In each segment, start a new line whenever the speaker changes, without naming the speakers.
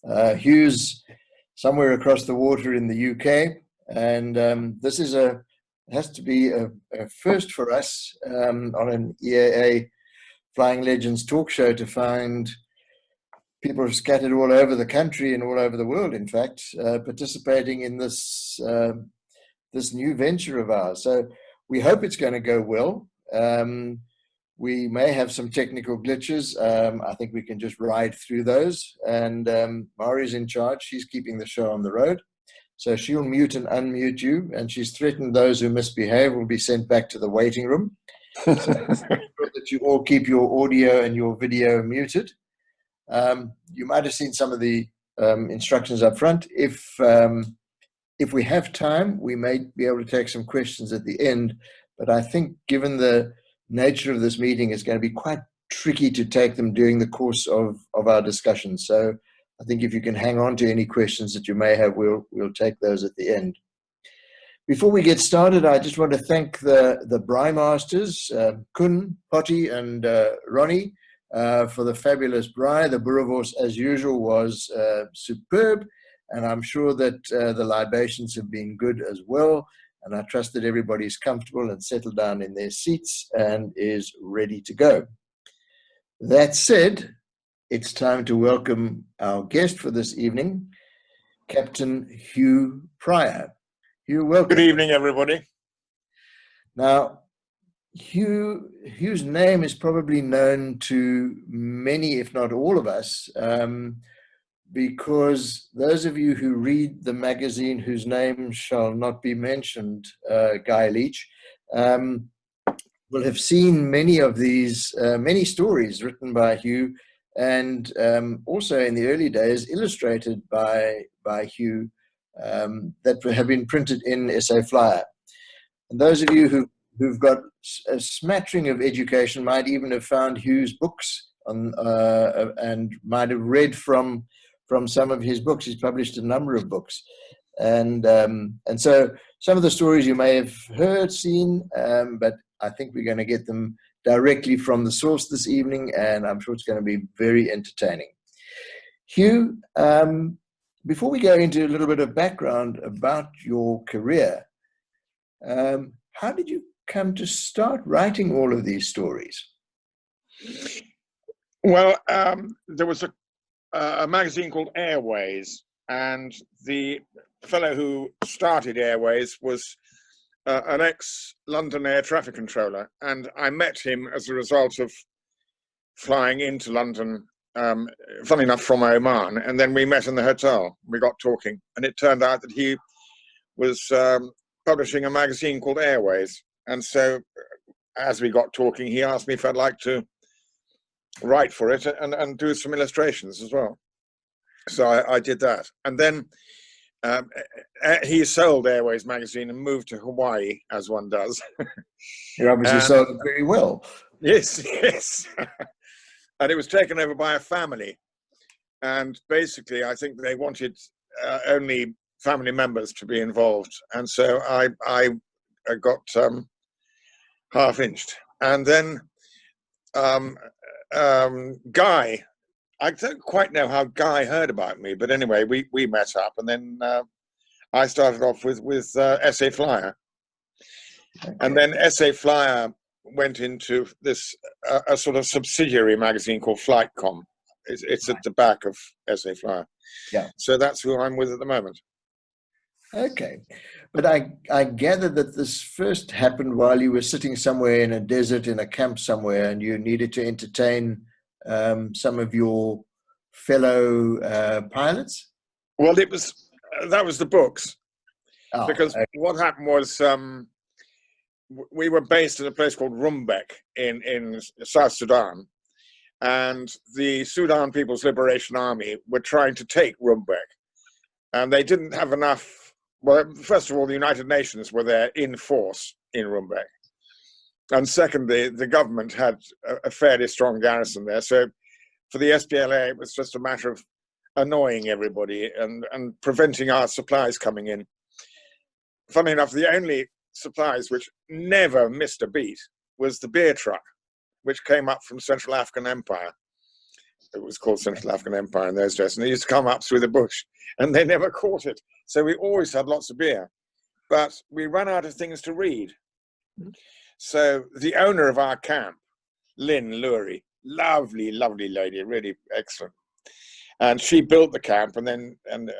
Hugh's somewhere across the water in the UK, and this has to be a first for us on an EAA Flying Legends talk show to find people scattered all over the country and all over the world, in fact, participating in this this new venture of ours. So we hope it's going to go well. We may have some technical glitches. I think we can just ride through those. And Mari's in charge. She's keeping the show on the road. So she'll mute and unmute you. And she's threatened those who misbehave will be sent back to the waiting room. So that you all keep your audio and your video muted. You might have seen some of the instructions up front. If we have time, we may be able to take some questions at the end, but I think given the nature of this meeting, it's going to be quite tricky to take them during the course of our discussion. So I think if you can hang on to any questions that you may have, we'll take those at the end. Before we get started, I just want to thank the Braai Masters, Kun, Potty, and Ronnie, for the fabulous braai. The boerewors, as usual, was superb. And I'm sure that the libations have been good as well. And I trust that everybody's comfortable and settled down in their seats and is ready to go. That said, it's time to welcome our guest for this evening, Captain Hugh Pryor. Hugh, welcome.
Good evening, everybody.
Now, Hugh's name is probably known to many, if not all of us, because those of you who read the magazine whose name shall not be mentioned, Guy Leach, will have seen many of these, many stories written by Hugh, and also in the early days illustrated by Hugh, that have been printed in SA Flyer. And those of you who've got a smattering of education might even have found Hugh's books on, and might have read from some of his books. He's published a number of books. And so some of the stories you may have heard, seen, but I think we're going to get them directly from the source this evening, and I'm sure it's going to be very entertaining. Hugh, before we go into a little bit of background about your career, how did you come to start writing all of these stories?
Well, there was a magazine called Airways, and the fellow who started Airways was an ex-London air traffic controller, and I met him as a result of flying into London, funny enough, from Oman, and then we met in the hotel. We got talking, and it turned out that he was publishing a magazine called Airways, and so as we got talking, he asked me if I'd like to write for it and do some illustrations as well. So I did that. And then he sold Airways magazine and moved to Hawaii, as one does.
You obviously sold it very well.
Yes, yes. And it was taken over by a family. And basically, I think they wanted only family members to be involved. And so I got half-inched. And then Guy, I don't quite know how Guy heard about me, but anyway, we met up, and then I started off with SA Flyer. Okay. And then SA Flyer went into this a sort of subsidiary magazine called Flightcom. It's at the back of SA Flyer.
Yeah.
So that's who I'm with at the moment.
Okay. But I gather that this first happened while you were sitting somewhere in a desert, in a camp somewhere, and you needed to entertain some of your fellow pilots?
Well, that was the books. Oh, because okay. What happened was we were based in a place called Rumbek in South Sudan, and the Sudan People's Liberation Army were trying to take Rumbek, and they didn't have enough. Well, first of all, the United Nations were there in force in Rumbek, and secondly, the government had a fairly strong garrison there. So for the SPLA, it was just a matter of annoying everybody and preventing our supplies coming in. Funny enough, the only supplies which never missed a beat was the beer truck, which came up from Central African Empire. it was called Central African Empire in those days, and they used to come up through the bush, and they never caught it. So we always had lots of beer, but we ran out of things to read. So the owner of our camp, Lynn Lurie, lovely, lovely lady, really excellent. And she built the camp and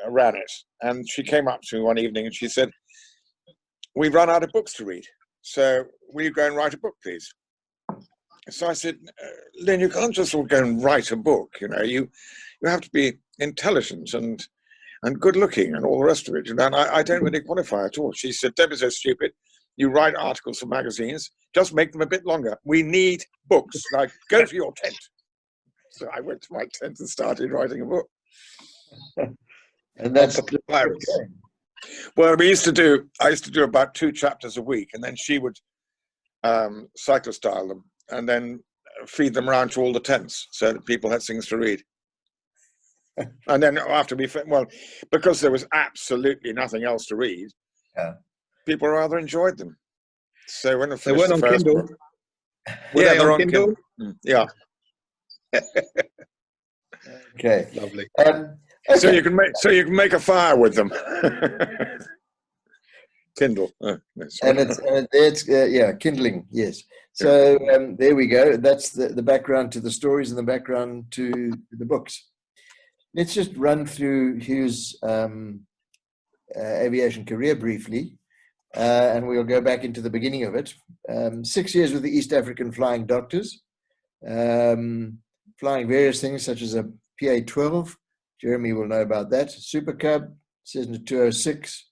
ran it. And she came up to me one evening and she said, "We've run out of books to read. So will you go and write a book, please?" So I said, "Lynn, you can't just all go and write a book. You know, you have to be intelligent and good looking and all the rest of it. You know, and I don't really qualify at all." She said, "Don't be so stupid. You write articles for magazines, just make them a bit longer. We need books. Like, go to your tent." So I went to my tent and started writing a book.
And that's
the pirates. Well, I used to do about 2 chapters a week, and then she would cyclostyle them and then feed them around to all the tents so that people had things to read. And then after because there was absolutely nothing else to read, people rather enjoyed them. So when they weren't on Kindle. Yeah, they're on Kindle. Yeah.
Okay.
Lovely.
Okay.
So you can make a fire with them. Kindle.
And it's kindling. Yes. So there we go. That's the background to the stories and the background to the books. Let's just run through Hugh's aviation career briefly, and we'll go back into the beginning of it. 6 years with the East African Flying Doctors, flying various things such as a PA-12. Jeremy will know about that. Super Cub, Cessna 206,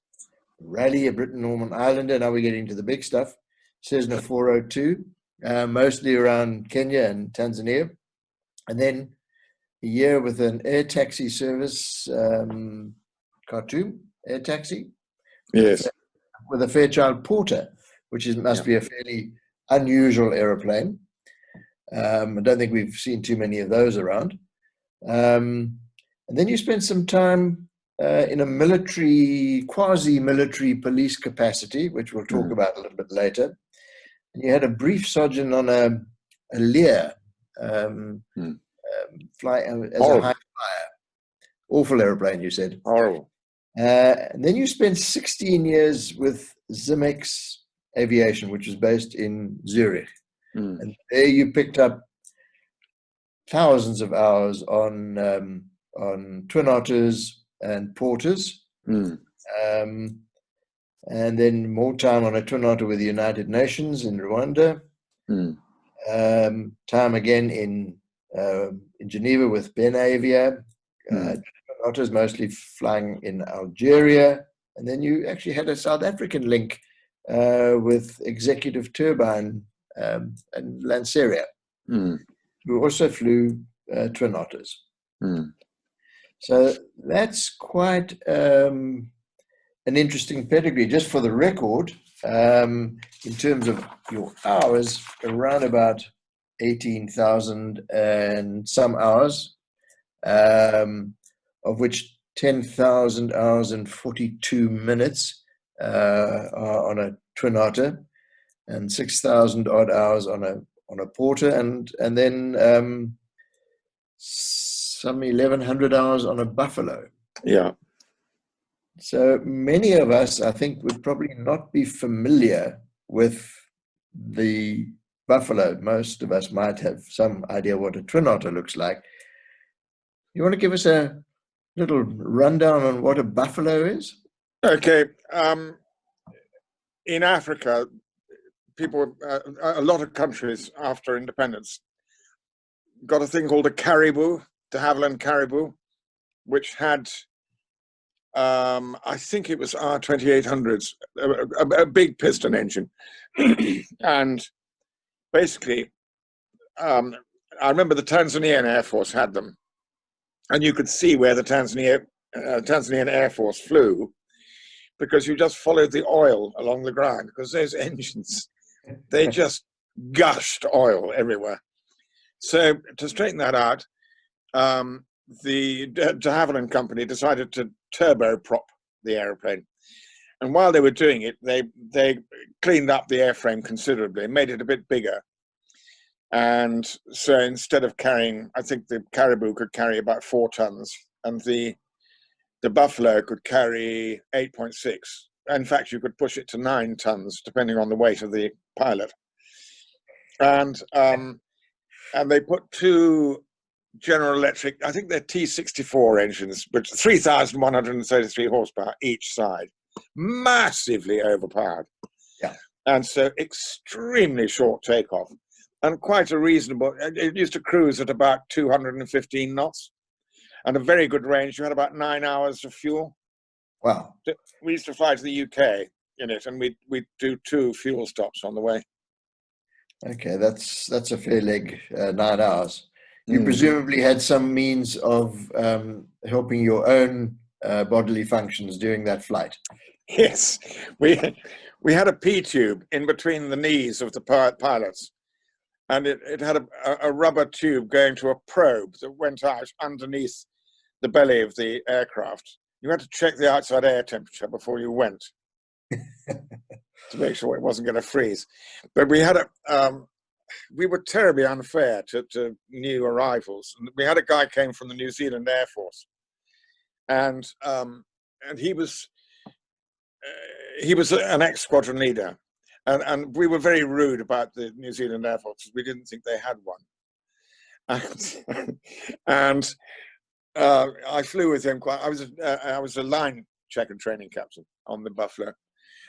Rally, a Britain Norman Islander. Now we're getting to the big stuff. Cessna 402, mostly around Kenya and Tanzania. And then a year with an air taxi service, Khartoum air taxi.
Yes.
With a Fairchild Porter, which must be a fairly unusual aeroplane. I don't think we've seen too many of those around. And then you spent some time in a quasi-military police capacity, which we'll talk about a little bit later. And you had a brief sojourn on a Lear, fly as a high flyer. Awful aeroplane, you said.
Horrible.
And then you spent 16 years with Zimex Aviation, which was based in Zurich. And there you picked up thousands of hours on Twin Otters and Porters. And then more time on a Twin Otter with the United Nations in Rwanda. Time again in Geneva with Ben Avia. Otters mostly flying in Algeria. And then you actually had a South African link with Executive Turbine and Lanceria, who also flew Twin Otters. So that's quite an interesting pedigree. Just for the record, in terms of your hours, around about 18,000 and some hours, of which 10,000 hours and 42 minutes are on a Twin Otter, and 6,000 odd hours on a Porter, and then some 1,100 hours on a Buffalo.
Yeah.
So many of us, I think, would probably not be familiar with the Buffalo. Most of us might have some idea what a Twin Otter looks like. You want to give us a little rundown on what a Buffalo is?
Okay. In Africa, people, a lot of countries after independence got a thing called a caribou, de Havilland caribou, which had, I think it was R2800s, a big piston engine. And basically, I remember the Tanzanian Air Force had them. And you could see where the Tanzanian Air Force flew, because you just followed the oil along the ground, because those engines, they just gushed oil everywhere. So to straighten that out, the de Havilland company decided to turboprop the aeroplane. And while they were doing it, they cleaned up the airframe considerably, made it a bit bigger. And so instead of carrying, I think the caribou could carry about 4 tons, and the buffalo could carry 8.6. In fact, you could push it to 9 tons, depending on the weight of the pilot. And they put 2 General Electric, I think they're T64 engines, but 3,133 horsepower each side, massively overpowered.
Yeah.
And so extremely short takeoff, and quite a reasonable, it used to cruise at about 215 knots, and a very good range. You had about 9 hours of fuel.
Wow.
We used to fly to the UK in it, and we'd do 2 fuel stops on the way.
Okay, that's a fair leg, 9 hours. You presumably had some means of helping your own bodily functions during that flight.
Yes, we had a P tube in between the knees of the pilots, and it had a rubber tube going to a probe that went out underneath the belly of the aircraft. You had to check the outside air temperature before you went to make sure it wasn't going to freeze. But we had we were terribly unfair to new arrivals. And we had a guy came from the New Zealand Air Force, and he was an ex-squadron leader, and we were very rude about the New Zealand Air Force because we didn't think they had one. And I flew with him quite. I was a line check and training captain on the Buffalo,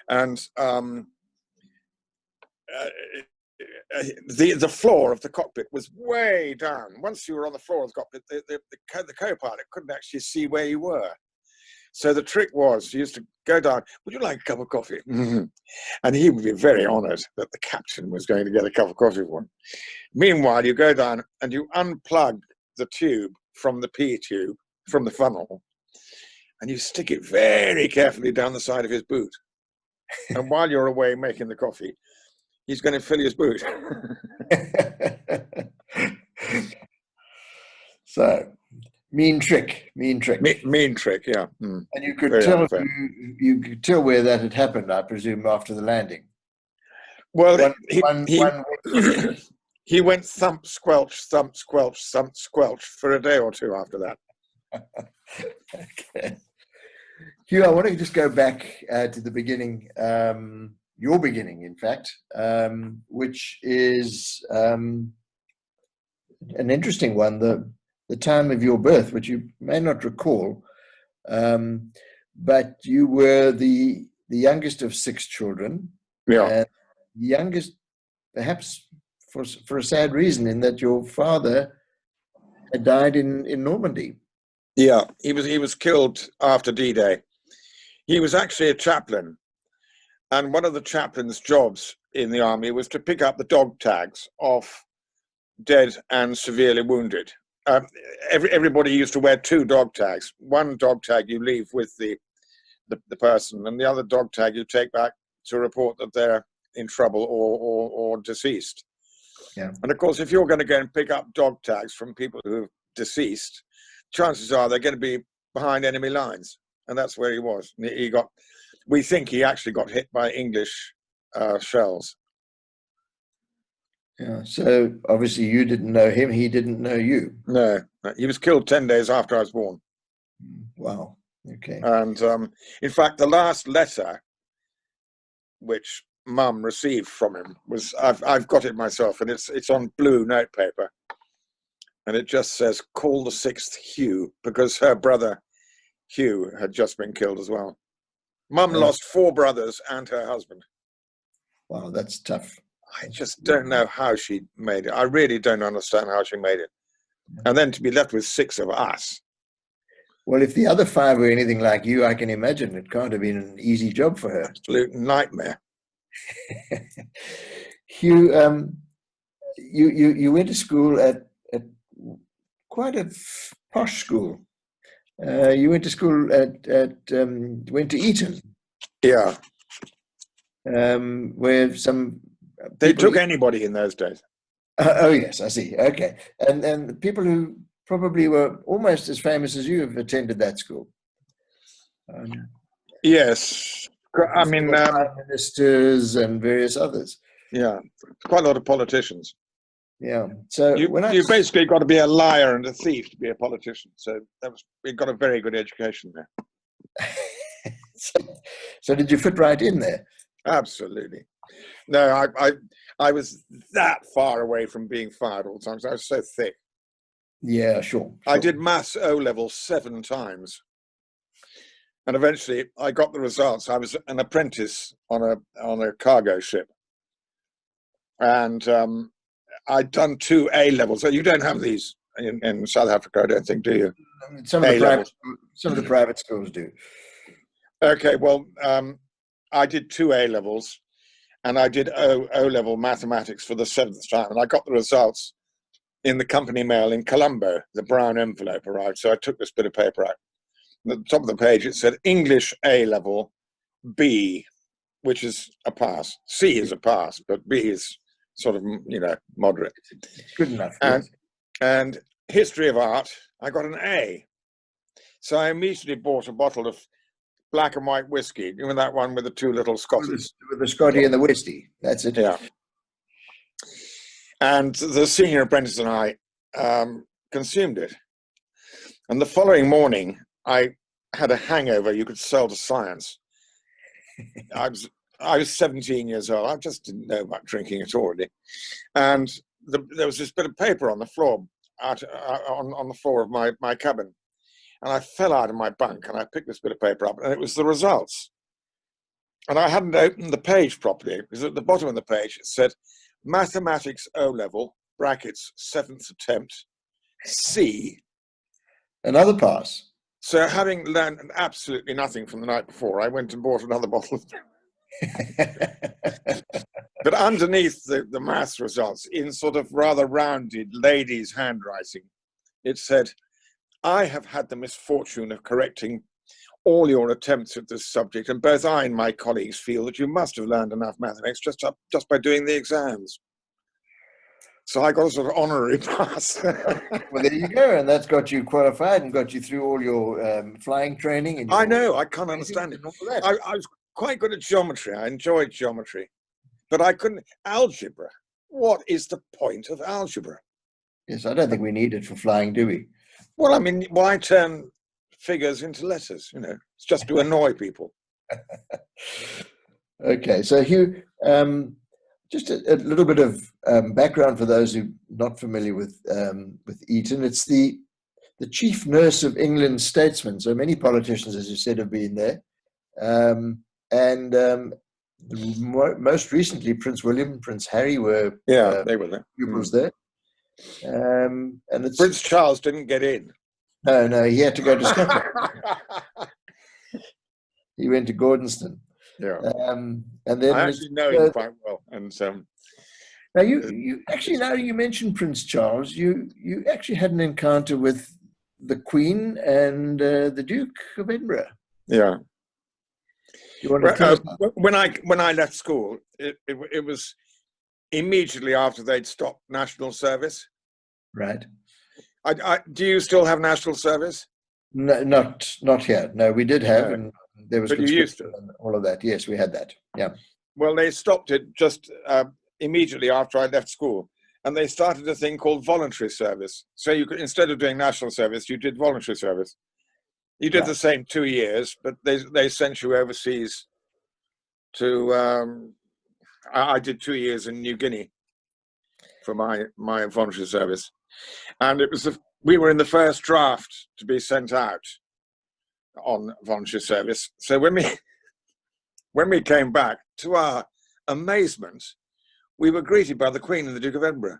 and the floor of the cockpit was way down. Once you were on the floor of the cockpit, the co-pilot couldn't actually see where you were. So the trick was, you used to go down, would you like a cup of coffee? And he would be very honored that the captain was going to get a cup of coffee for him. Meanwhile, you go down and you unplug the tube from the P tube, from the funnel, and you stick it very carefully down the side of his boot. And while you're away making the coffee, he's going to fill his boot.
So, mean trick,
mean trick, yeah.
And you could you could tell where that had happened, I presume, after the landing.
Well, he went thump, squelch, thump, squelch, thump, squelch for a day or 2 after that.
Okay. Hugh, I want to just go back to the beginning, your beginning, in fact, which is an interesting one, the time of your birth, which you may not recall, but you were the youngest of 6 children.
Yeah.
And the youngest, perhaps for a sad reason, in that your father had died in Normandy.
Yeah, he was killed after D-Day. He was actually a chaplain, and one of the chaplain's jobs in the army was to pick up the dog tags of dead and severely wounded. Everybody used to wear 2 dog tags. One dog tag you leave with the person, and the other dog tag you take back to report that they're in trouble or deceased.
Yeah.
And of course, if you're going to go and pick up dog tags from people who are deceased, chances are they're going to be behind enemy lines. And that's where he was. We think he actually got hit by English shells.
Yeah. So obviously you didn't know him. He didn't know you.
No, he was killed 10 days after I was born.
Wow. Okay.
And in fact, the last letter which Mum received from him was, I've got it myself, and it's on blue notepaper, and it just says, "Call the 6th Hugh," because her brother Hugh had just been killed as well. Mum lost 4 brothers and her husband.
Wow, that's tough.
I just don't know how she made it. I really don't understand how she made it. And then to be left with 6 of us.
Well, if the other 5 were anything like you, I can imagine it can't have been an easy job for her.
Absolute nightmare.
Hugh, you went to school at quite a posh school. You went to school went to Eton.
Yeah.
Where some
they took anybody in those days.
Oh yes, I see. Okay, and people who probably were almost as famous as you have attended that school.
Yes, I mean
prime ministers and various others.
Yeah, quite a lot of politicians.
Yeah. So
You basically got to be a liar and a thief to be a politician. So we got a very good education there.
so did you fit right in there?
Absolutely. No, I was that far away from being fired all the time. I was so thick.
Yeah, sure.
I did maths O-level 7 times. And eventually I got the results. I was an apprentice on a cargo ship. And I'd done 2 A-levels. So you don't have these in South Africa, I don't think, do you?
Some of the private schools do.
Okay, well, I did 2 A-levels, and I did O-level mathematics for the 7th time, and I got the results in the company mail in Colombo. The brown envelope arrived, so I took this bit of paper out. At the top of the page, it said English A-level B, which is a pass. C is a pass, but B is sort of, moderate.
Good enough.
And history of art, I got an A. So I immediately bought a bottle of black and white whiskey, even that one with the 2 little Scotties.
With the Scotty and the Westie. That's it.
Yeah. And the senior apprentice and I consumed it. And the following morning, I had a hangover you could sell to science. I was 17 years old. I just didn't know about drinking at all, really. And there was this bit of paper on the floor, on the floor of my cabin. And I fell out of my bunk and I picked this bit of paper up, and it was the results. And I hadn't opened the page properly, because at the bottom of the page it said Mathematics O-level, brackets, 7th attempt, C.
Another pass.
So having learned absolutely nothing from the night before, I went and bought another bottle. But underneath the maths results, in sort of rather rounded ladies' handwriting, it said, I have had the misfortune of correcting all your attempts at this subject, and both I and my colleagues feel that you must have learned enough mathematics just by doing the exams. So I got a sort of honorary pass.
Well, there you go, and that's got you qualified and got you through all your flying training. And
I know, I can't understand it. I was quite good at geometry. I enjoyed geometry, but I couldn't. Algebra. What is the point of algebra?
Yes, I don't think we need it for flying, do we?
Well, I mean, why turn figures into letters? It's just to annoy people.
Okay, so Hugh, just a little bit of background for those who are not familiar with Eton. It's the chief nurse of England's statesmen. So many politicians, as you said, have been there. Most recently, Prince William and Prince Harry were
they were there.
pupils there. And
Prince Charles didn't get in.
No, he had to go to Scotland. He went to Gordonston.
Yeah.
And then
I actually know him quite well. And
now you actually, now you mentioned Prince Charles, you actually had an encounter with the Queen and the Duke of Edinburgh.
Yeah.
You want to tell us?
When I left school, it was immediately after they'd stopped national service.
Right.
Do you still have national service?
No, not here. No, we did have, and there was.
But you used to.
And all of that. Yes, we had that. Yeah.
Well, they stopped it just immediately after I left school, and they started a thing called voluntary service. So you could, instead of doing national service, you did voluntary service. You did the same 2 years, but they sent you overseas to. I did 2 years in New Guinea for my voluntary service, and it was we were in the first draft to be sent out on voluntary service. So when we came back, to our amazement, we were greeted by the Queen and the Duke of Edinburgh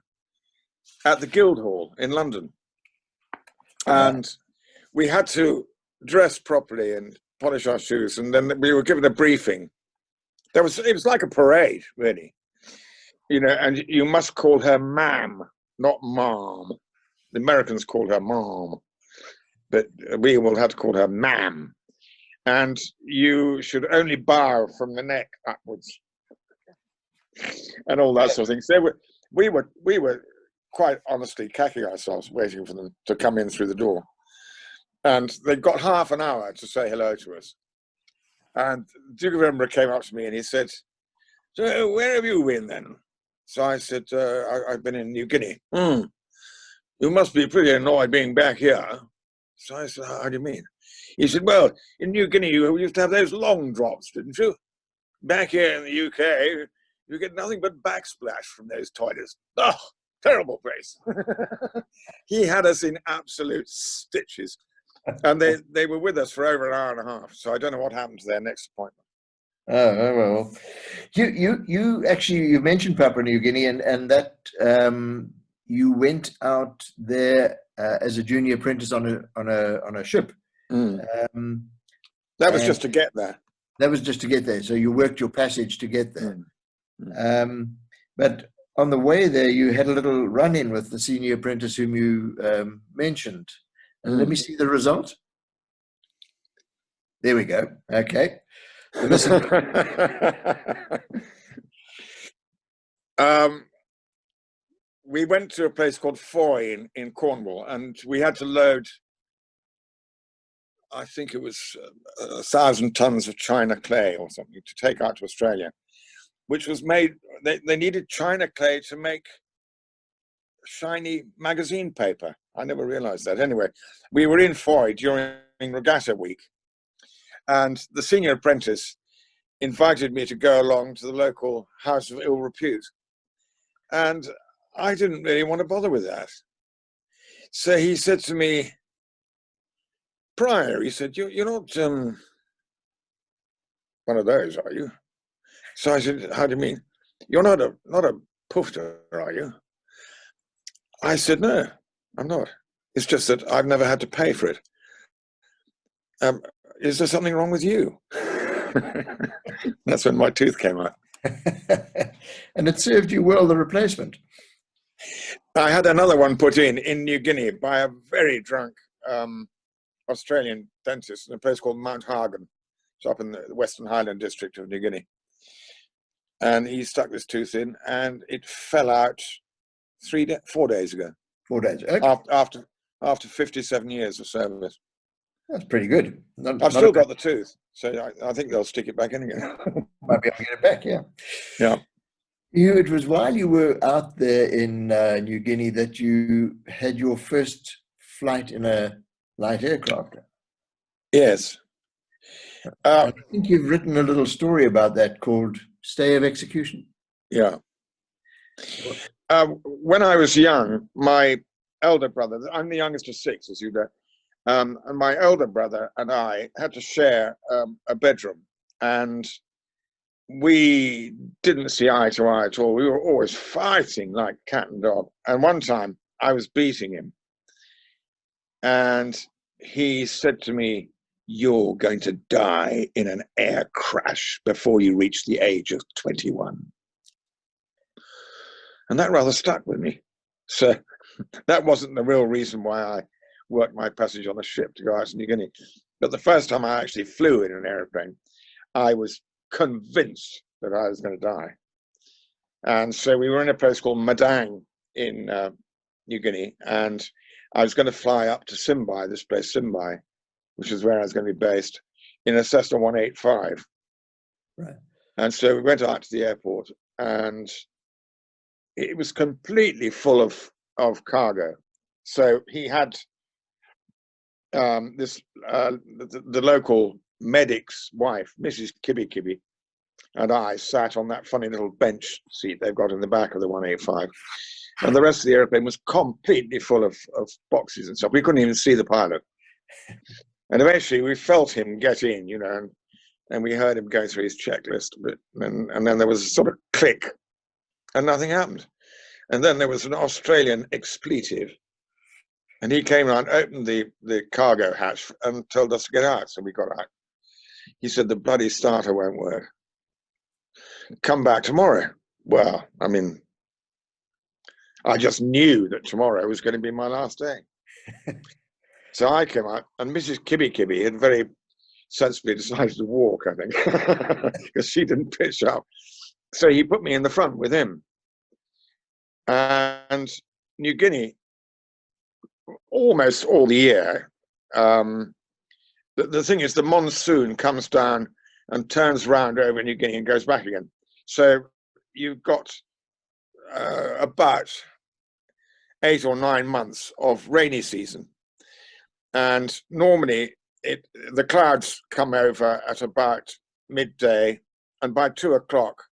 at the Guildhall in London, and we had to dress properly and polish our shoes, and then we were given a briefing. It was like a parade, really, and you must call her ma'am, not mom. The Americans call her mom, but we will have to call her ma'am. And you should only bow from the neck upwards, and all that sort of thing. So we were quite honestly cacking ourselves, waiting for them to come in through the door. And they got half an hour to say hello to us. And Duke of Edinburgh came up to me and he said, "So where have you been then?" So I said, I've been in New Guinea. You must be pretty annoyed being back here. So I said, how do you mean? He said, well, in New Guinea, you used to have those long drops, didn't you? Back here in the UK, you get nothing but backsplash from those toilets. Oh, terrible place. He had us in absolute stitches. And they were with us for over an hour and a half. So I don't know what happened to their next appointment.
Oh, well, you actually, you mentioned Papua New Guinea, and that you went out there as a junior apprentice on a ship.
That was just to get there.
That was just to get there. So you worked your passage to get there. But on the way there, you had a little run-in with the senior apprentice whom you mentioned. And let me see the result. There we go. Okay.
We went to a place called Foy in Cornwall, and we had to load, I think it was 1,000 tons of China clay or something to take out to Australia, which was made, they needed China clay to make shiny magazine paper. I never realized that. Anyway, we were in Foy during regatta week, and the senior apprentice invited me to go along to the local house of ill repute. And I didn't really want to bother with that. So he said to me, Pryor, he said, you're not one of those, are you? So I said, how do you mean? You're not a poofter, are you? I said, no, I'm not. It's just that I've never had to pay for it. Is there something wrong with you? That's when my tooth came out.
And it served you well, the replacement.
I had another one put in New Guinea by a very drunk Australian dentist in a place called Mount Hagen. It's up in the Western Highland district of New Guinea. And he stuck this tooth in, and it fell out 4 days ago.
4 days. Okay.
After 57 years of service.
That's pretty good.
I've still got the tooth, so I think they'll stick it back in again.
Might be able to get it back, yeah.
Yeah.
Hugh, it was while you were out there in New Guinea that you had your first flight in a light aircraft.
Yes.
I think you've written a little story about that called Stay of Execution.
Yeah. When I was young, my elder brother, I'm the youngest of 6, as you know, and my elder brother and I had to share a bedroom, and we didn't see eye to eye at all. We were always fighting like cat and dog. And one time I was beating him, and he said to me, you're going to die in an air crash before you reach the age of 21. And that rather stuck with me. So that wasn't the real reason why I worked my passage on a ship to go out to New Guinea. But the first time I actually flew in an airplane, I was convinced that I was going to die. And so we were in a place called Madang in New Guinea, and I was going to fly up to Simbai, this place Simbai, which is where I was going to be based, in a Cessna 185.
Right.
And so we went out to the airport, and it was completely full of cargo. So he had the local medic's wife, Mrs. Kibby, and I sat on that funny little bench seat they've got in the back of the 185. And the rest of the airplane was completely full of boxes and stuff. We couldn't even see the pilot. And eventually we felt him get in, you know, and we heard him go through his checklist. And then there was a sort of click, and nothing happened. And then there was an Australian expletive, and he came around, opened the cargo hatch and told us to get out. So we got out. He said, the bloody starter won't work. Come back tomorrow. Well, I mean, I just knew that tomorrow was going to be my last day. So I came out, and Mrs. Kibby had very sensibly decided to walk, I think, because she didn't pitch up. So he put me in the front with him. And New Guinea, almost all the year, the thing is, the monsoon comes down and turns round over New Guinea and goes back again. So you've got about 8 or 9 months of rainy season, and normally the clouds come over at about midday, and by 2 o'clock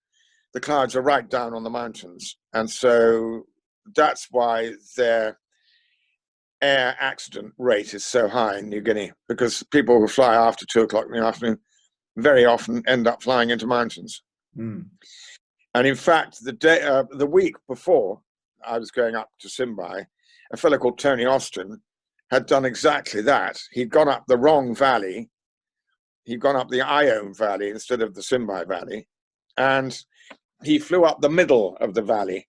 the clouds are right down on the mountains, and so that's why their air accident rate is so high in New Guinea, because people who fly after 2 o'clock in the afternoon very often end up flying into mountains.
Mm.
And in fact, the week before I was going up to Simbai, a fellow called Tony Austin had done exactly that. He'd gone up the wrong valley. He'd gone up the Ione Valley instead of the Simbai Valley, and he flew up the middle of the valley,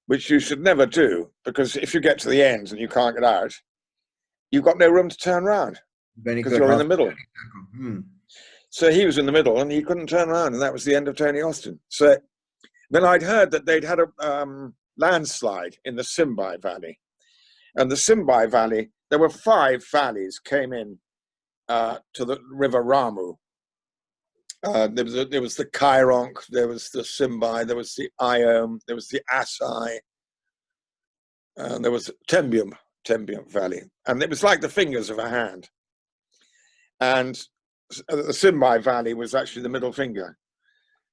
which you should never do, because if you get to the end and you can't get out, you've got no room to turn around because you're in the middle.
Mm.
So he was in the middle and he couldn't turn around, and that was the end of Tony Austin. So then I'd heard that they'd had a landslide in the Simbai Valley. And the Simbai Valley, there were 5 valleys came in to the River Ramu. There was the Kaironk, there was the Simbai, there was the Iome, there was the Asai, and there was Tembium Valley. And it was like the fingers of a hand. And the Simbai Valley was actually the middle finger.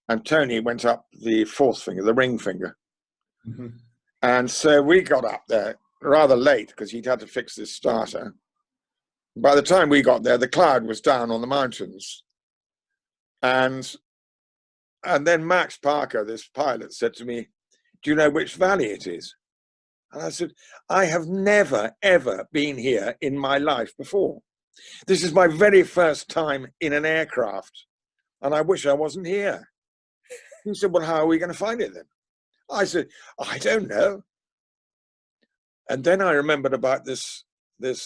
And Tony went up the 4th finger, the ring finger.
Mm-hmm.
And so we got up there rather late because he'd had to fix this starter. By the time we got there, the cloud was down on the mountains. And then Max Parker, this pilot, said to me, "Do you know which valley it is?" And I said, "I have never, ever been here in my life before. This is my very first time in an aircraft, and I wish I wasn't here." He said, "Well, how are we going to find it then?" I said, "I don't know." And then I remembered about this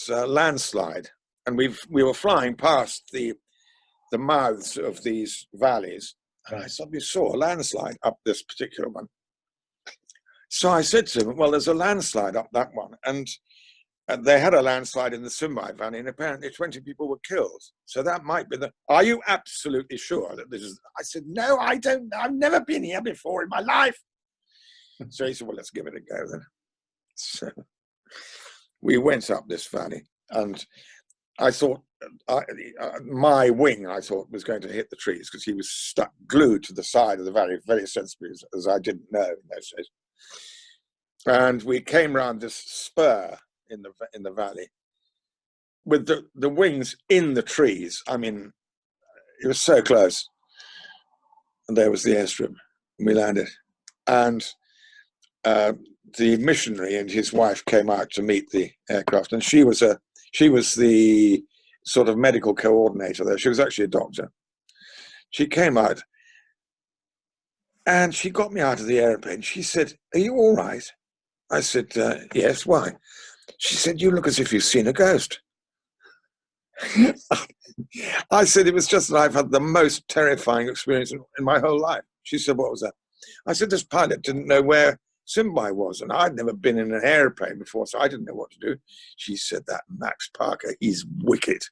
landslide, and we were flying past the mouths of these valleys, and I suddenly saw a landslide up this particular one. So I said to him, "Well, there's a landslide up that one," and they had a landslide in the Simbai Valley, and apparently 20 people were killed. So that might be Are you absolutely sure that this is? I said, "No, I don't. I've never been here before in my life." So he said, "Well, let's give it a go then." So we went up this valley, and I thought my wing, I thought, was going to hit the trees because he was stuck, glued to the side of the valley, very sensibly, as I didn't know in those days. And we came round this spur in the valley with the wings in the trees. I mean, it was so close. And there was the airstrip, and we landed. And the missionary and his wife came out to meet the aircraft, and she was the sort of medical coordinator there. She was actually a doctor. She came out and she got me out of the airplane. She said, "Are you all right?" I said, "Yes, why?" She said, "You look as if you've seen a ghost." I said, "It was just that I've had the most terrifying experience in my whole life." She said, "What was that?" I said, "This pilot didn't know where Simbai was, and I'd never been in an airplane before, so I didn't know what to do." She said, "That Max Parker, he's wicked."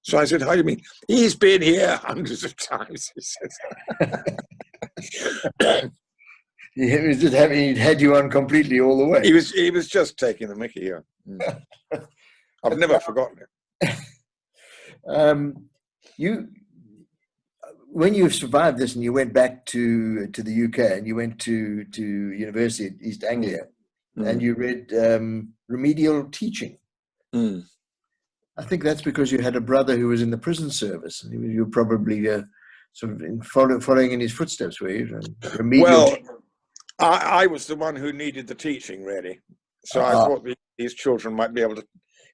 So I said, "How do you mean?" "He's been here hundreds of times," he said.
He was just he'd had you on completely all the way.
He was just taking the mickey here. I've never forgotten it.
When you survived this and you went back to the UK and you went to university at East Anglia, and you read remedial teaching. I think that's because you had a brother who was in the prison service, and you were probably sort of following in his footsteps, were you?
Well, I was the one who needed the teaching, really. So I thought these children might be able to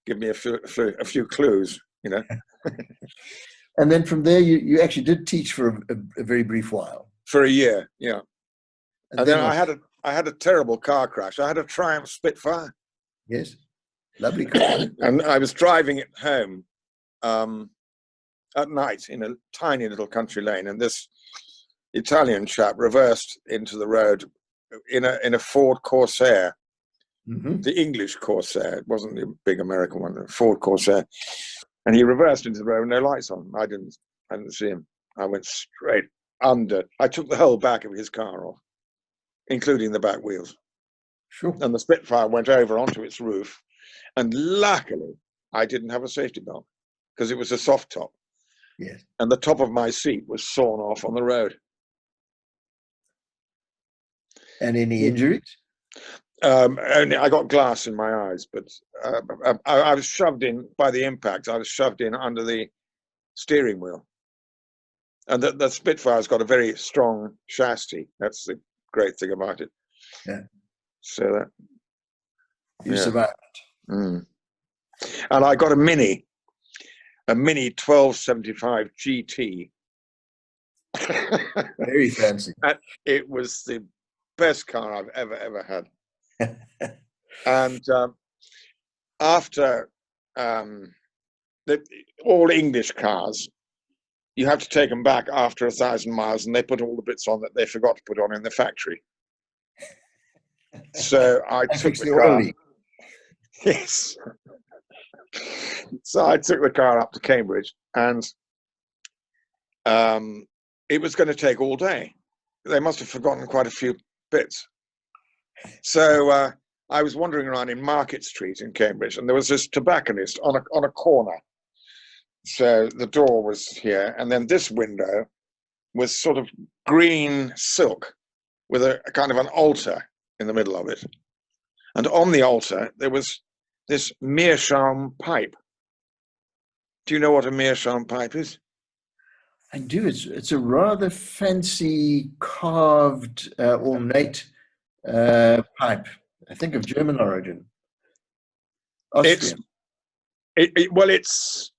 give me a few clues, you know.
And then from there, you actually did teach for a very brief while.
For a year, yeah. And then I had a terrible car crash. I had a Triumph Spitfire.
Yes, lovely car.
And I was driving it home at night in a tiny little country lane, and this Italian chap reversed into the road in a Ford Corsair, the English Corsair. It wasn't the big American one, the Ford Corsair. And he reversed into the road with no lights on. I didn't see him. I went straight under. I took the whole back of his car off. including the back wheels.
Sure.
And the Spitfire went over onto its roof. And luckily, I didn't have a safety belt because it was a soft top.
Yes.
And the top of my seat was sawn off on the road.
And any injuries?
Only I got glass in my eyes, but I was shoved in by the impact. I was shoved in under the steering wheel. And the Spitfire's got a very strong chassis. That's the great thing about it.
Yeah.
So that
You survived.
Mm. And I got a Mini 1275 GT.
Very fancy.
And it was the best car I've ever had. And after all English cars, you have to take them back after 1,000 miles, and they put all the bits on that they forgot to put on in the factory. So I took the car. Yes. So I took the car up to Cambridge, and it was going to take all day. They must have forgotten quite a few bits. So I was wandering around in Market Street in Cambridge, and there was this tobacconist on a corner. So the door was here, and then this window was sort of green silk with a kind of an altar in the middle of it. And on the altar, there was this meerschaum pipe. Do you know what a meerschaum pipe is?
I do. It's a rather fancy carved, ornate pipe. I think of German origin. Austrian.
It's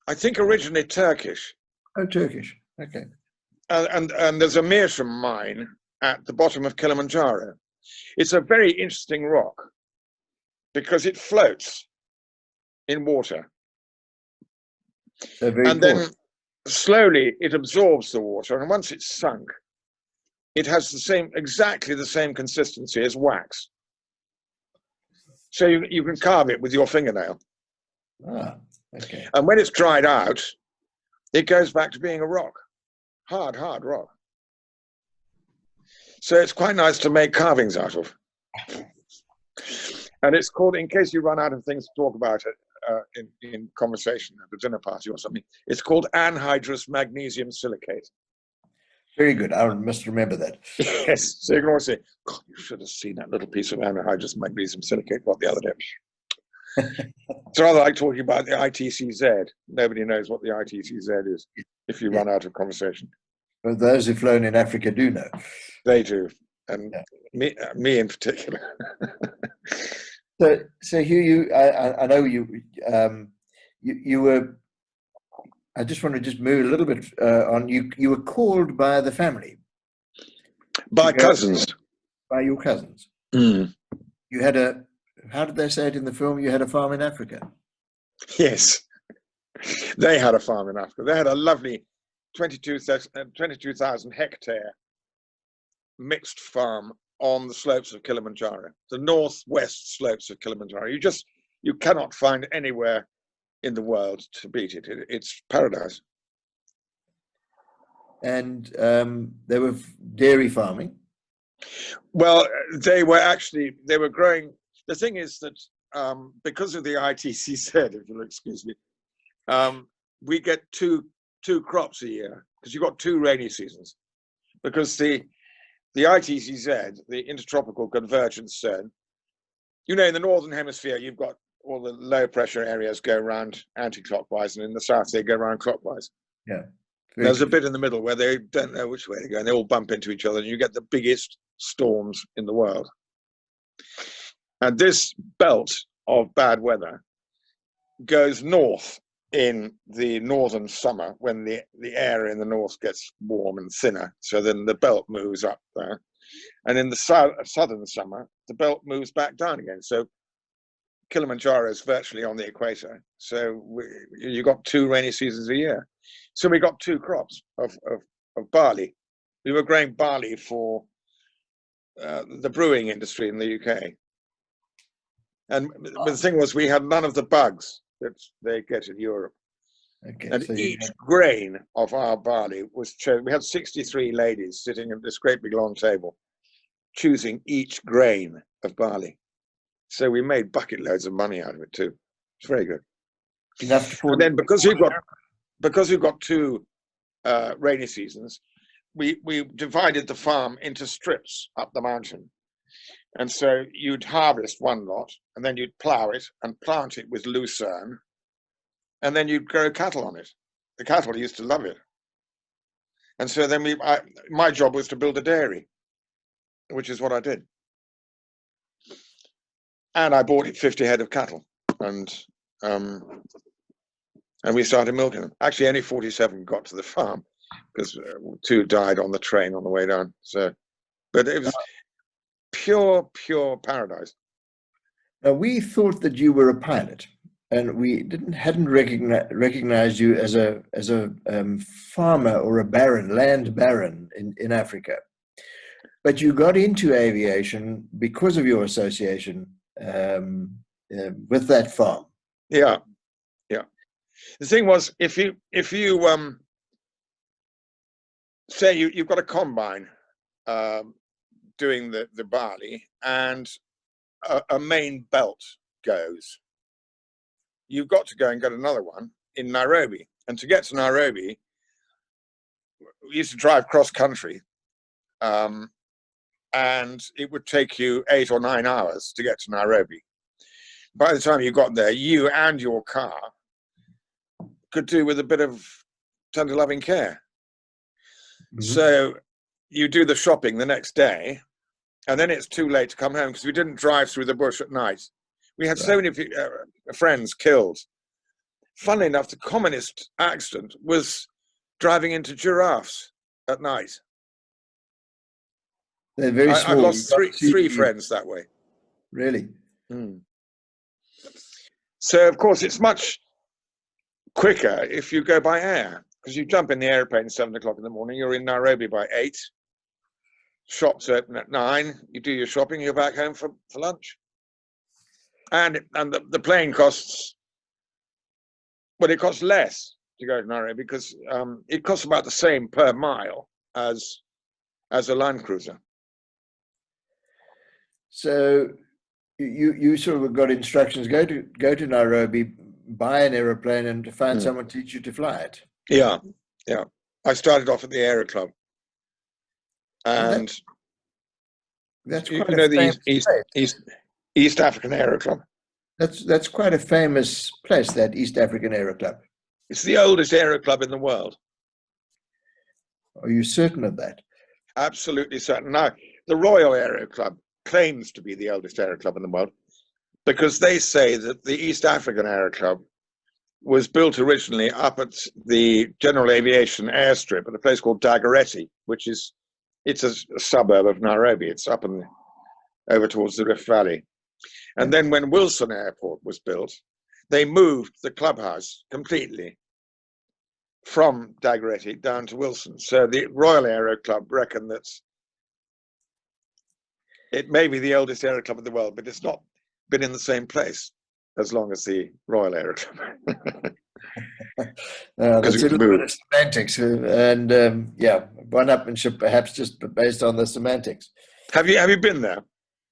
I think originally Turkish.
Oh, Turkish. Okay.
And there's a meerschaum mine at the bottom of Kilimanjaro. It's a very interesting rock because it floats in water.
So very
and then slowly it absorbs the water, and once it's sunk, it has exactly the same consistency as wax. So you can carve it with your fingernail.
Ah, okay.
And when it's dried out, it goes back to being a rock. Hard rock. So it's quite nice to make carvings out of. And it's called, in case you run out of things to talk about it in conversation at a dinner party or something, it's called anhydrous magnesium silicate.
Very good. I must remember that.
Yes. So you can always say, God, you should have seen that little piece of anhydrous magnesium silicate the other day. It's rather like talking about the ITCZ. Nobody knows what the ITCZ is if you run out of conversation.
Well, those who've flown in Africa do know.
They do. And me in particular.
So Hugh, I know you were. I just want to move a little bit on you. You were called by the family,
by cousins,
by your cousins.
Mm.
You had a. How did they say it in the film? You had a farm in Africa.
Yes, they had a farm in Africa. They had a lovely 22,000 hectare mixed farm on the slopes of Kilimanjaro, the northwest slopes of Kilimanjaro. You cannot find anywhere in the world to beat it. It's paradise.
And they were dairy farming.
Well, they were growing. The thing is that because of the ITCZ, if you'll excuse me, we get two crops a year because you've got 2 rainy seasons. Because the ITCZ, the Intertropical Convergence Zone, in the northern hemisphere, you've got all the low pressure areas go around anti-clockwise, and in the south they go around clockwise.
Yeah.
There's a bit in the middle where they don't know which way to go, and they all bump into each other, and you get the biggest storms in the world. And this belt of bad weather goes north in the northern summer when the air in the north gets warm and thinner. So then the belt moves up there. And in the southern summer, the belt moves back down again. So Kilimanjaro is virtually on the equator. So you got 2 rainy seasons a year. So we got 2 crops of barley. We were growing barley for the brewing industry in the UK. And the thing was, we had none of the bugs that they get in Europe.
Okay,
and each grain of our barley was chosen. We had 63 ladies sitting at this great big long table, choosing each grain of barley. So we made bucket loads of money out of it too. It's very good.
Enough to
And then because we've got two rainy seasons, we divided the farm into strips up the mountain. And so you'd harvest one lot, and then you'd plough it and plant it with lucerne, and then you'd grow cattle on it. The cattle used to love it. And so then my job was to build a dairy, which is what I did. And I bought it 50 head of cattle, and we started milking them. Actually, only 47 got to the farm because 2 died on the train on the way down. So, but it was pure paradise.
Now, we thought that you were a pilot, and we hadn't recognized you as a farmer or a baron, land baron in Africa. But you got into aviation because of your association with that farm.
Yeah. The thing was, if you say you've got a combine doing the barley, and a main belt goes, you've got to go and get another one in Nairobi. And to get to Nairobi, we used to drive cross country, and it would take you 8 or 9 hours to get to Nairobi. By the time you got there, you and your car could do with a bit of tender loving care. Mm-hmm. So you do the shopping the next day, and then it's too late to come home because we didn't drive through the bush at night. We had so many friends killed. Funnily enough, the commonest accident was driving into giraffes at night.
They're very small.
I lost three friends that way.
Really?
Mm. So, of course, it's much quicker if you go by air, because you jump in the airplane at 7 o'clock in the morning, you're in Nairobi by 8, shops open at 9, you do your shopping, you're back home for lunch. And the plane costs, well, it costs less to go to Nairobi because it costs about the same per mile as a Land Cruiser.
So you sort of got instructions, go to Nairobi, buy an aeroplane, and to find someone to teach you to fly it.
Yeah. I started off at the Aero Club, and
that's quite the
East African Aero Club.
That's quite a famous place, that East African Aero Club.
It's the oldest aero club in the world.
Are you certain of that?
Absolutely certain. Now, the Royal Aero Club claims to be the oldest aero club in the world because they say that the East African Aero Club was built originally up at the General Aviation Airstrip at a place called Dagoretti, it's a suburb of Nairobi. It's up over towards the Rift Valley. And then when Wilson Airport was built, they moved the clubhouse completely from Dagoretti down to Wilson. So the Royal Aero Club reckon that it may be the oldest aero club in the world, but it's not been in the same place as long as the Royal Aero Club.
That's a little bit of semantics, and one-upmanship perhaps just based on the semantics.
Have you been there?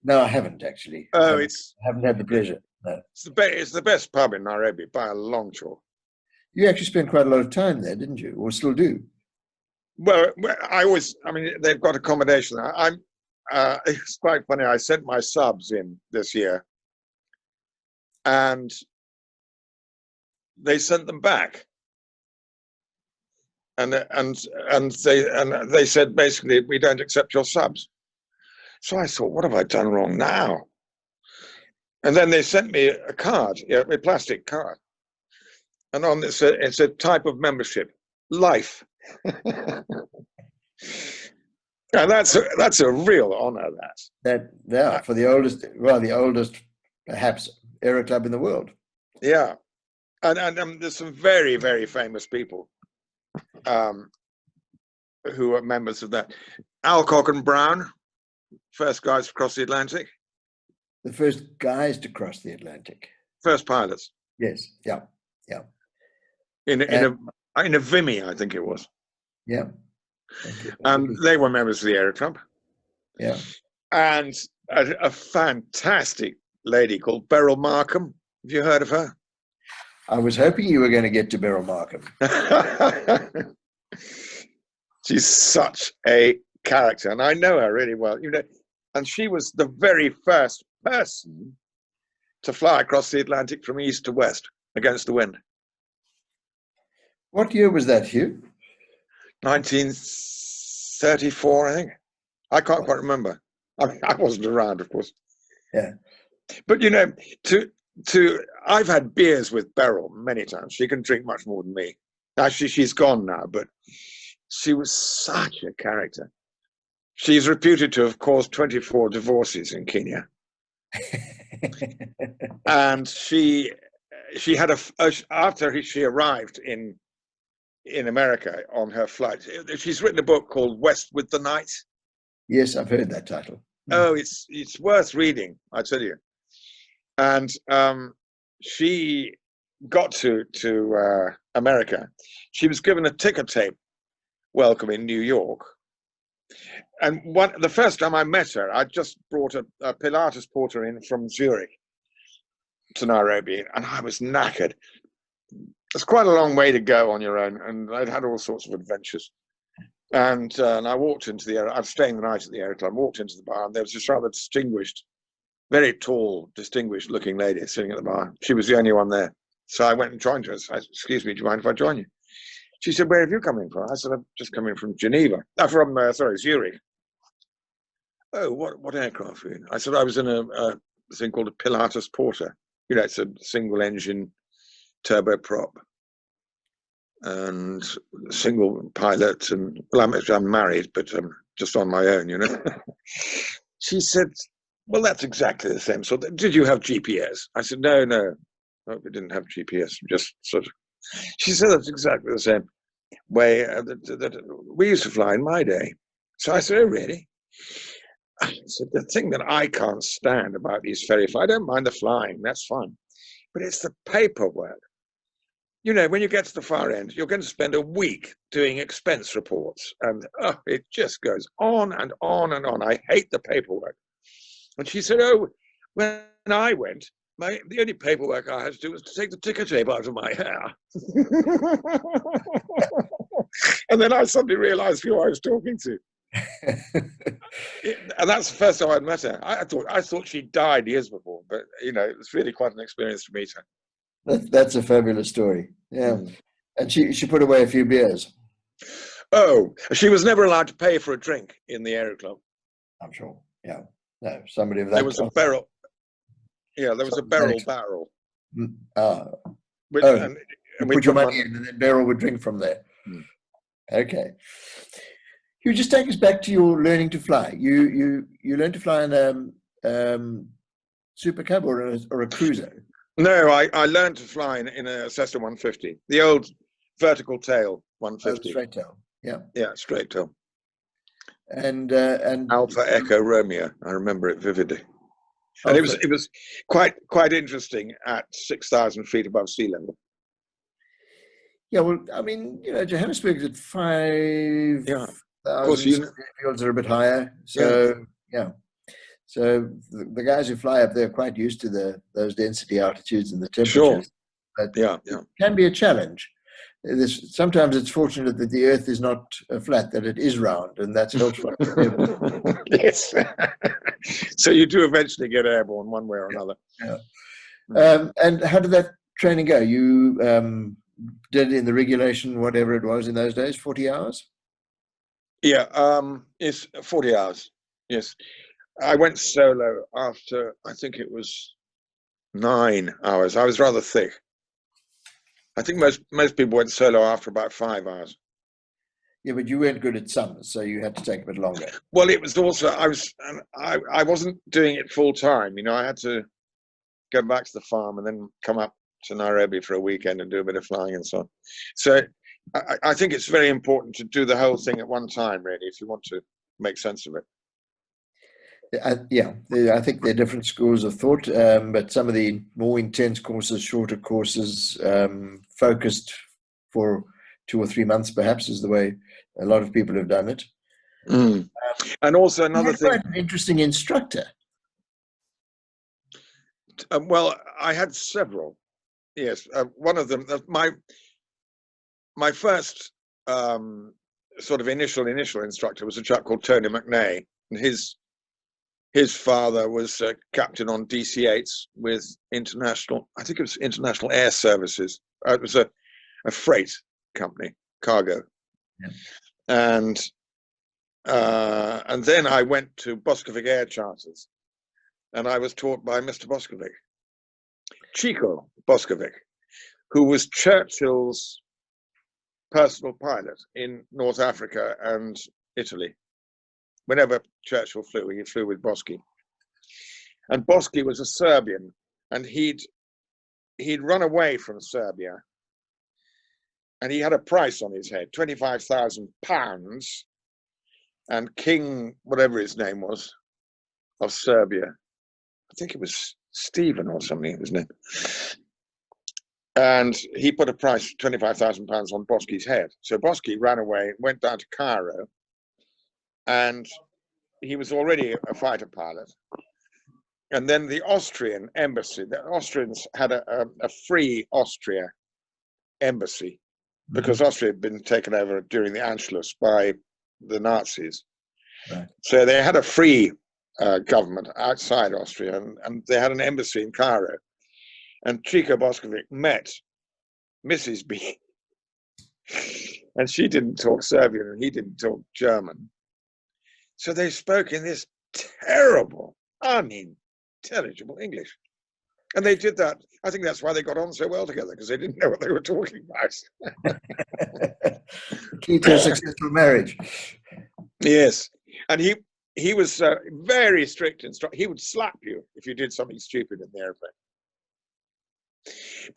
No, I haven't actually.
Oh,
I haven't had the pleasure. No.
It's the best pub in Nairobi by a long chalk.
You actually spent quite a lot of time there, didn't you? Or still do?
Well, they've got accommodation. It's quite funny. I sent my subs in this year, and they sent them back, and they said basically, we don't accept your subs. So I thought, what have I done wrong now? And then they sent me a card, a plastic card, and on this it's a type of membership, life. And that's a real honor.
For the oldest perhaps aero club in the world.
Yeah, and there's some very, very famous people who are members of that. Alcock and Brown, first guys to cross the Atlantic.
The first guys to cross the Atlantic.
First pilots.
Yes. Yeah.
In a Vimy, I think it was.
Yeah.
And they were members of the Aero Club.
Yeah.
and a fantastic lady called Beryl Markham. Have you heard of her?
I was hoping you were going to get to Beryl Markham.
She's such a character, and I know her really well. You know, and she was the very first person to fly across the Atlantic from east to west against the wind.
What year was that, Hugh?
1934, I think. I can't quite remember. I mean, I wasn't around, of course.
Yeah.
But you know, I've had beers with Beryl many times. She can drink much more than me. Actually, she's gone now, but she was such a character. She's reputed to have caused 24 divorces in Kenya. And she had after she arrived in America on her flight, she's written a book called West with the Night.
Yes, I've heard that title.
Oh, it's worth reading, I tell you. And she got to America. She was given a ticker tape welcome in New York. And the first time I met her, I just brought a Pilates porter in from Zurich to Nairobi, and I was knackered. It's quite a long way to go on your own, and I'd had all sorts of adventures. And I walked into the I was staying the night at the Aero Club, walked into the bar, and there was this rather distinguished, very tall, distinguished-looking lady sitting at the bar. She was the only one there. So I went and joined her. So I said, "Excuse me, do you mind if I join you?" She said, "Where have you come in from?" I said, "I'm just coming from Geneva." From Zurich. "Oh, what aircraft were you in?" I said, "I was in a thing called a Pilatus Porter. You know, it's a single-engine turboprop and single pilot. And well, I'm married, but I'm just on my own, you know." She said, "Well, that's exactly the same sort. Did you have GPS?" I said, No, we didn't have GPS. Just sort of." She said, "That's exactly the same way that we used to fly in my day." So I said, "Oh, really?" I said, "The thing that I can't stand about these ferry flights, I don't mind the flying, that's fine, but it's the paperwork. You know, when you get to the far end, you're going to spend a week doing expense reports, and it just goes on and on and on. I hate the paperwork." And she said, "Oh, when I went, the only paperwork I had to do was to take the ticker tape out of my hair." And then I suddenly realized who I was talking to. And that's the first time I'd met her. I thought she died years before, but you know, it was really quite an experience to meet her.
That's a fabulous story. Yeah. And she put away a few beers.
Oh, she was never allowed to pay for a drink in the Aero Club.
I'm sure. Yeah. No, somebody of that.
There was a barrel. Yeah, there was a barrel. And we
put your money in, and then Beryl would drink from there. Okay. You just take us back to your learning to fly. You learned to fly in a Super Cub or a cruiser?
No, I learned to fly in a Cessna 150, the old vertical tail 150.
Straight tail. Yeah.
Yeah, straight tail.
And
Alpha Echo Romeo. I remember it vividly. And it was quite interesting at 6,000 feet above sea level.
Yeah, well, I mean, you know, Johannesburg's at 5,000.
Yeah, of course,
fields are a bit higher. So yeah. So the guys who fly up there are quite used to those density altitudes and the temperatures.
Sure.
But
it
can be a challenge. Sometimes it's fortunate that the Earth is not flat, that it is round, and that's helpful.
Yes. So you do eventually get airborne one way or another.
Yeah. And how did that training go? You did it in the regulation, whatever it was in those days, 40 hours?
Yeah, it's 40 hours, yes. I went solo after, I think it was 9 hours. I was rather thick. I think most people went solo after about 5 hours.
Yeah, but you weren't good at summers, so you had to take a bit longer.
Well, it was also, I wasn't doing it full time. You know, I had to go back to the farm and then come up to Nairobi for a weekend and do a bit of flying and so on. So I think it's very important to do the whole thing at one time, really, if you want to make sense of it.
I think there are different schools of thought, but some of the more intense courses, shorter courses, focused for 2 or 3 months, perhaps, is the way a lot of people have done it.
Mm. And also
You
another
had
thing.
quite an interesting instructor.
Well, I had several. Yes, one of them. My first sort of initial instructor was a chap called Tony McNay, and his father was a captain on DC-8s with international. I think it was International Air Services. It was a freight company, cargo,
Yeah.
and then I went to Boskovic Air Charters, and I was taught by Mr. Boskovic, Chico Boskovic, who was Churchill's personal pilot in North Africa and Italy. Whenever Churchill flew, he flew with Boschi. And Boschi was a Serbian, and he'd run away from Serbia, and he had a price on his head, £25,000, and King, whatever his name was, of Serbia, I think it was Stephen or something, his name. And he put a price, £25,000 on Boschi's head. So Boschi ran away, went down to Cairo, and he was already a fighter pilot. And then the Austrian embassy, the Austrians had a free Austria embassy, because Austria had been taken over during the Anschluss by the Nazis.
Right.
So they had a free government outside Austria, and they had an embassy in Cairo. And Chico Boskovic met Mrs. B. And she didn't talk Serbian and he didn't talk German. So they spoke in this terrible, unintelligible English. And they did that. I think that's why they got on so well together, because they didn't know what they were talking about.
Key to a successful marriage.
Yes. And he was very strict instructor. He would slap you if you did something stupid in the airplane.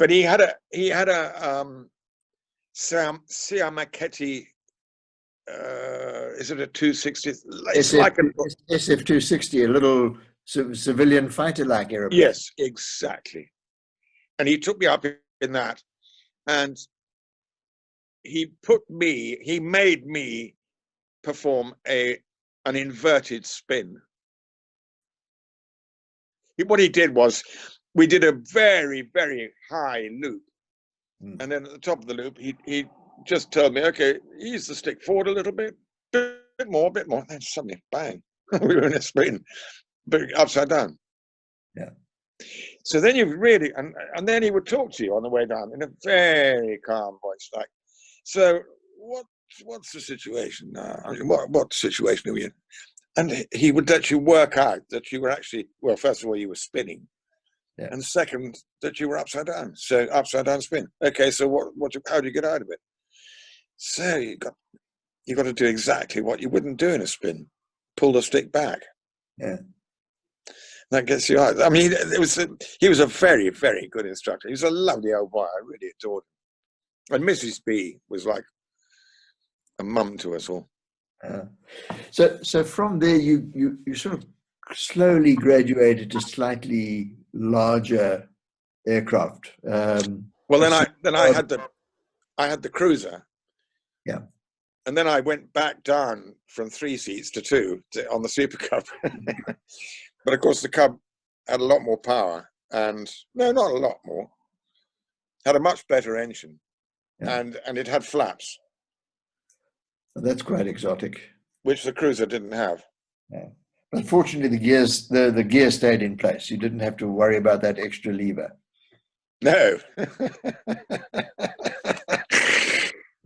But he had a Siamaketi, is it a 260? It's like a
SF-260, a little civilian fighter-like airplane.
Yes, exactly. And he took me up in that, and he made me perform an inverted spin. What he did was, we did a very, very high loop. And then at the top of the loop, he just told me, okay, ease the stick forward a little bit more. Then suddenly, bang, we were in a spin, but upside down.
Yeah. So
then you really, and then he would talk to you on the way down in a very calm voice, like, so what's the situation now? I mean, what situation are we in? And he would let you work out that you were actually, well, first of all, you were spinning. Yeah. And second, that you were upside down. So upside down spin. Okay, so how do you get out of it? So you got to do exactly what you wouldn't do in a spin. Pull the stick back.
Yeah.
That gets you out. I mean, he was a very, very good instructor. He was a lovely old boy. I really adored him. And Mrs. B was like a mum to us all.
So from there, you sort of slowly graduated to slightly larger aircraft.
Well, then I had the cruiser.
Yeah.
And then I went back down from 3 seats to 2 on the Super Cub. But of course, the Cub had a lot more power, and no, not a lot more. Had a much better engine, yeah. and it had flaps.
That's quite exotic.
Which the cruiser didn't have.
Yeah. But fortunately, the gear stayed in place. You didn't have to worry about that extra lever.
No.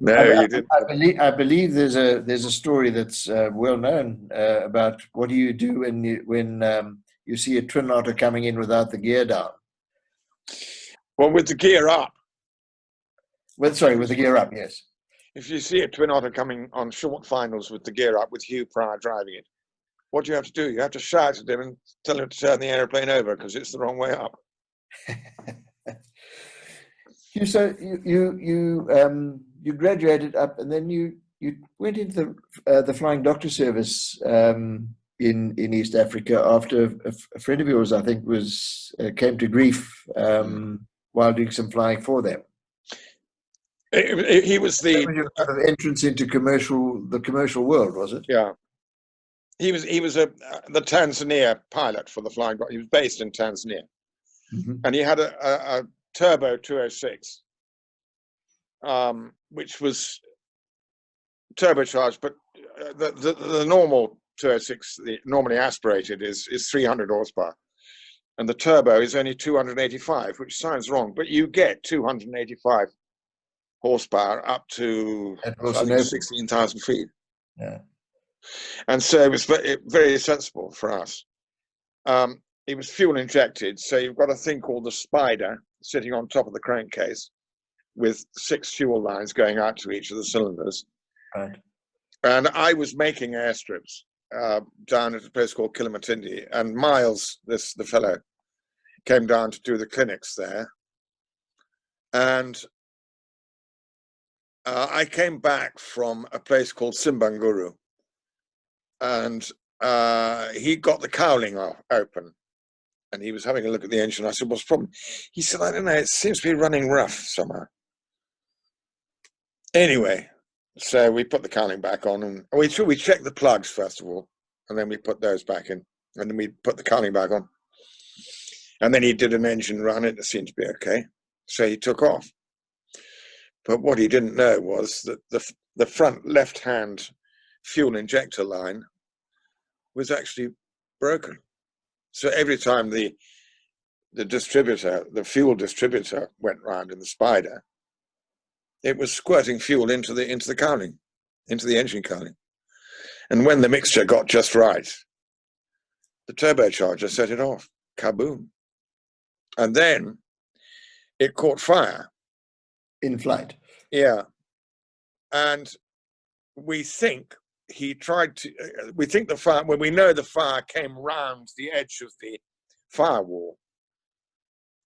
No, you didn't.
I believe there's a story that's well known about what do you do when you see a twin otter coming in without the gear down.
Well, with the gear up.
With the gear up, yes.
If you see a twin otter coming on short finals with the gear up, with Hugh Pryor driving it, what do you have to do? You have to shout at him and tell him to turn the airplane over because it's the wrong way up.
So you graduated up, and then you went into the flying doctor service in East Africa after a friend of yours, I think, came to grief while doing some flying for them.
He was the
entrance into the commercial world, was it?
Yeah, He was the Tanzania pilot for the Flying Dog. He was based in Tanzania, and he had a turbo 206, which was turbocharged, but the normal 206, normally aspirated, is 300 horsepower, and the turbo is only 285, which sounds wrong, but you get 285 horsepower up to, I think, 16,000 feet.
Yeah.
And so it was very, very sensible for us. It was fuel injected, so you've got a thing called the Spider sitting on top of the crankcase with 6 fuel lines going out to each of the cylinders.
Right.
And I was making airstrips down at a place called Kilimatindi, and Miles, the fellow, came down to do the clinics there. And I came back from a place called Simbanguru, and he got the cowling open, and he was having a look at the engine. I said, "What's the problem?" He said, "I don't know, it seems to be running rough somehow." Anyway, so we put the cowling back on, and we checked the plugs first of all, and then we put those back in, and then we put the cowling back on. And then he did an engine run, it seemed to be okay. So he took off. But what he didn't know was that the front left-hand fuel injector line was actually broken. So every time the distributor, the fuel distributor, went round in the Spider, it was squirting fuel into the cowling, into the engine cowling. And when the mixture got just right, the turbocharger set it off. Kaboom. And then it caught fire.
In flight.
Yeah. And we think he tried to, we think the fire, when we know the fire came round the edge of the firewall.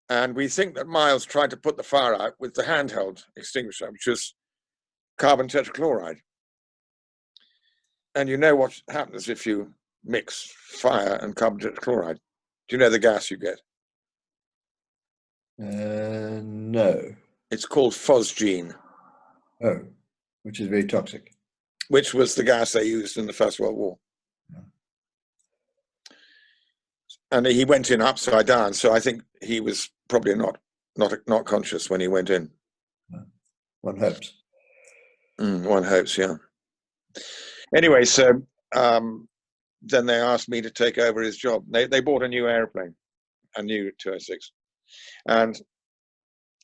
And we think that Miles tried to put the fire out with the handheld extinguisher, which is carbon tetrachloride. And you know what happens if you mix fire and carbon tetrachloride? Do you know the gas you get?
No.
It's called phosgene.
Oh, which is very toxic.
Which was the gas they used in the First World War.
Yeah.
And he went in upside down, so I think he was probably not conscious when he went in.
One hopes.
One hopes, yeah. Anyway, so then they asked me to take over his job. They bought a new airplane, a new 206, and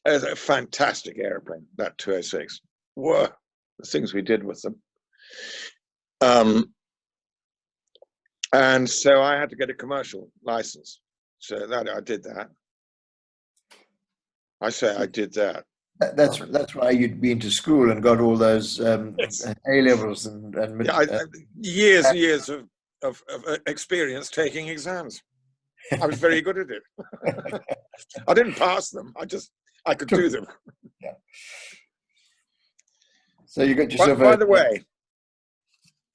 it was a fantastic airplane, that 206. Whoa, the things we did with them. And so I had to get a commercial license. So that I did that. I say I did that.
That's why you'd been to school and got all those
Yes.
A levels and
years and years of experience taking exams. I was very good at it. I didn't pass them. I could do them.
Yeah. So you got yourself.
By the way,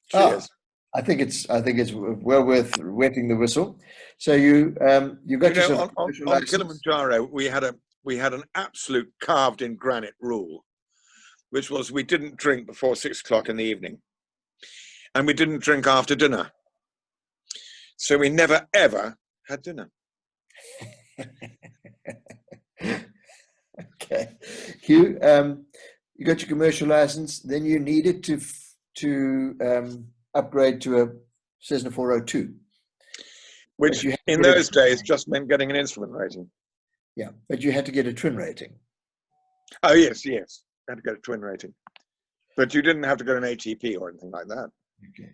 cheers.
I think it's well worth wetting the whistle. So you got yourself
on Kilimanjaro. We had an absolute carved in granite rule, which was we didn't drink before 6 o'clock in the evening, and we didn't drink after dinner. So we never ever had dinner.
Okay, Hugh, you got your commercial license. Then you needed to upgrade to a Cessna 402,
which in those days just meant getting an instrument rating.
Yeah, but you had to get a twin rating.
Oh yes, I had to get a twin rating, but you didn't have to get an ATP or anything like that.
Okay,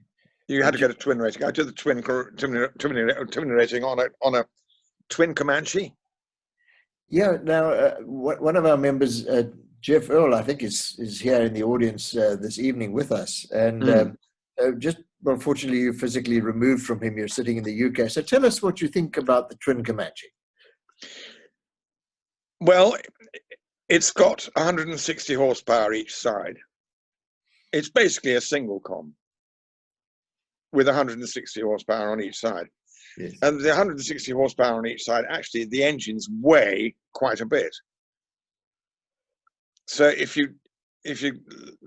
you had to get a twin rating. I did the twin rating on a twin Comanche.
Yeah. Now, one of our members, Jeff Earl, I think is here in the audience this evening with us, and unfortunately, you're physically removed from him. You're sitting in the UK. So tell us what you think about the twin Comanche.
Well, it's got 160 horsepower each side. It's basically a single com with 160 horsepower on each side. Yes. And the 160 horsepower on each side, actually, the engines weigh quite a bit. So if you're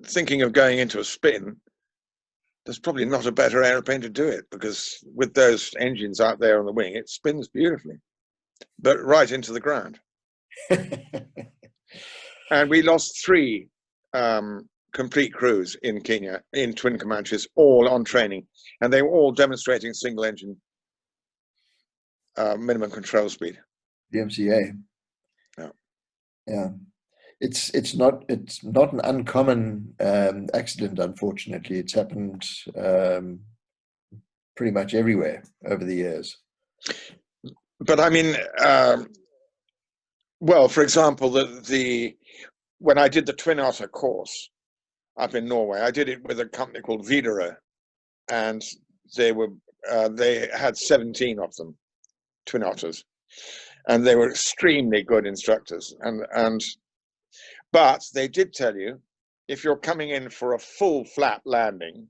thinking of going into a spin, there's probably not a better aeroplane to do it, because with those engines out there on the wing, it spins beautifully, but right into the ground. And we lost 3 complete crews in Kenya, in twin Comanches, all on training, and they were all demonstrating single engine minimum control speed.
DMCA.
Yeah.
Yeah. It's not an uncommon accident, unfortunately. It's happened pretty much everywhere over the years.
But I mean, well, for example, when I did the Twin Otter course up in Norway, I did it with a company called Widerøe, and they had 17 of them, Twin Otters, and they were extremely good instructors. But they did tell you, if you're coming in for a full flap landing,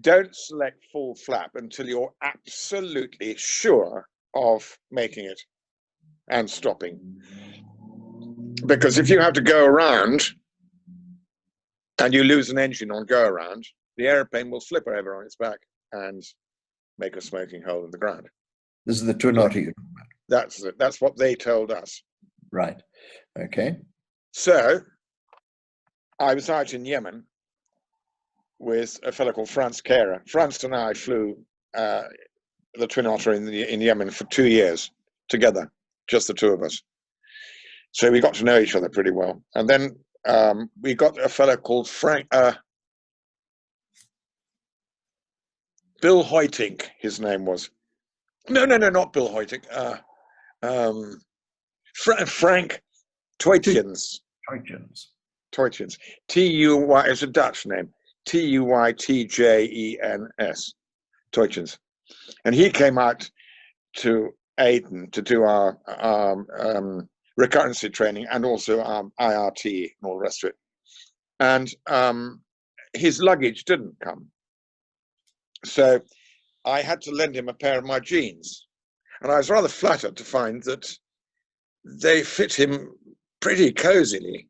don't select full flap until you're absolutely sure of making it and stopping. Because if you have to go around and you lose an engine on go around, the airplane will flip over on its back and make a smoking hole in the ground.
This is the Twin Otter.
That's what they told us.
Right. Okay.
So I was out in Yemen with a fellow called Franz Kehrer. Franz and I flew the Twin Otter in Yemen for 2 years together, just the 2 of us. So we got to know each other pretty well. And then we got a fellow called Bill Hoytink, his name was. No, not Bill Hoytink. Frank Tuytjens. Tuytjens. T-U-Y, it's a Dutch name. Tuytjens. Tuytjens. And he came out to Aden to do our recurrency training and also IRT and all the rest of it. And his luggage didn't come. So I had to lend him a pair of my jeans. And I was rather flattered to find that they fit him pretty cozily.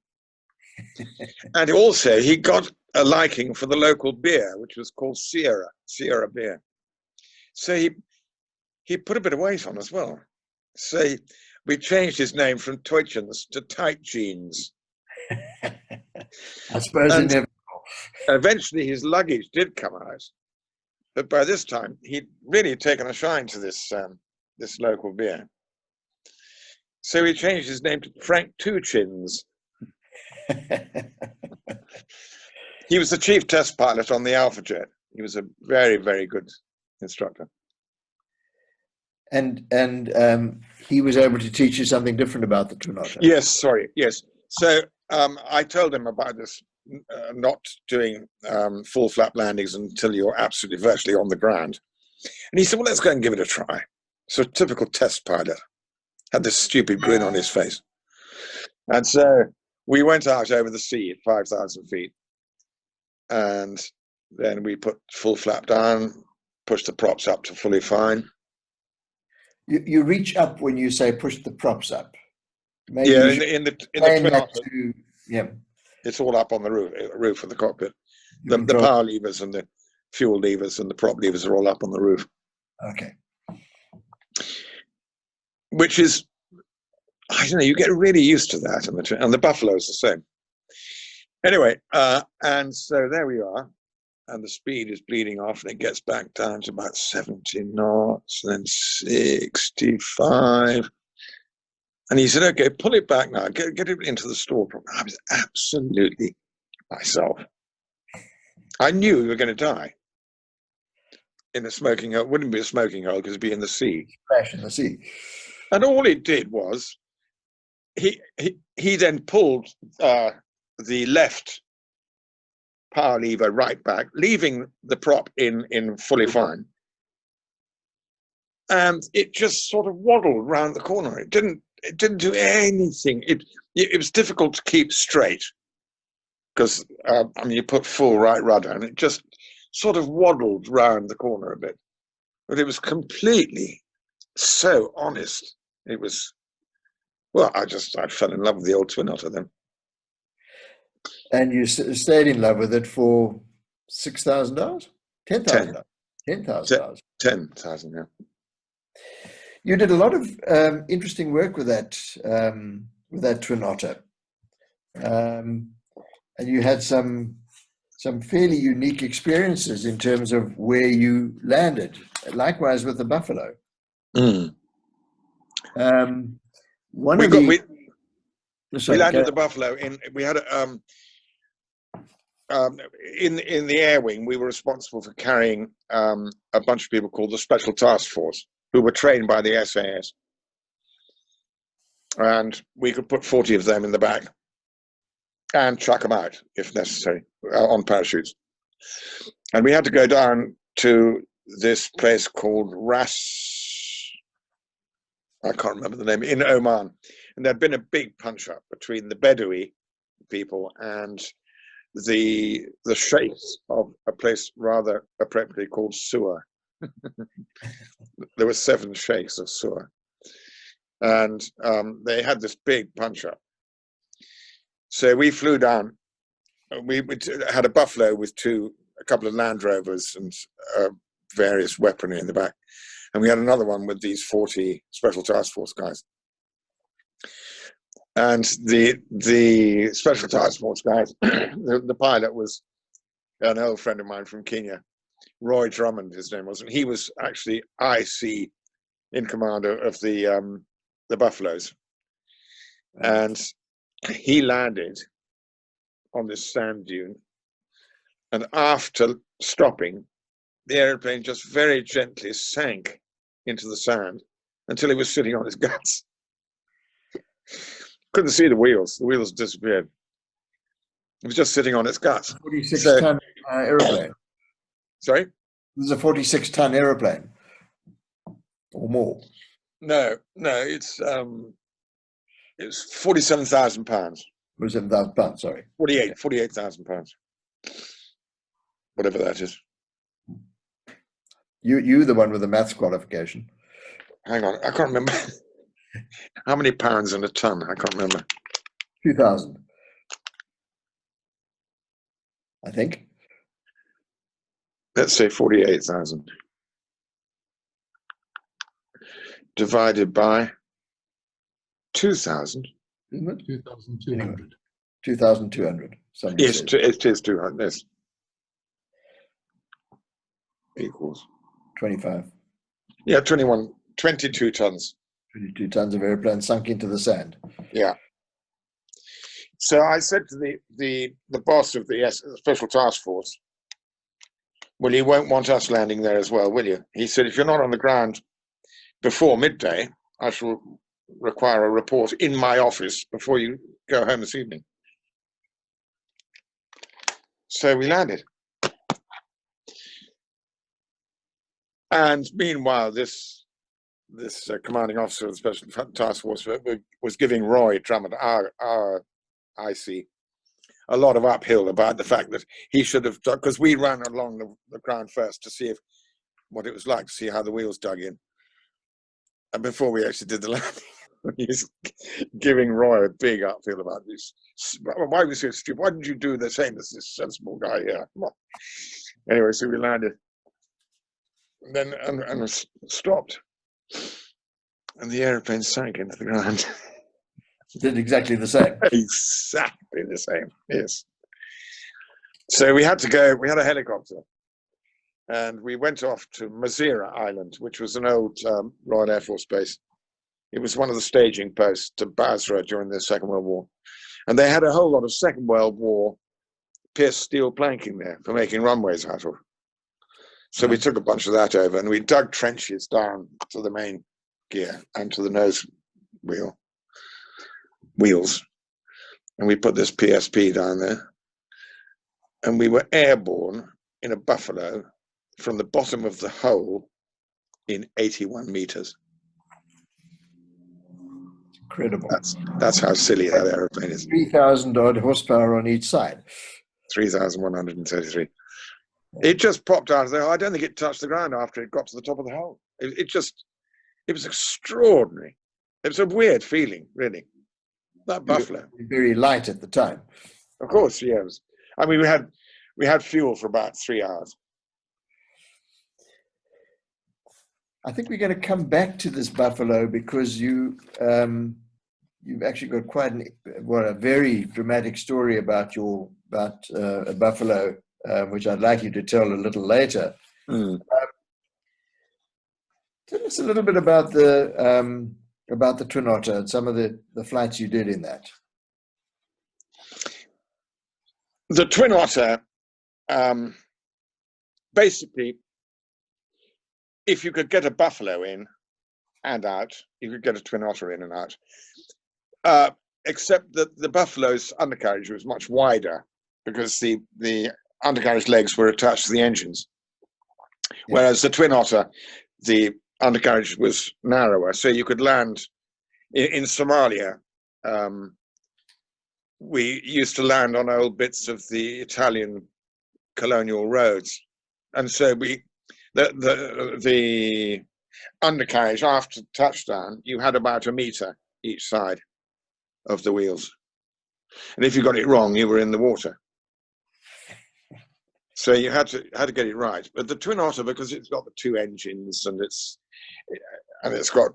And also he got a liking for the local beer, which was called Sierra beer. So he put a bit of weight on as well. So we changed his name from Tuytjens to Tight Jeans.
I suppose
eventually his luggage did come out, but by this time he'd really taken a shine to this local beer. So he changed his name to Frank Two Chins. He was the chief test pilot on the Alpha Jet. He was a very, very good instructor.
And he was able to teach you something different about the Twin Otter.
Yes, sorry, yes. So I told him about this, not doing full flap landings until you're absolutely virtually on the ground. And he said, well, let's go and give it a try. So typical test pilot, had this stupid grin on his face. And so we went out over the sea at 5,000 feet. And then we put full flap down, pushed the props up to fully fine.
You reach up when you say push the props up.
Maybe yeah, in the Twin Otter,
yeah,
it's all up on the roof of the cockpit. The power levers and the fuel levers and the prop levers are all up on the roof.
Okay.
Which is, I don't know, you get really used to that, and the Buffalo is the same. Anyway, and so there we are, and the speed is bleeding off, and it gets back down to about 70 knots, and then 65. And he said, okay, pull it back now, get it into the stall. I was absolutely myself. I knew we were going to die in a smoking hole. It wouldn't be a smoking hole because it'd be in the sea.
Crash in the sea.
And all it did was, he then pulled the left power lever right back, leaving the prop in fully fine. And it just sort of waddled round the corner. It didn't do anything. It was difficult to keep straight because I mean, you put full right rudder and it just sort of waddled round the corner a bit. But it was completely so honest. It was, well, I fell in love with the old Twin Otter then.
And you stayed in love with it for $6,000, $10,000, $10,000.
10,000, yeah.
You did a lot of interesting work with that twin otter, and you had some fairly unique experiences in terms of where you landed. Likewise with the buffalo.
Mm.
One
We
of
got
the
we landed the buffalo in. We had in the air wing. We were responsible for carrying a bunch of people called the Special Task Force, who were trained by the SAS, and we could put 40 of them in the back and chuck them out if necessary on parachutes. And we had to go down to this place called I can't remember the name, in Oman. And there'd been a big punch-up between the Bedouin people and the sheikhs of a place rather appropriately called Suwa. There were 7 sheikhs of Suwa. And they had this big punch-up. So we flew down. We had a buffalo with a couple of Land Rovers and various weaponry in the back. And we had another one with these 40 Special Task Force guys. And the Special Task Force guys, the pilot was an old friend of mine from Kenya, Roy Drummond, his name was, and he was actually IC in command of the Buffaloes. And he landed on this sand dune, and after stopping, the airplane just very gently sank into the sand until he was sitting on his guts. Couldn't see the wheels. The wheels disappeared. It was just sitting on its guts.
46-ton aeroplane.
Sorry?
This is a 46-ton aeroplane or more.
No, it's 47,000 pounds.
47,000 pounds, sorry.
48,000 pounds. Whatever that is.
You the one with the maths qualification.
Hang on, I can't remember. How many pounds in a ton? I can't remember.
2,000. I think.
Let's say 48,000. Divided by 2,000.
Isn't it?
2,200.
2,200.
Yes, it is 200. Yes. Equals
25.
Yeah, 22 tons.
22 tons of airplane sunk into the sand.
Yeah. So I said to the boss of the Special Task Force, well, you won't want us landing there as well, will you? He said, if you're not on the ground before midday, I shall require a report in my office before you go home this evening. So we landed. And meanwhile, this commanding officer of the Special Task Force was giving Roy Drummond, our IC, a lot of uphill about the fact that he should have done, because we ran along the ground first to see what it was like, to see how the wheels dug in. And before we actually did the landing, he's giving Roy a big uphill about this. Why was he so stupid? Why didn't you do the same as this sensible guy here? Come on. Anyway, so we landed. And then and stopped. And the airplane sank into the ground.
Did exactly the same.
Exactly the same, yes. So we had a helicopter. And we went off to Mazira Island, which was an old Royal Air Force base. It was one of the staging posts to Basra during the Second World War. And they had a whole lot of Second World War pierced steel planking there for making runways out of. So we took a bunch of that over and we dug trenches down to the main gear and to the nose wheels. And we put this PSP down there. And we were airborne in a Buffalo from the bottom of the hole in 81 meters.
Incredible.
That's how silly that airplane is.
3,000 odd horsepower on each side.
3,133. It just popped out of there. I don't think it touched the ground after it got to the top of the hole. It was extraordinary. It was a weird feeling, really. That Buffalo.
Very light at the time.
Of course, yes. I mean, we had fuel for about 3 hours.
I think we're going to come back to this buffalo because you've actually got quite a very dramatic story about a buffalo, which I'd like you to tell a little later.
Mm.
Tell us a little bit about the Twin Otter and some of the flights you did in that.
The Twin Otter, basically, if you could get a buffalo in and out, you could get a Twin Otter in and out. Except that the buffalo's undercarriage was much wider because the undercarriage legs were attached to the engines, whereas the Twin Otter, the undercarriage was narrower, so you could land in Somalia. We used to land on old bits of the Italian colonial roads, and so the undercarriage after touchdown, you had about 1 meter each side of the wheels, and if you got it wrong, you were in the water. So you had to get it right. But the Twin Otter, because it's got the 2 engines and it's got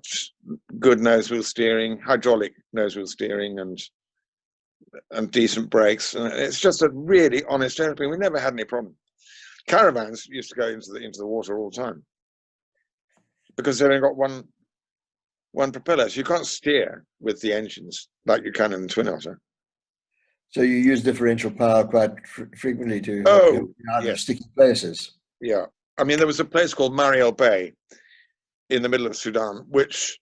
good nose wheel steering, hydraulic nose wheel steering, and decent brakes, and it's just a really honest airplane. We never had any problem. Caravans used to go into the water all the time because they've only got one propeller, so you can't steer with the engines like you can in the Twin Otter.
So you use differential power quite frequently to
help
you out
yes.
of sticky places.
Yeah, I mean, there was a place called Mariel Bay in the middle of Sudan, which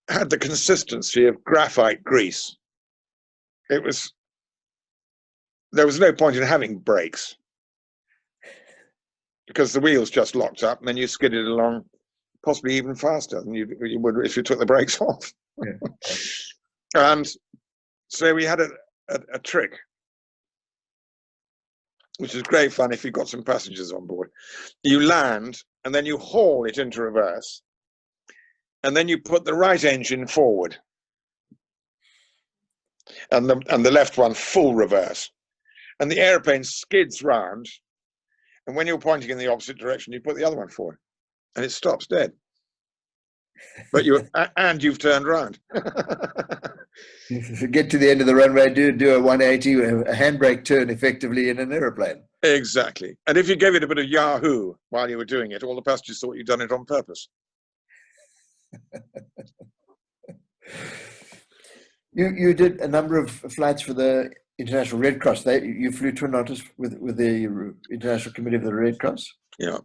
had the consistency of graphite grease. There was no point in having brakes because the wheels just locked up, and then you skidded along, possibly even faster than you would if you took the brakes off.
Yeah.
And so we had a trick, which is great fun if you've got some passengers on board. You land, and then you haul it into reverse, and then you put the right engine forward, and the left one full reverse, and the airplane skids round, and when you're pointing in the opposite direction, you put the other one forward, and it stops dead. But you've turned around.
Get to the end of the runway, do a 180, a handbrake turn effectively in an aeroplane.
Exactly. And if you gave it a bit of Yahoo while you were doing it, all the passengers thought you'd done it on purpose.
You did a number of flights for the International Red Cross. You flew Twin Otters with the International Committee of the Red Cross?
Yeah.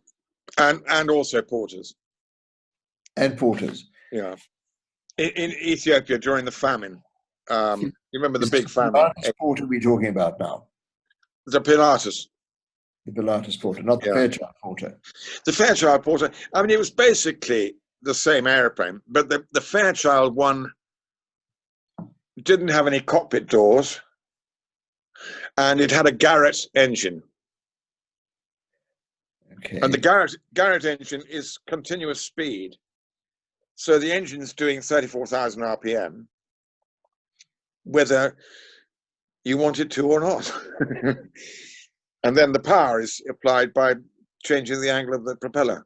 And also porters.
And porters.
Yeah. In Ethiopia during the famine, you remember the big famine?
Which porter are we talking about now?
The Pilatus.
The Pilatus porter, not the Fairchild porter.
The Fairchild porter, I mean, it was basically the same airplane, but the Fairchild one didn't have any cockpit doors, and it had a Garrett engine.
Okay.
And the Garrett engine is continuous speed. So the engine's doing 34,000 RPM, whether you want it to or not. And then the power is applied by changing the angle of the propeller.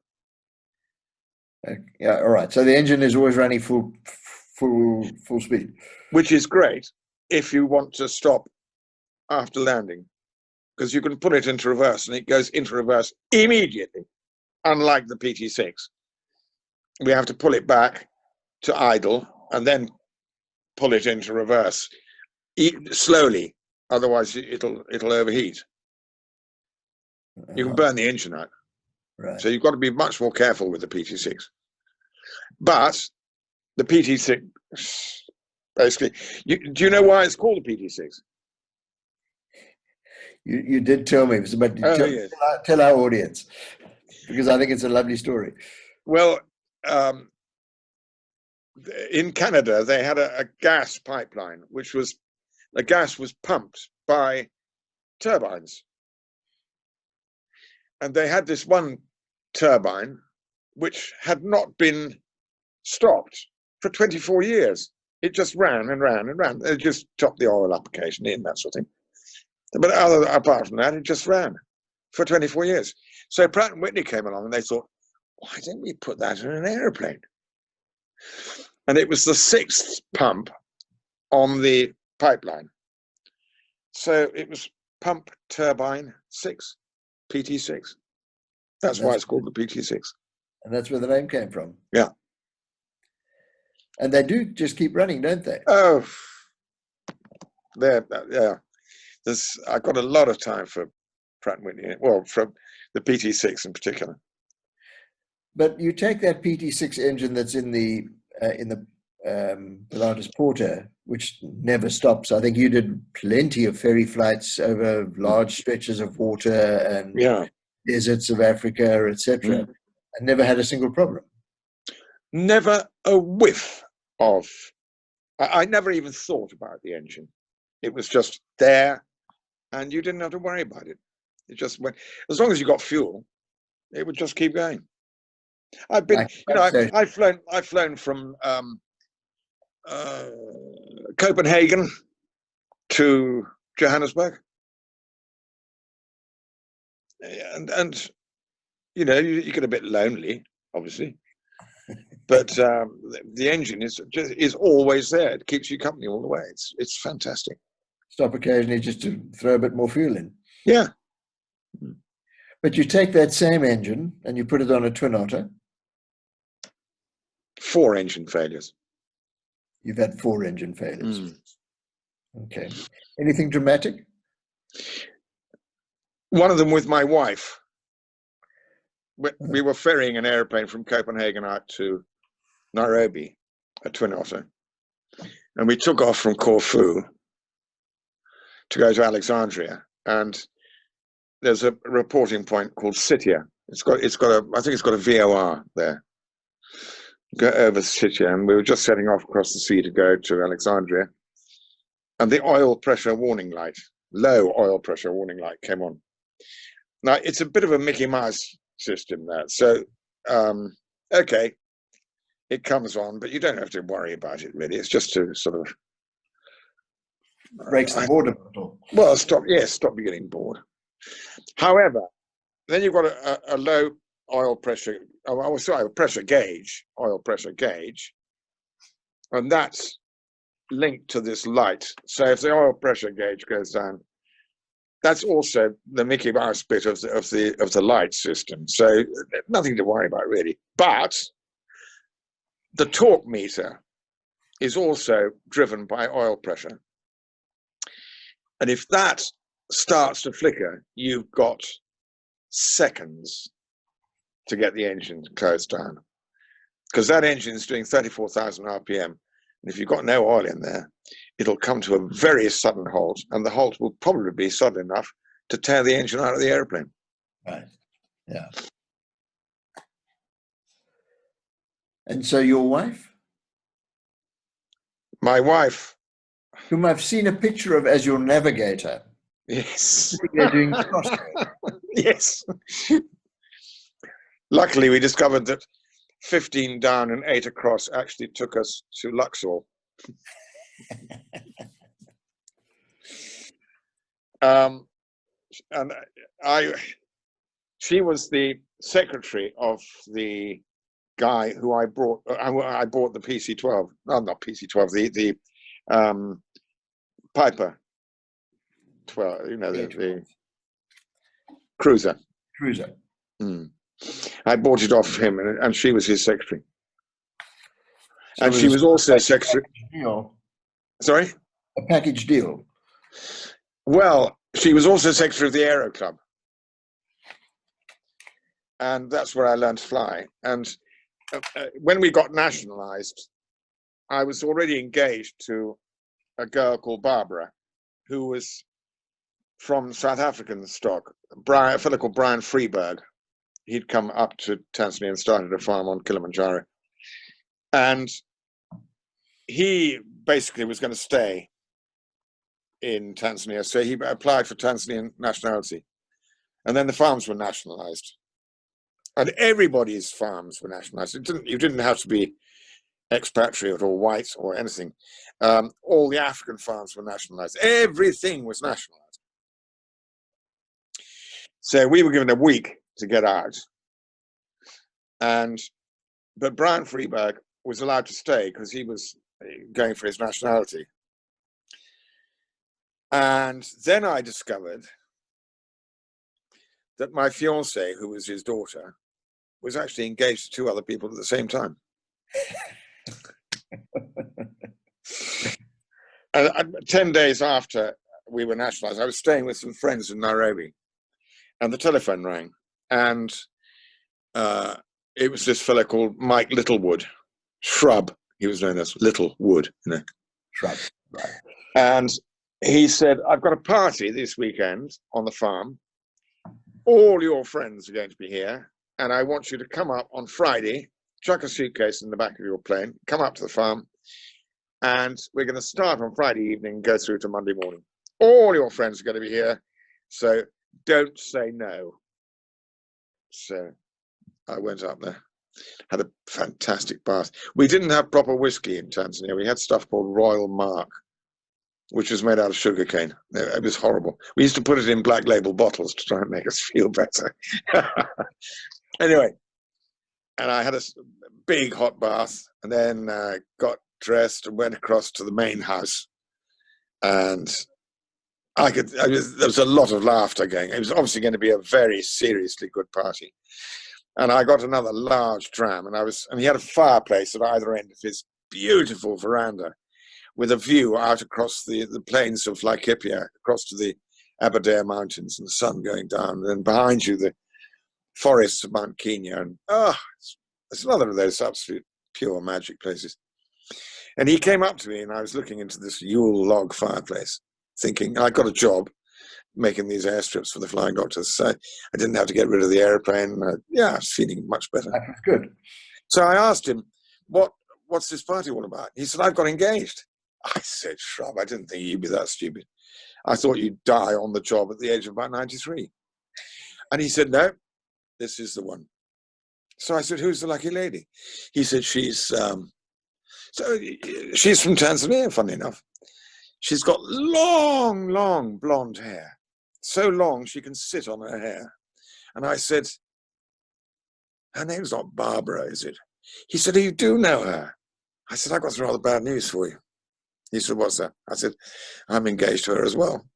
Yeah, all right. So the engine is always running full speed.
Which is great if you want to stop after landing, because you can put it into reverse and it goes into reverse immediately, unlike the PT6. We have to pull it back to idle and then pull it into reverse slowly, otherwise it'll overheat. You can burn the engine out.
Right.
So you've got to be much more careful with the PT6. But the PT6, basically, do you know why it's called the PT6?
You did tell me, but
yes.
Tell our audience, because I think it's a lovely story.
Well, in Canada, they had a gas pipeline, the gas was pumped by turbines. And they had this one turbine which had not been stopped for 24 years. It just ran and ran and ran. They just topped the oil up occasionally and that sort of thing. But apart from that, it just ran for 24 years. So Pratt and Whitney came along and they thought, why don't we put that in an aeroplane? And it was the 6th pump on the pipeline. So it was pump turbine 6, PT6. That's why it's called the PT6.
And that's where the name came from.
Yeah.
And they do just keep running, don't they?
Oh, yeah. I've got a lot of time for Pratt and Whitney. Well, from the PT6 in particular.
But you take that PT6 engine that's in the Pilatus Porter, which never stops. I think you did plenty of ferry flights over large stretches of water and deserts of Africa, etc., and never had a single problem.
Never a whiff of. I never even thought about the engine. It was just there, and you didn't have to worry about it. It just went. As long as you got fuel, it would just keep going. I've been, I've flown from Copenhagen to Johannesburg, and you get a bit lonely, obviously, but the engine is always there. It keeps you company all the way. It's fantastic.
Stop occasionally just to throw a bit more fuel in.
Yeah.
But you take that same engine and you put it on a twin otter.
4 engine failures.
You've had 4 engine failures. Okay. Anything dramatic?
One of them with my wife. We were ferrying an airplane from Copenhagen out to Nairobi, a twin otter. And we took off from Corfu to go to Alexandria. And there's a reporting point called Sitia. I think it's got a VOR there. Go over Sitia, and we were just setting off across the sea to go to Alexandria. And the oil pressure warning light, low oil pressure warning light, came on. Now, it's a bit of a Mickey Mouse system there. So, okay, it comes on, but you don't have to worry about it, really. It's just to sort of...
breaks the boredom.
Well, stop you getting bored. However, then you've got a low oil pressure, oil pressure gauge, and that's linked to this light. So if the oil pressure gauge goes down, that's also the Mickey Mouse bit of the light system. So nothing to worry about, really. But the torque meter is also driven by oil pressure. And if that starts to flicker, you've got seconds to get the engine closed down, because that engine is doing 34,000 RPM. And if you've got no oil in there, it'll come to a very sudden halt, and the halt will probably be sudden enough to tear the engine out of the airplane.
Right. Yeah. And so your wife?
My wife,
whom I've seen a picture of as your navigator.
Yes.
They're doing crossroads.
Yes. Luckily, we discovered that 15 down and 8 across actually took us to Luxor. She was the secretary of the guy who I bought the PC-12. No, not PC-12. The Piper 12. The cruiser. Mm. I bought it off him, and she was his secretary.
So
and she was also secretary. Sorry?
A package deal.
Well, she was also secretary of the Aero Club. And that's where I learned to fly. And when we got nationalized, I was already engaged to a girl called Barbara, who was from South African stock, a fellow called Brian Freeberg. He'd come up to Tanzania and started a farm on Kilimanjaro. And he basically was going to stay in Tanzania, so he applied for Tanzanian nationality. And then the farms were nationalized. And everybody's farms were nationalized. You didn't have to be expatriate or white or anything. All the African farms were nationalized. Everything was nationalized. So we were given a week to get out, but Brian Freeberg was allowed to stay because he was going for his nationality. And then I discovered that my fiancée, who was his daughter, was actually engaged to two other people at the same time. And 10 days after we were nationalized, I was staying with some friends in Nairobi, and the telephone rang, and it was this fellow called Mike Littlewood, Shrub. He was known as Littlewood,
Shrub, right.
And he said, I've got a party this weekend on the farm. All your friends are going to be here, and I want you to come up on Friday, chuck a suitcase in the back of your plane, come up to the farm, and we're going to start on Friday evening and go through to Monday morning. All your friends are going to be here, so don't say no. So I went up there, had a fantastic bath. We didn't have proper whiskey in Tanzania. We had stuff called Royal Mark, which was made out of sugarcane. It was horrible. We used to put it in black label bottles to try and make us feel better. Anyway, and I had a big hot bath, and then got dressed and went across to the main house. And there was a lot of laughter going. It was obviously going to be a very seriously good party. And I got another large dram, and he had a fireplace at either end of his beautiful veranda with a view out across the plains of Laikipia, across to the Aberdare Mountains, and the sun going down, and behind you the forests of Mount Kenya. And it's another of those absolute pure magic places. And he came up to me, and I was looking into this Yule log fireplace, thinking I got a job making these airstrips for the Flying Doctors, so I didn't have to get rid of the airplane. I was feeling much better.
That was good.
So I asked him, what's this party all about? He said, I've got engaged. I said, Shrub, I didn't think you'd be that stupid. I thought you'd die on the job at the age of about 93. And he said, no, this is the one. So I said, who's the lucky lady? He said, she's from Tanzania, funny enough. She's got long, long blonde hair. So long she can sit on her hair. And I said, her name's not Barbara, is it? He said, you do know her. I said, I've got some rather bad news for you. He said, what's that? I said, I'm engaged to her as well.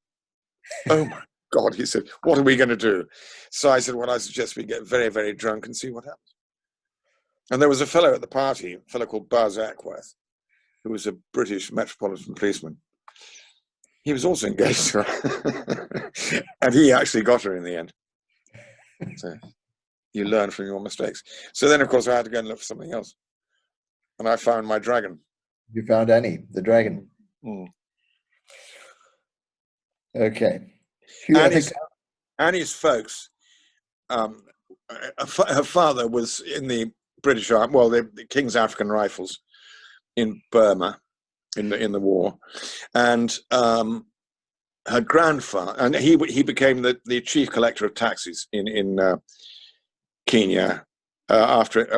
Oh my God, he said, what are we going to do? So I said, well, I suggest we get very, very drunk and see what happens. And there was a fellow at the party, a fellow called Buzz Ackworth, who was a British Metropolitan policeman. He was also engaged to her. And he actually got her in the end. So you learn from your mistakes. So then, of course, I had to go and look for something else. And I found my dragon.
You found Annie, the dragon.
Mm.
Okay. Hugh,
Annie's folks, her father was in the British Army, well, the King's African Rifles in Burma in the war, and her grandfather, and he became the chief collector of taxes in Kenya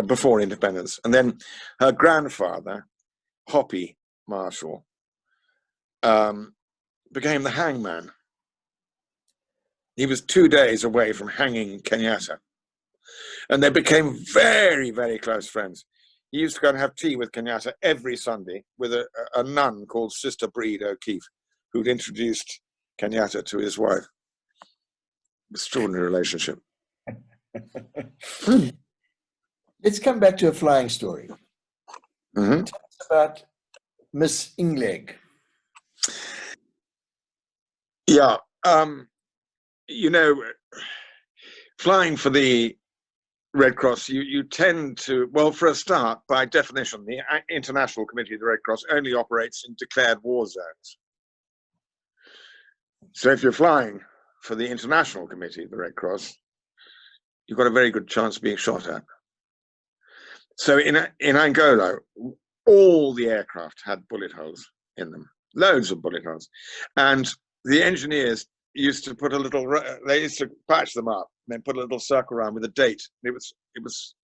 before independence, and then her grandfather, Hoppy Marshall, became the hangman. He was 2 days away from hanging Kenyatta. And they became very, very close friends. He used to go and have tea with Kenyatta every Sunday with a nun called Sister Breed O'Keefe, who'd introduced Kenyatta to his wife. Extraordinary relationship.
Let's come back to a flying story.
Mm-hmm.
Tell us about Miss Ingleg.
Yeah. Flying for the Red Cross, you tend to, well, for a start, by definition, the International Committee of the Red Cross only operates in declared war zones. So if you're flying for the International Committee of the Red Cross, you've got a very good chance of being shot at. So in Angola, all the aircraft had bullet holes in them, loads of bullet holes. And the engineers used to put they used to patch them up and then put a little circle around with a date. It was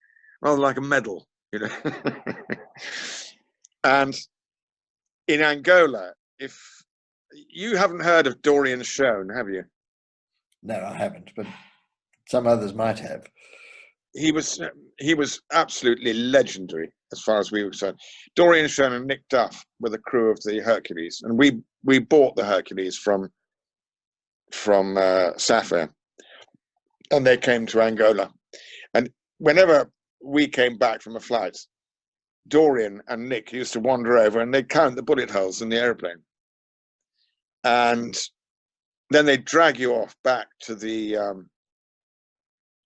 rather like a medal, And in Angola, if you haven't heard of Dorian Shone, have you?
No, I haven't, but some others might have.
He was absolutely legendary as far as we were concerned. Dorian Shone and Nick Duff were the crew of the Hercules, and we bought the Hercules from Sapphire, and they came to Angola. And whenever we came back from a flight, Dorian and Nick used to wander over and they'd count the bullet holes in the airplane, and then they'd drag you off back to the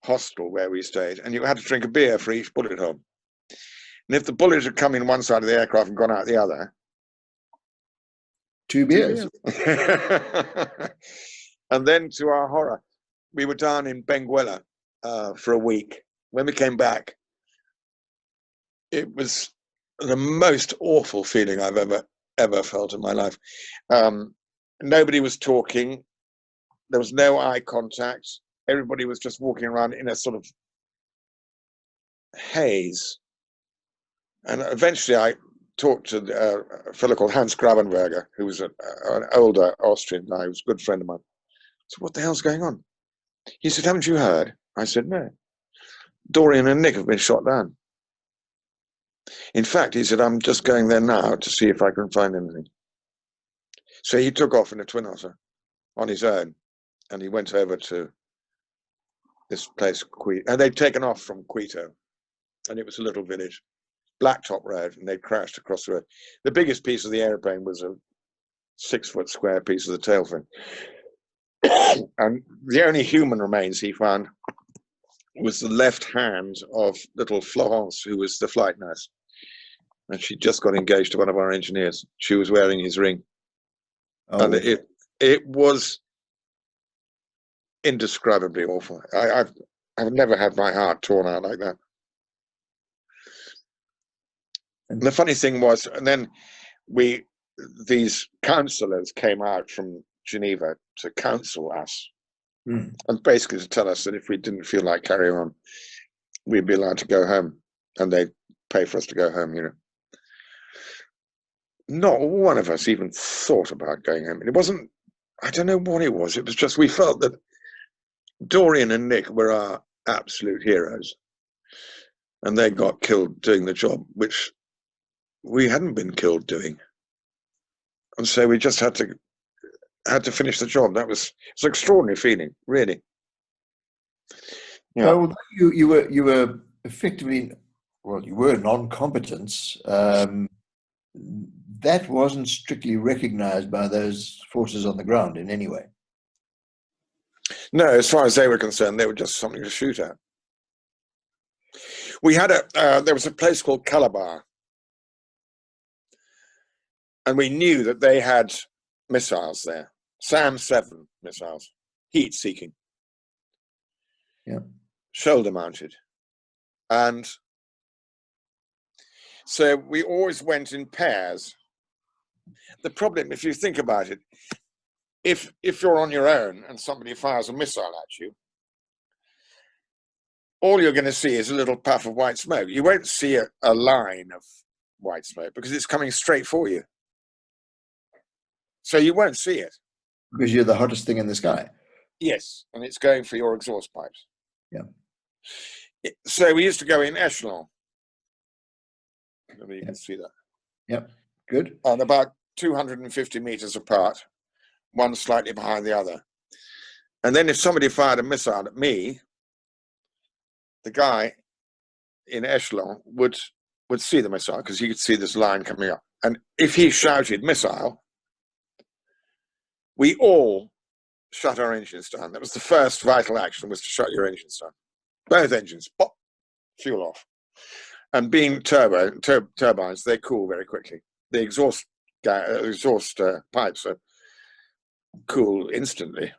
hostel where we stayed, and you had to drink a beer for each bullet hole. And if the bullet had come in one side of the aircraft and gone out the other,
2 beers.
And then, to our horror, we were down in Benguela for a week. When we came back, it was the most awful feeling I've ever felt in my life. Nobody was talking. There was no eye contact. Everybody was just walking around in a sort of haze. And eventually I talked to a fellow called Hans Grabenberger, who was an older Austrian guy, who was a good friend of mine. So what the hell's going on? He said, haven't you heard? I said, no. Dorian and Nick have been shot down. In fact, he said, I'm just going there now to see if I can find anything. So he took off in a Twin Otter on his own, and he went over to this place, and they'd taken off from Quito, and it was a little village, blacktop road, and they crashed across the road. The biggest piece of the airplane was a 6-foot square piece of the tail fin. And the only human remains he found was the left hand of little Florence, who was the flight nurse. And she just got engaged to one of our engineers. She was wearing his ring. Oh. And it was indescribably awful. I've never had my heart torn out like that. And the funny thing was, and then these counselors came out from Geneva to counsel us, and basically to tell us that if we didn't feel like carrying on, we'd be allowed to go home, and they'd pay for us to go home, you know. Not one of us even thought about going home. It wasn't, I don't know what it was. It was just, we felt that Dorian and Nick were our absolute heroes, and they got killed doing the job, which we hadn't been killed doing. And so we just had to finish the job. It's an extraordinary feeling, really.
Yeah. Well, you were effectively, well, you were non-competence. That wasn't strictly recognized by those forces on the ground in any way.
No, as far as they were concerned, they were just something to shoot at. We had there was a place called Calabar, and we knew that they had missiles there, SAM-7 missiles, heat-seeking, shoulder-mounted, and so we always went in pairs. The problem, if you think about it, if you're on your own and somebody fires a missile at you, all you're going to see is a little puff of white smoke. You won't see a line of white smoke because it's coming straight for you. So you won't see it.
Because you're the hottest thing in the sky.
Yes, and it's going for your exhaust pipes.
Yeah.
So we used to go in echelon. You can see that.
Yep, good.
And about 250 meters apart, one slightly behind the other. And then if somebody fired a missile at me, the guy in echelon would see the missile because he could see this line coming up. And if he shouted missile, we all shut our engines down. That was the first vital action, was to shut your engines down. Both engines, pop, fuel off. And being turbines, they cool very quickly. The exhaust pipes are cool instantly.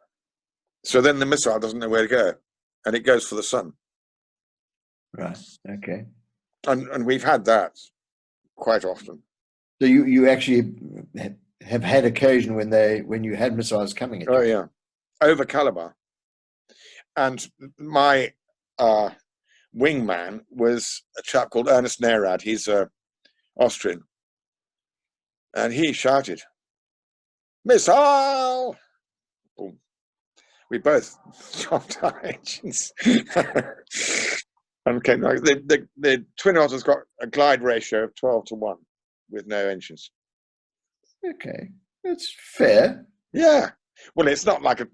So then the missile doesn't know where to go, and it goes for the sun.
Right. Okay.
And we've had that quite often.
So you actually have had occasion when you had missiles coming at you?
Oh yeah, over Calabar. And my wingman was a chap called Ernest Nerad. He's Austrian, and he shouted, "Missile!" Boom. We both dropped our engines. And came, like, the Twin Otter's got a glide ratio of 12-1 with no engines.
Okay, that's fair.
Yeah. Well, it's not like a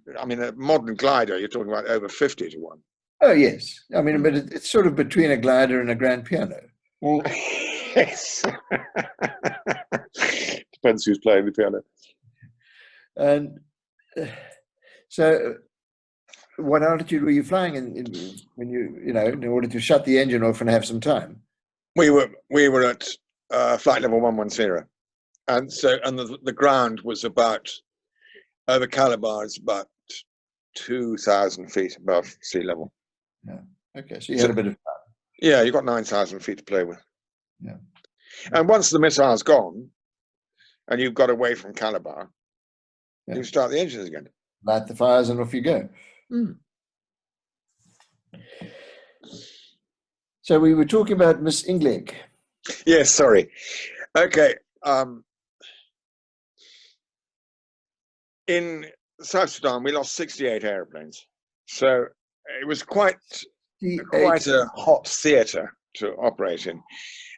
modern glider, you're talking about over 50-1.
Oh, yes. I mean, but it's sort of between a glider and a grand piano.
Yes. Depends who's playing the piano.
And so, what altitude were you flying when in order to shut the engine off and have some time?
We were at flight level 110, and the ground was about over Calabar is about 2,000 feet above sea level.
Yeah. Okay, so you had a bit of time.
Yeah, you've got 9,000 feet to play with.
Yeah.
And once the missile's gone, and you've got away from Calabar, you start the engines again.
Light the fires and off you go. So we were talking about Miss Ingleg.
Yes, sorry. Okay. In South Sudan, we lost 68 airplanes. So it was quite a hot theatre to operate in.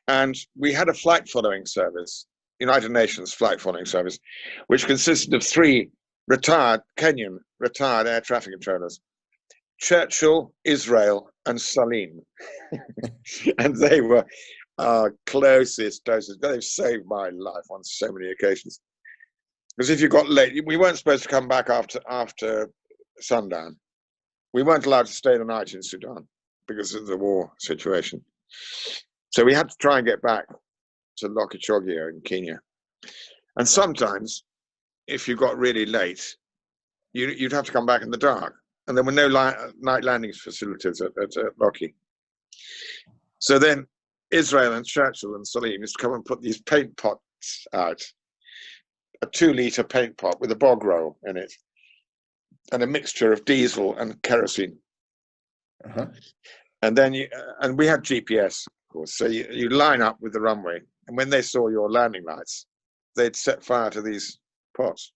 And we had a flight following service, United Nations flight following service, which consisted of 3 Kenyan retired air traffic controllers, Churchill, Israel, and Salim. And they were our closest. They've saved my life on so many occasions. Because if you got late, we weren't supposed to come back after sundown. We weren't allowed to stay the night in Sudan because of the war situation. So we had to try and get back to Lokichogio in Kenya. And sometimes, if you got really late, you'd have to come back in the dark. And there were no night landing facilities at Loki. So then Israel and Churchill and Salim used to come and put these paint pots out. A 2-liter paint pot with a bog roll in it and a mixture of diesel and kerosene. And then and we had GPS, of course. So you line up with the runway, and when they saw your landing lights, they'd set fire to these pots.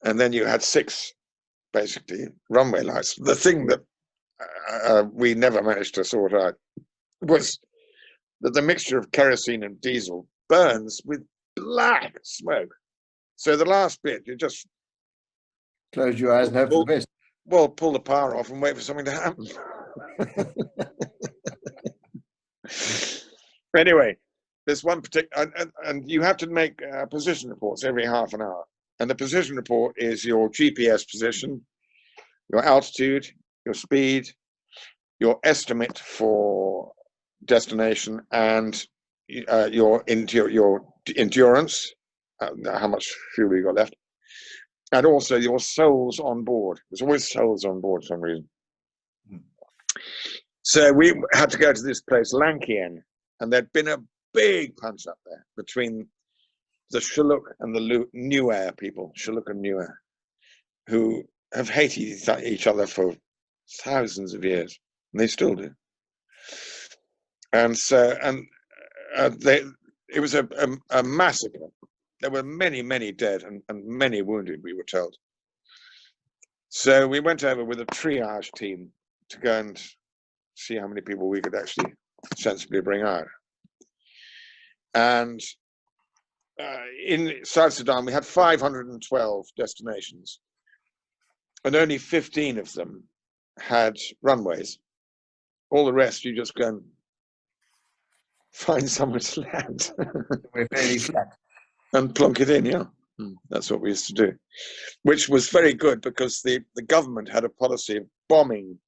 And then you had 6, basically, runway lights. The thing that we never managed to sort out was that the mixture of kerosene and diesel burns with black smoke. So the last bit, you just
close your eyes and hope for the best.
Well, pull the power off and wait for something to happen. Anyway, there's one particular, and you have to make position reports every half an hour. And the position report is your GPS position, your altitude, your speed, your estimate for destination, and your endurance, how much fuel you got left, and also your souls on board. There's always souls on board for some reason. So we had to go to this place, Lankien, and there'd been a big punch up there between the Shilluk and the Nuer people, Shilluk and Nuer, who have hated each other for thousands of years, and they still do. And so, it was a massacre. There were many, many dead and many wounded, we were told. So we went over with a triage team to go and see how many people we could actually sensibly bring out. And in South Sudan, we had 512 destinations, and only 15 of them had runways. All the rest, you just go and find somewhere to land.
We're fairly flat.
And plonk it in, yeah. That's what we used to do, which was very good because the government had a policy of bombing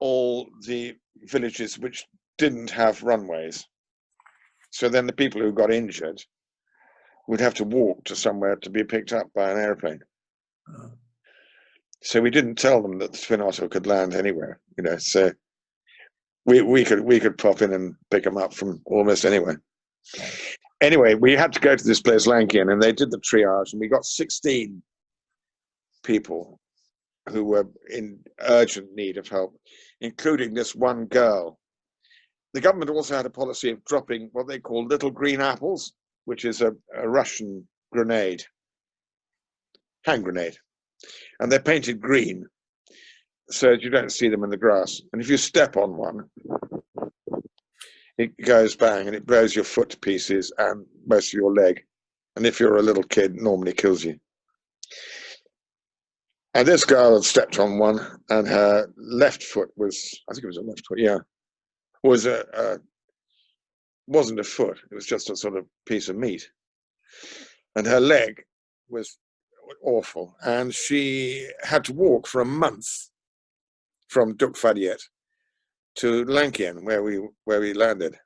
all the villages which didn't have runways. So then the people who got injured would have to walk to somewhere to be picked up by an airplane. So we didn't tell them that the Twin Otter could land anywhere, so we could pop in and pick them up from almost anywhere. Anyway, we had to go to this place, Lankian, and they did the triage, and we got 16 people who were in urgent need of help, including this one girl. The government also had a policy of dropping what they call little green apples, which is a Russian grenade. hand grenade, and they're painted green so that you don't see them in the grass. And if you step on one, it goes bang and it blows your foot to pieces and most of your leg. And if you're a little kid, it normally kills you. And this girl had stepped on one, and her left foot was, I think it was a left foot, yeah, wasn't a foot, it was just a sort of piece of meat. And her leg was awful, and she had to walk for a month from Dukfadiet to Lankian, where we landed.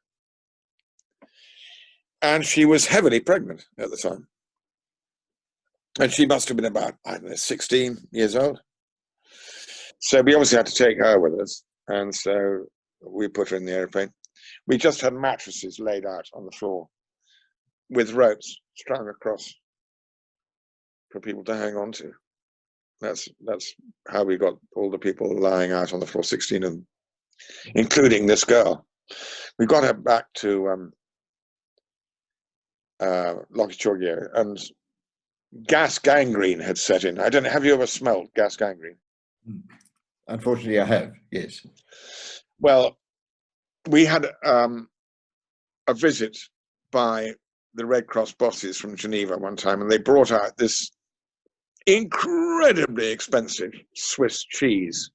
And she was heavily pregnant at the time. And she must have been about, I don't know, 16 years old. So we obviously had to take her with us. And so we put her in the airplane. We just had mattresses laid out on the floor with ropes strung across for people to hang on to. That's how we got all the people lying out on the floor, 16 of them, including this girl. We got her back to Lokichogye, and gas gangrene had set in. I don't know, have you ever smelled gas gangrene?
Unfortunately, I have, yes.
Well, we had a visit by the Red Cross bosses from Geneva one time, and they brought out this incredibly expensive Swiss cheese,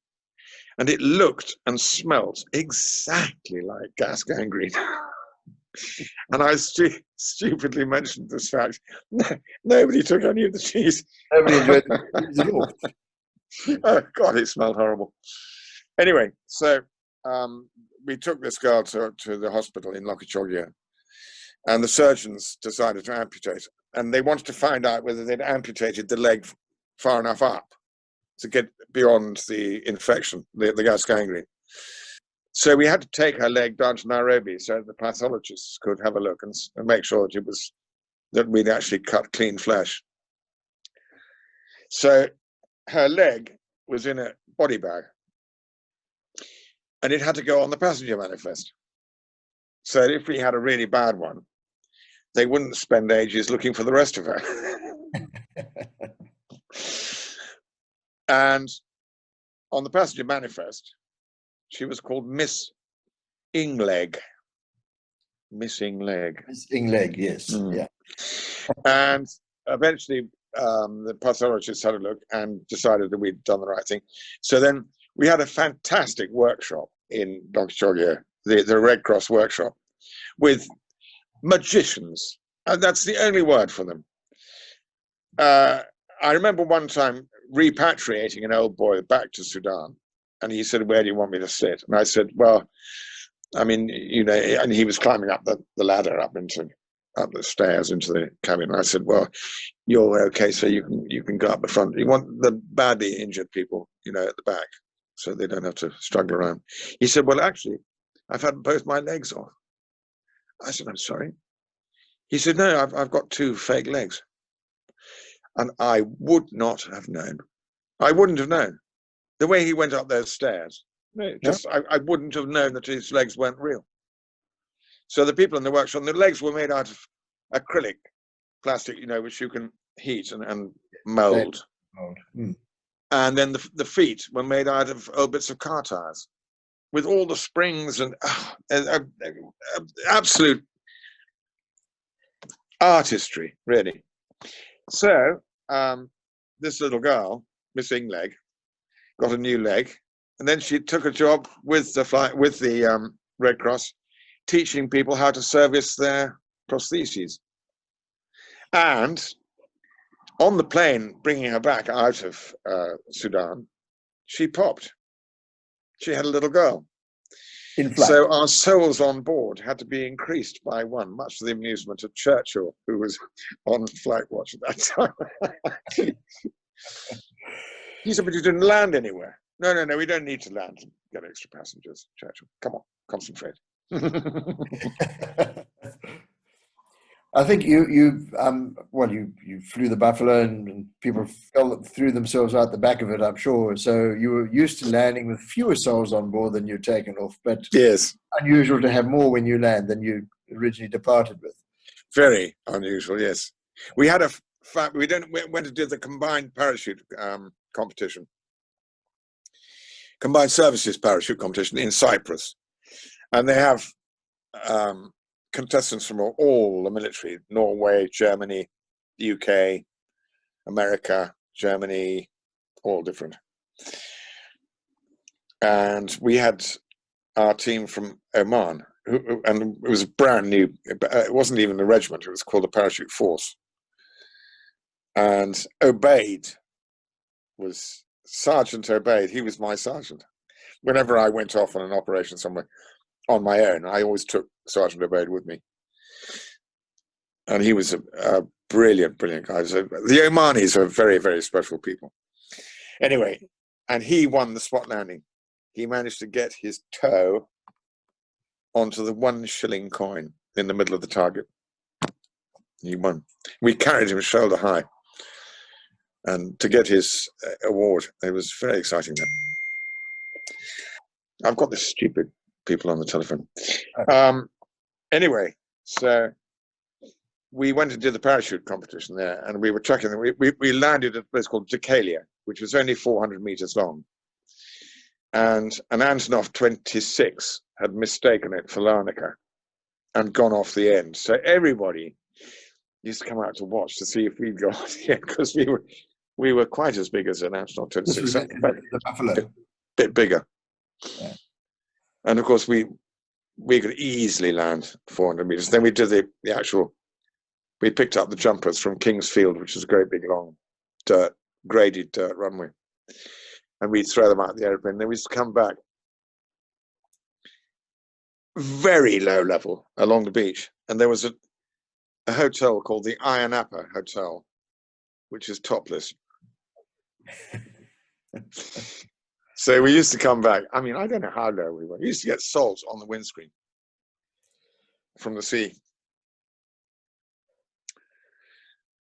and it looked and smelt exactly like gas gangrene. And I stupidly mentioned this fact. Nobody took any of the cheese.
Nobody enjoyed the cheese at all.
Oh, God, it smelled horrible. Anyway, so we took this girl to the hospital in Lokichogye, and the surgeons decided to amputate. And they wanted to find out whether they'd amputated the leg far enough up to get beyond the infection, the gas gangrene. So we had to take her leg down to Nairobi so the pathologists could have a look and make sure that we'd actually cut clean flesh. So her leg was in a body bag, and it had to go on the passenger manifest. So if we had a really bad one, they wouldn't spend ages looking for the rest of her. And on the passenger manifest, she was called Miss Ingleg. Miss Ingleg.
Miss Ingleg, yes. Yeah.
And eventually the pathologists had a look and decided that we'd done the right thing. So then we had a fantastic workshop in Lokichogye, the Red Cross workshop, with magicians. And that's the only word for them. I remember one time repatriating an old boy back to Sudan, and he said, "Where do you want me to sit?" And I said, "Well, I mean, you know," and he was climbing up the ladder up the stairs into the cabin. And I said, "Well, you're okay, so you can go up the front. You want the badly injured people, you know, at the back, so they don't have to struggle around." He said, "Well, actually, I've had both my legs off." I said, "I'm sorry." He said, "No, I've got two fake legs." And I would not have known. I wouldn't have known. The way he went up those stairs, I wouldn't have known that his legs weren't real. So the people in the workshop, the legs were made out of acrylic plastic, you know, which you can heat and mold. And then the feet were made out of old bits of car tires with all the springs and absolute artistry, really. So this little girl, Miss Ingleg, got a new leg, and then she took a job with the Red Cross, teaching people how to service their prostheses. And on the plane bringing her back out of Sudan, she popped. She had a little girl. So our souls on board had to be increased by one, much to the amusement of Churchill, who was on flight watch at that time. He said, "But you didn't land anywhere." No, we don't need to land to get extra passengers, Churchill. Come on, concentrate.
I think you flew the Buffalo, and people threw themselves out the back of it, I'm sure. So you were used to landing with fewer souls on board than you're taken off, but
yes,
unusual to have more when you land than you originally departed with.
Very unusual, yes. We had fact, we went to do the combined parachute competition, combined services parachute competition in Cyprus, and they have contestants from all the military: Norway, Germany, UK, America, Germany, all different. And we had our team from Oman, and it was brand new. It wasn't even a regiment; it was called the Parachute Force. And Obaid was Sergeant Obaid. He was my sergeant. Whenever I went off on an operation somewhere on my own, I always took Sergeant Obaid with me. And he was a brilliant, brilliant guy. So the Omanis are very, very special people. Anyway, and he won the spot landing. He managed to get his toe onto the 1 shilling coin in the middle of the target. He won. We carried him shoulder high. And to get his award, it was very exciting then. I've got this stupid people on the telephone. Anyway, so we went to do the parachute competition there, and we were tracking them. We landed at a place called Deucalion, which was only 400 meters long. And an Antonov 26 had mistaken it for Larnaca and gone off the end. So everybody used to come out to watch to see if we'd go off the end, because we were quite as big as an Antonov 26, but
the Buffalo.
a bit bigger.
Yeah.
And of course, we could easily land 400 meters. Then we did the actual, we picked up the jumpers from King's Field, which is a great big long graded dirt runway. And we'd throw them out the airplane. Then we used to come back very low level along the beach. And there was a hotel called the Ayia Napa Hotel, which is topless. So we used to come back. I mean, I don't know how low we were. We used to get salt on the windscreen from the sea.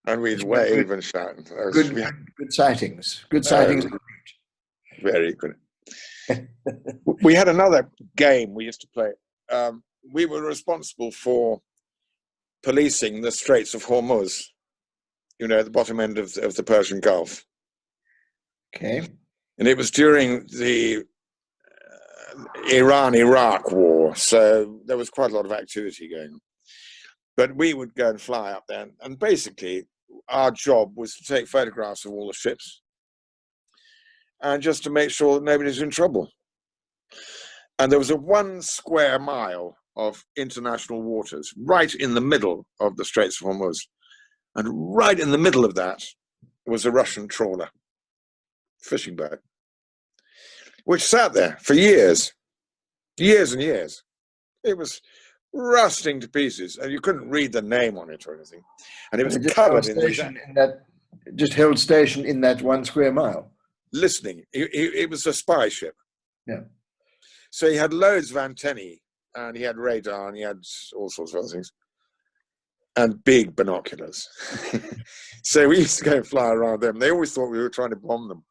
And we'd wave and shout.
Good sightings. Good sightings.
Very good. We had another game we used to play. We were responsible for policing the Straits of Hormuz, the bottom end of the Persian Gulf.
Okay.
And it was during the Iran-Iraq war, so there was quite a lot of activity going on. But we would go and fly up there, and basically our job was to take photographs of all the ships and just to make sure that nobody's in trouble. And there was a 1 square mile of international waters right in the middle of the Straits of Hormuz. And right in the middle of that was a Russian trawler, fishing boat, which sat there for years and years. It was rusting to pieces, and you couldn't read the name on it or anything. And it was covered in these...
Just held station in that 1 square mile.
Listening. It was a spy ship.
Yeah.
So he had loads of antennae, and he had radar, and he had all sorts of other things, and big binoculars. So we used to go and fly around them. They always thought we were trying to bomb them.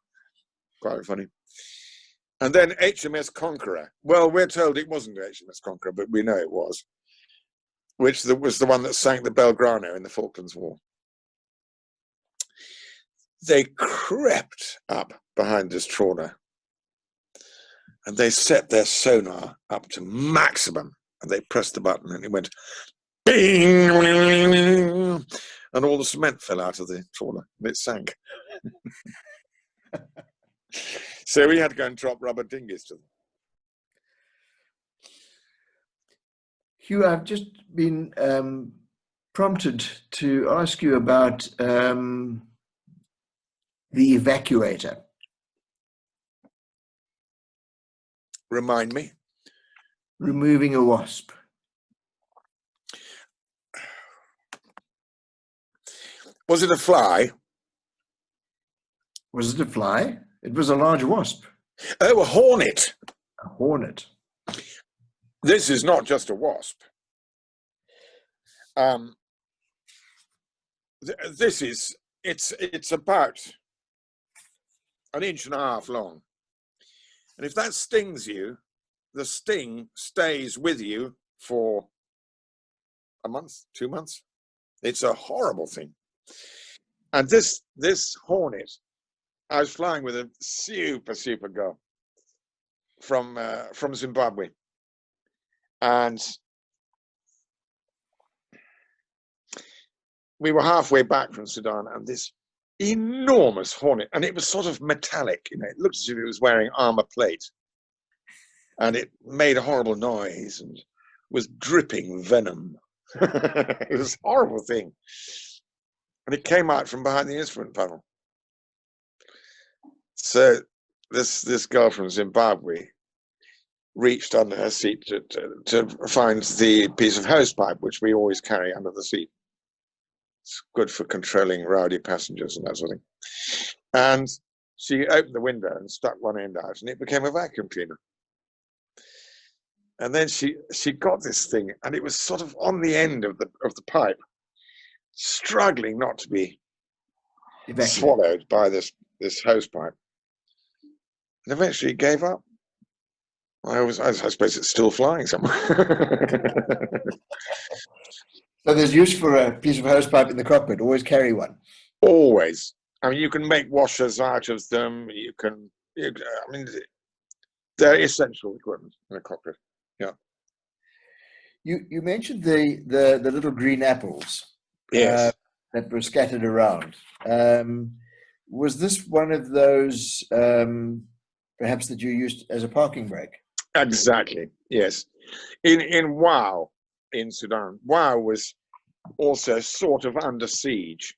Quite funny. And then HMS Conqueror. Well, we're told it wasn't HMS Conqueror, but we know it was, which was the one that sank the Belgrano in the Falklands War. They crept up behind this trawler, and they set their sonar up to maximum, and they pressed the button, and it went bing, and all the cement fell out of the trawler, and it sank. So we had to go and drop rubber dinghies to them.
Hugh, I've just been prompted to ask you about the evacuator.
Remind me.
Removing a wasp.
Was it a fly?
Was it a fly? It was a large wasp.
Oh, a hornet.
A hornet.
This is not just a wasp. It's about 1.5 inches long. And if that stings you, the sting stays with you for a month, 2 months. It's a horrible thing. And this Hornet, I was flying with a super girl from Zimbabwe, and we were halfway back from Sudan, and this enormous Hornet, and it was sort of metallic, you know, it looked as if it was wearing armor plate, and it made a horrible noise and was dripping venom. It was a horrible thing, and it came out from behind the instrument panel. So this girl from Zimbabwe reached under her seat to find the piece of hosepipe, which we always carry under the seat. It's good for controlling rowdy passengers and that sort of thing. And she opened the window and stuck one end out, and it became a vacuum cleaner. And then she got this thing, and it was sort of on the end of the pipe, struggling not to be swallowed by this hose pipe. And eventually it gave up. I suppose it's still flying somewhere.
So there's use for a piece of hose pipe in the cockpit. Always carry one.
Always. I mean, you can make washers out of them. I mean, they're essential equipment in a cockpit. Yeah.
You mentioned the little green apples.
Yes.
That were scattered around. Was this one of those perhaps that you used as a parking brake?
Exactly. Yes. In WOW in Sudan, WOW was also sort of under siege,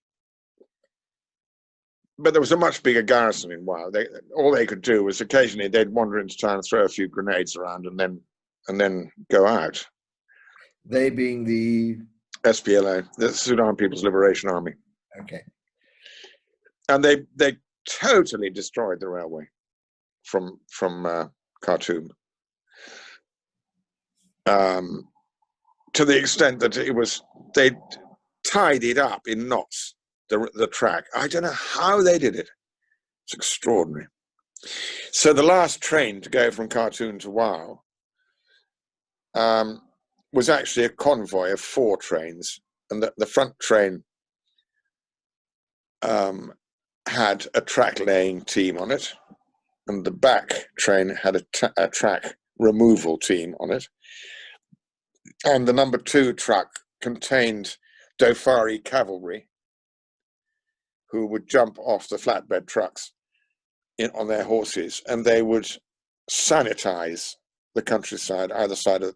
but there was a much bigger garrison in WOW. All they could do was occasionally they'd wander into town and throw a few grenades around and then go out.
They being the
SPLA, the Sudan People's Liberation Army.
Okay.
And they totally destroyed the railway from Khartoum, to the extent that they tied it up in knots, the track. I don't know how they did it. It's extraordinary. So the last train to go from Khartoum to WOW was actually a convoy of 4 trains, and the front train had a track laying team on it, and the back train had a track removal team on it, and the number 2 truck contained Dofari cavalry who would jump off the flatbed trucks on their horses, and they would sanitize the countryside,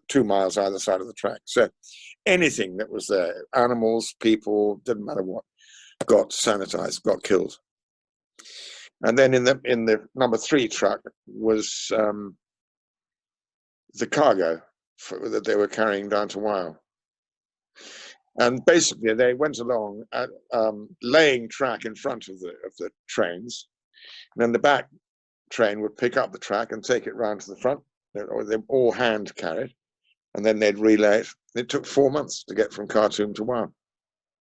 2 miles either side of the track. So anything that was there, animals, people, didn't matter what, got sanitized, got killed. And then in the number 3 truck was the cargo that they were carrying down to WOW. And basically they went along at, laying track in front of the trains, and then the back train would pick up the track and take it round to the front, or they all hand carried, and then they'd relay it. It took 4 months to get from Khartoum to WOW.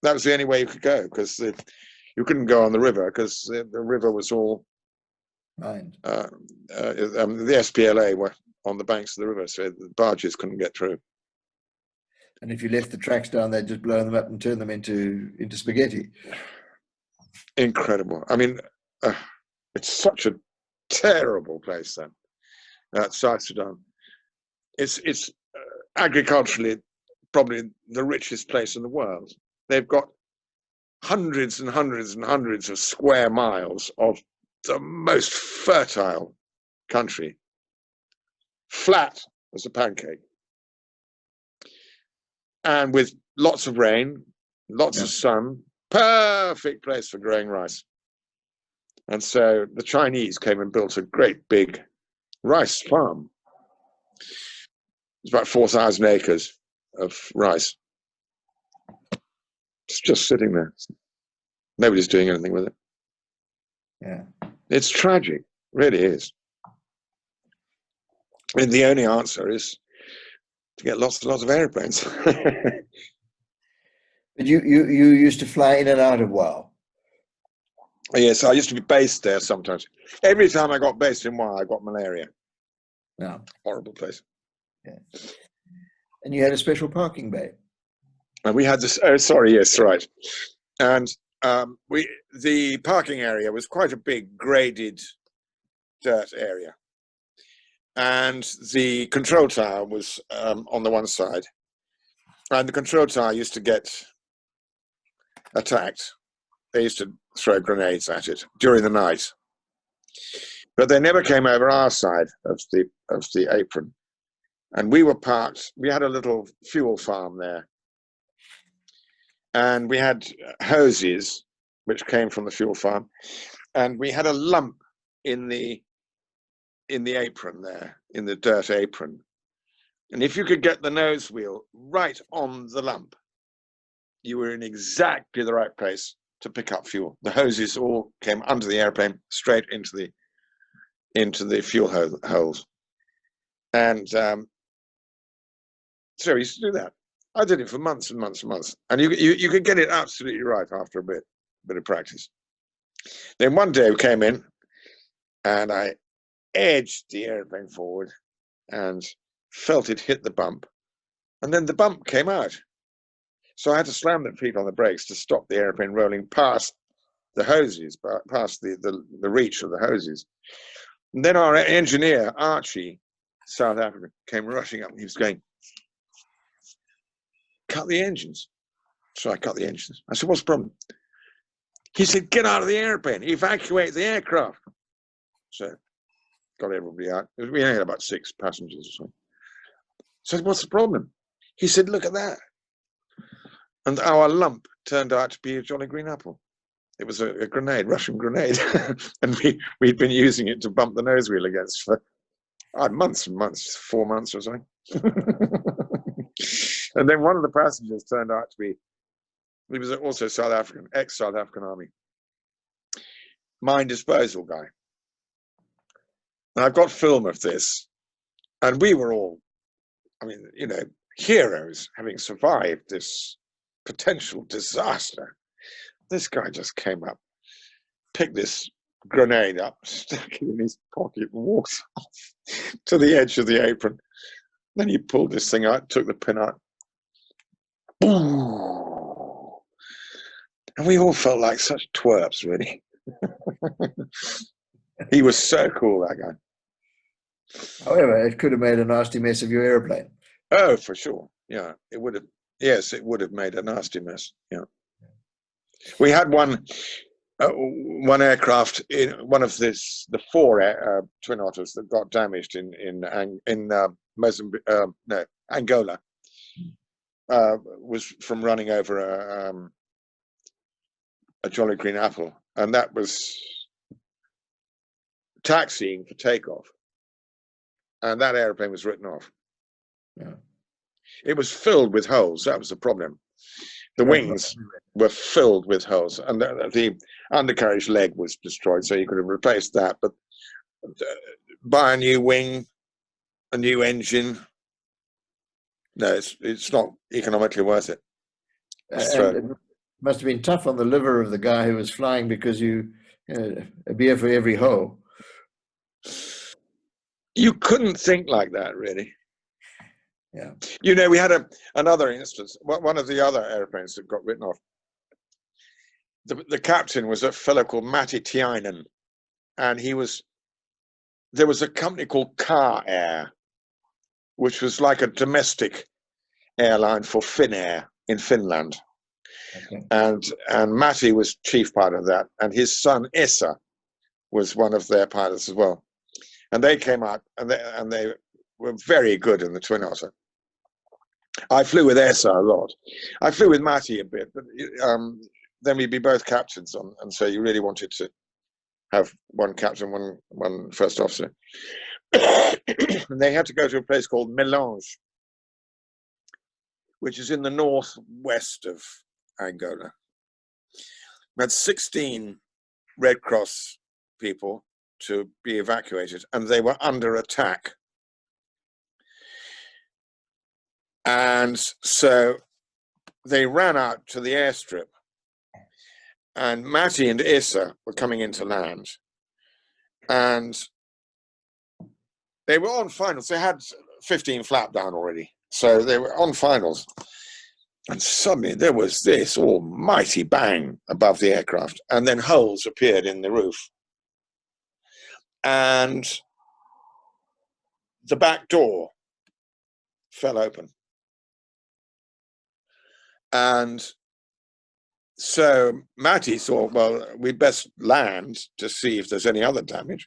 That was the only way you could go, because you couldn't go on the river, because the river was all
mined.
The SPLA were on the banks of the river, so the barges couldn't get through.
And if you left the tracks down, they'd just blow them up and turn them into spaghetti.
Incredible. I mean, it's such a terrible place then, South Sudan. It's agriculturally probably the richest place in the world. They've got hundreds and hundreds and hundreds of square miles of the most fertile country, flat as a pancake, and with lots of rain, lots of sun, perfect place for growing rice. And so the Chinese came and built a great big rice farm. It's about 4,000 acres of rice. It's just sitting there. Nobody's doing anything with it.
Yeah.
It's tragic, really is. And the only answer is to get lots and lots of airplanes.
But you used to fly in and out of WOW.
Yes, I used to be based there sometimes. Every time I got based in WOW, I got malaria.
Yeah.
Horrible place.
Yeah. And you had a special parking bay.
And we had this, oh, sorry, yes, right. And the parking area was quite a big graded dirt area, and the control tower was on the one side, and the control tower used to get attacked. They used to throw grenades at it during the night, but they never came over our side of the apron. And we were parked. We had a little fuel farm there, and we had hoses which came from the fuel farm, and we had a lump in the apron there, in the dirt apron. And if you could get the nose wheel right on the lump, you were in exactly the right place to pick up fuel. The hoses all came under the airplane, straight into the fuel holes. And so I used to do that. I did it for months and months and months. And you could get it absolutely right after a bit of practice. Then one day we came in, and I edged the airplane forward and felt it hit the bump. And then the bump came out. So I had to slam the feet on the brakes to stop the airplane rolling past the hoses, past the reach of the hoses. And then our engineer, Archie, South Africa, came rushing up, and he was going, "Cut the engines." So I cut the engines. I said, "What's the problem?" He said, "Get out of the airplane, evacuate the aircraft." So got everybody out. We only had about 6 passengers or so. So I said, "What's the problem?" He said, "Look at that." And our lump turned out to be a Jolly Green Apple. It was a grenade, Russian grenade. And we'd been using it to bump the nose wheel against for months and months, 4 months or something. And then one of the passengers turned out to be, he was also South African, ex-South African Army, mine disposal guy. And I've got film of this, and we were all, I mean, you know, heroes, having survived this potential disaster. This guy just came up, picked this grenade up, stuck it in his pocket, and walked off to the edge of the apron. Then he pulled this thing out, took the pin out. Boom. And we all felt like such twerps, really. He was so cool, that guy.
However, it could have made a nasty mess of your airplane.
Oh, for sure. Yeah, it would have. Yes, it would have made a nasty mess. Yeah. We had one aircraft in one of the 4 twin otters that got damaged in Mozambique, no, Angola. Was from running over a Jolly Green Apple, and that was taxiing for takeoff, and that airplane was written off.
Yeah.
It was filled with holes. That was the problem. The wings were filled with holes, and the undercarriage leg was destroyed, so you could have replaced that. But buy a new wing, a new engine. No, it's not economically worth it.
And it must have been tough on the liver of the guy who was flying, because a beer for every hole.
You couldn't think like that, really.
Yeah.
You know, we had another instance. One of the other airplanes that got written off. The captain was a fellow called Matti Tiainen, and there was a company called Car Air, which was like a domestic airline for Finnair in Finland. Okay. And Matti was chief pilot of that, and his son Esa was one of their pilots as well. And they came out, and they were very good in the Twin Otter. I flew with Esa a lot. I flew with Matti a bit, but then we'd be both captains on, and so you really wanted to have one captain, one first officer. And they had to go to a place called Melange, which is in the northwest of Angola. We had 16 Red Cross people to be evacuated, and they were under attack. And so they ran out to the airstrip, and Matti and Issa were coming into land, and they were on finals. They had 15 flap down already, so they were on finals. And suddenly there was this almighty bang above the aircraft, and then holes appeared in the roof. And the back door fell open. And so Matty thought, well, we'd best land to see if there's any other damage,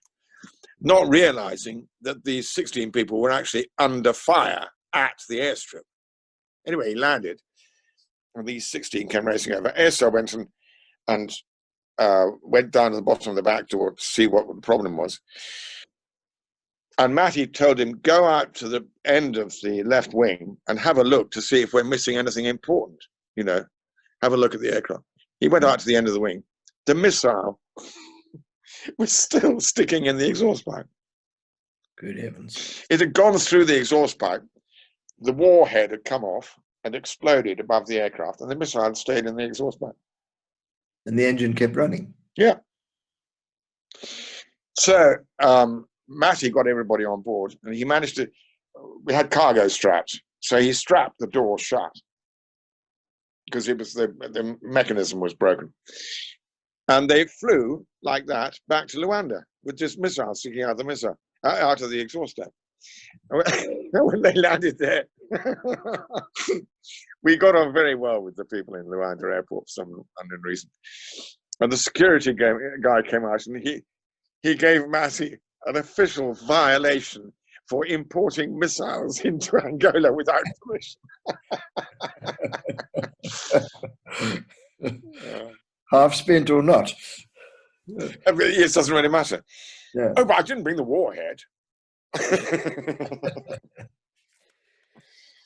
not realizing that these 16 people were actually under fire at the airstrip. Anyway, he landed, and these 16 came racing over. Airstrip went and went down to the bottom of the back door to see what the problem was. And Matty told him, go out to the end of the left wing and have a look to see if we're missing anything important, you know, have a look at the aircraft. He went out to the end of the wing. The missile was still sticking in the exhaust pipe.
Good heavens.
It had gone through the exhaust pipe. The warhead had come off and exploded above the aircraft, and the missile had stayed in the exhaust pipe.
And the engine kept running.
Yeah. So Matty got everybody on board, and he managed to, we had cargo straps, so he strapped the door shut because it was the mechanism was broken. And they flew like that back to Luanda with this missile sticking out of the missile, out of the exhaust tank. When they landed there, we got on very well with the people in Luanda Airport for some unknown reason. And the security guy came out, and he gave Matty an official violation for importing missiles into Angola without permission.
Half spent or not.
It doesn't really matter.
Yeah.
Oh, but I didn't bring the warhead.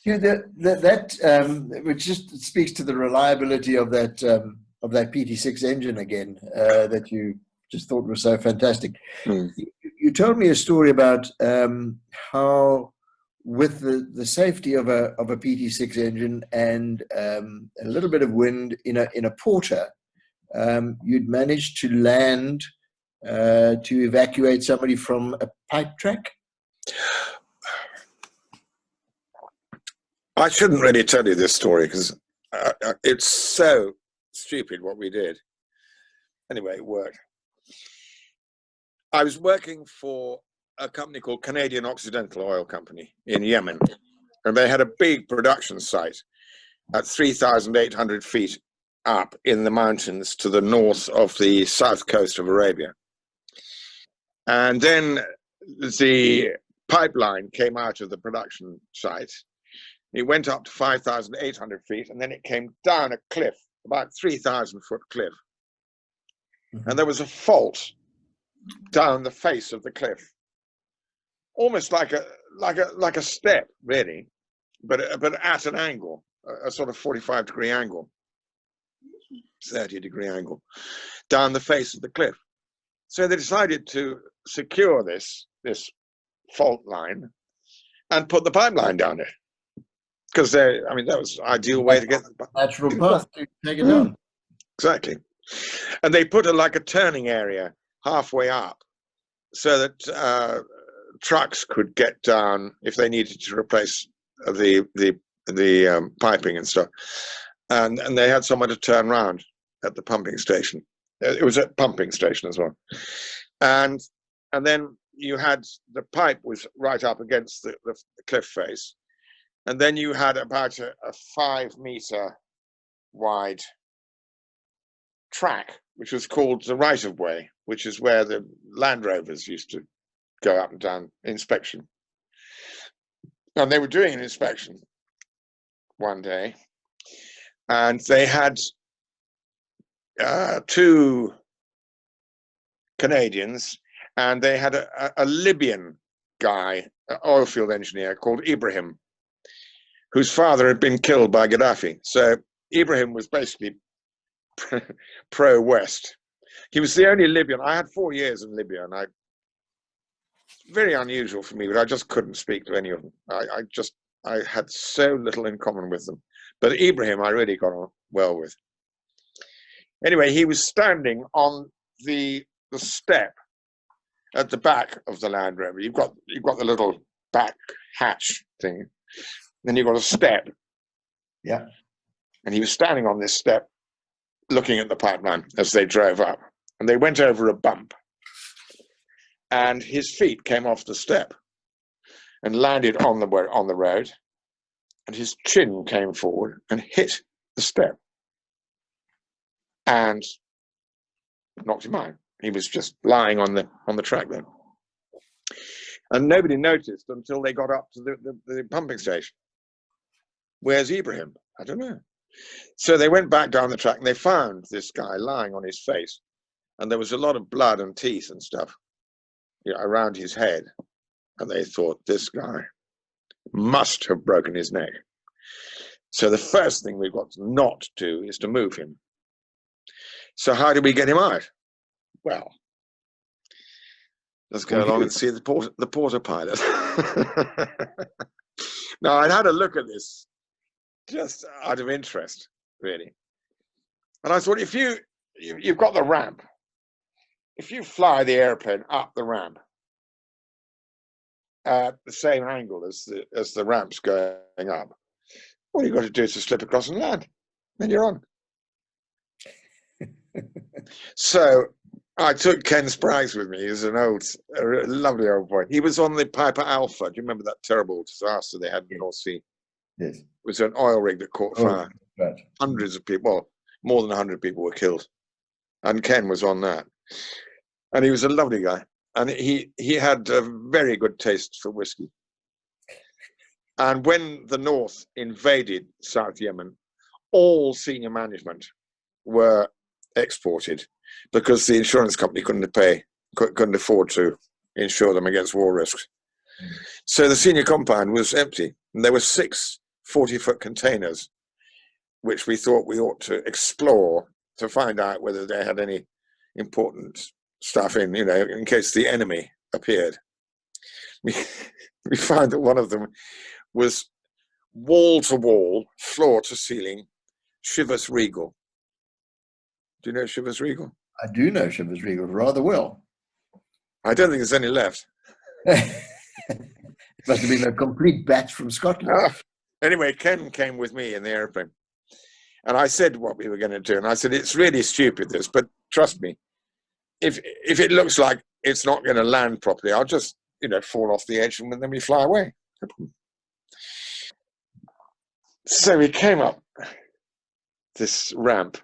Yeah, which just speaks to the reliability of that PT6 engine again, that you just thought was so fantastic. You told me a story about how, with the safety of a PT6 engine and a little bit of wind in a porter, you'd managed to land to evacuate somebody from a pipe track.
I shouldn't really tell you this story because it's so stupid what we did. Anyway, it worked. I was working for a company called Canadian Occidental Oil Company in Yemen, and they had a big production site at 3,800 feet up in the mountains to the north of the south coast of Arabia. And then the pipeline came out of the production site. It went up to 5,800 feet, and then it came down a cliff, about 3,000-foot cliff. Mm-hmm. And there was a fault down the face of the cliff, almost like a step, really, but at an angle, a sort of 45-degree angle, 30-degree angle, down the face of the cliff. So they decided to secure this fault line and put the pipeline down it. Because that was the ideal way to get the
natural path to take it down.
Exactly. And they put a turning area halfway up so that trucks could get down if they needed to replace the piping and stuff. And they had somewhere to turn around at the pumping station. It was a pumping station as well. And then you had the pipe was right up against the cliff face. And then you had about a 5-meter wide track, which was called the right-of-way, which is where the Land Rovers used to go up and down inspection. And they were doing an inspection one day, and they had 2 Canadians, and they had a Libyan guy, an oil field engineer called Ibrahim, whose father had been killed by Gaddafi. So Ibrahim was basically pro-West. He was the only Libyan. I had 4 years in Libya, and very unusual for me, but I just couldn't speak to any of them. I had so little in common with them. But Ibrahim, I really got on well with. Anyway, he was standing on the step at the back of the Land Rover. You've got the little back hatch thing. Then you've got a step.
Yeah.
And he was standing on this step looking at the pipeline as they drove up. And they went over a bump. And his feet came off the step and landed on the road. And his chin came forward and hit the step and knocked him out. He was just lying on the track then. And nobody noticed until they got up to the pumping station. Where's Ibrahim? I don't know. So they went back down the track and they found this guy lying on his face. And there was a lot of blood and teeth and stuff, you know, around his head. And they thought, this guy must have broken his neck. So the first thing we've got to not do is to move him. So how do we get him out? Well, let's go along and see the porter pilot. Now, I'd had a look at this just out of interest, really. And I thought, if you've got the ramp, if you fly the airplane up the ramp at the same angle as the ramp's going up, all you've got to do is to slip across and land. Then you're on. So I took Ken Spraggs with me. He's a lovely old boy. He was on the Piper Alpha. Do you remember that terrible disaster they had in the North Sea?
Yes. It
was an oil rig that caught fire.
Right.
Hundreds of people, well, more than 100 people were killed. And Ken was on that. And he was a lovely guy. And he had a very good taste for whiskey. And when the North invaded South Yemen, all senior management were exported because the insurance company couldn't afford to insure them against war risks. So the senior compound was empty. And there were 6 40-foot containers, which we thought we ought to explore to find out whether they had any important stuff in, you know, in case the enemy appeared. We found that one of them was wall to wall, floor to ceiling, Chivas Regal. Do you know Chivas Regal?
I do know Chivas Regal rather well.
I don't think there's any left.
It must have been a complete batch from Scotland.
Anyway, Ken came with me in the airplane. And I said what we were going to do. And I said, it's really stupid, this, but trust me, if it looks like it's not going to land properly, I'll just, you know, fall off the edge and then we fly away. So we came up this ramp,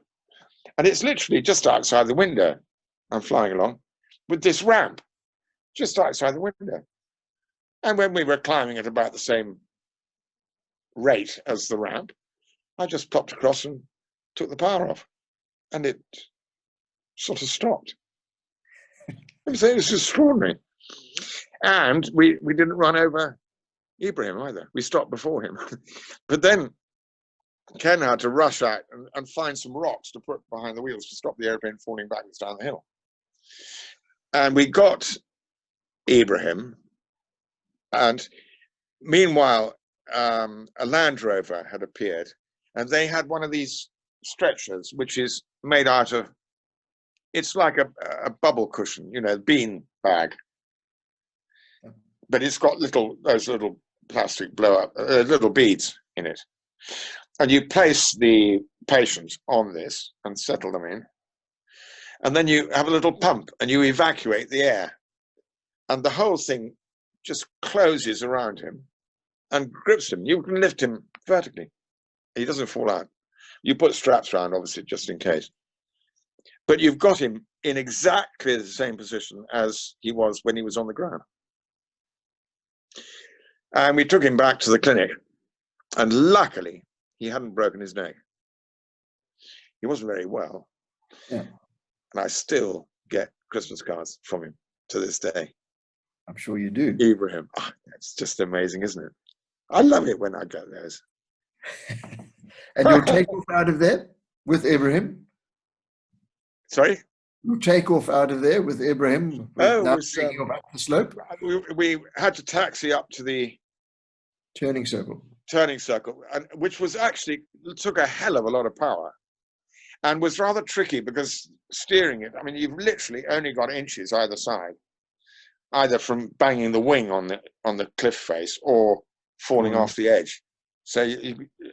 and it's literally just outside the window. I'm flying along with this ramp just outside the window. And when we were climbing at about the same rate as the ramp, I just popped across and took the power off, and it sort of stopped. It was extraordinary. And we didn't run over Ibrahim either. We stopped before him. But then Ken had to rush out and find some rocks to put behind the wheels to stop the airplane falling backwards down the hill. And we got Ibrahim, and meanwhile, a Land Rover had appeared, and they had one of these stretchers, which is made out of, it's like a bubble cushion, you know, bean bag, but it's got those little plastic blow-up, little beads in it. And you place the patient on this and settle them in, and then you have a little pump and you evacuate the air, and the whole thing just closes around him and grips him. You can lift him vertically. He doesn't fall out. You put straps around, obviously, just in case. But you've got him in exactly the same position as he was when he was on the ground. And we took him back to the clinic, and luckily he hadn't broken his neck. He wasn't very well. Yeah. And I still get Christmas cards from him to this day.
I'm sure you do.
Ibrahim. Oh, that's just amazing, isn't it? I love it when I get those.
And you'll take off out of there with Ibrahim?
Sorry?
You'll take off out of there with Ibrahim? Now taking off up the slope?
We had to taxi up to the
turning circle,
and which was actually, took a hell of a lot of power and was rather tricky because steering it, I mean, you've literally only got inches either side, either from banging the wing on the cliff face or falling off the edge. So,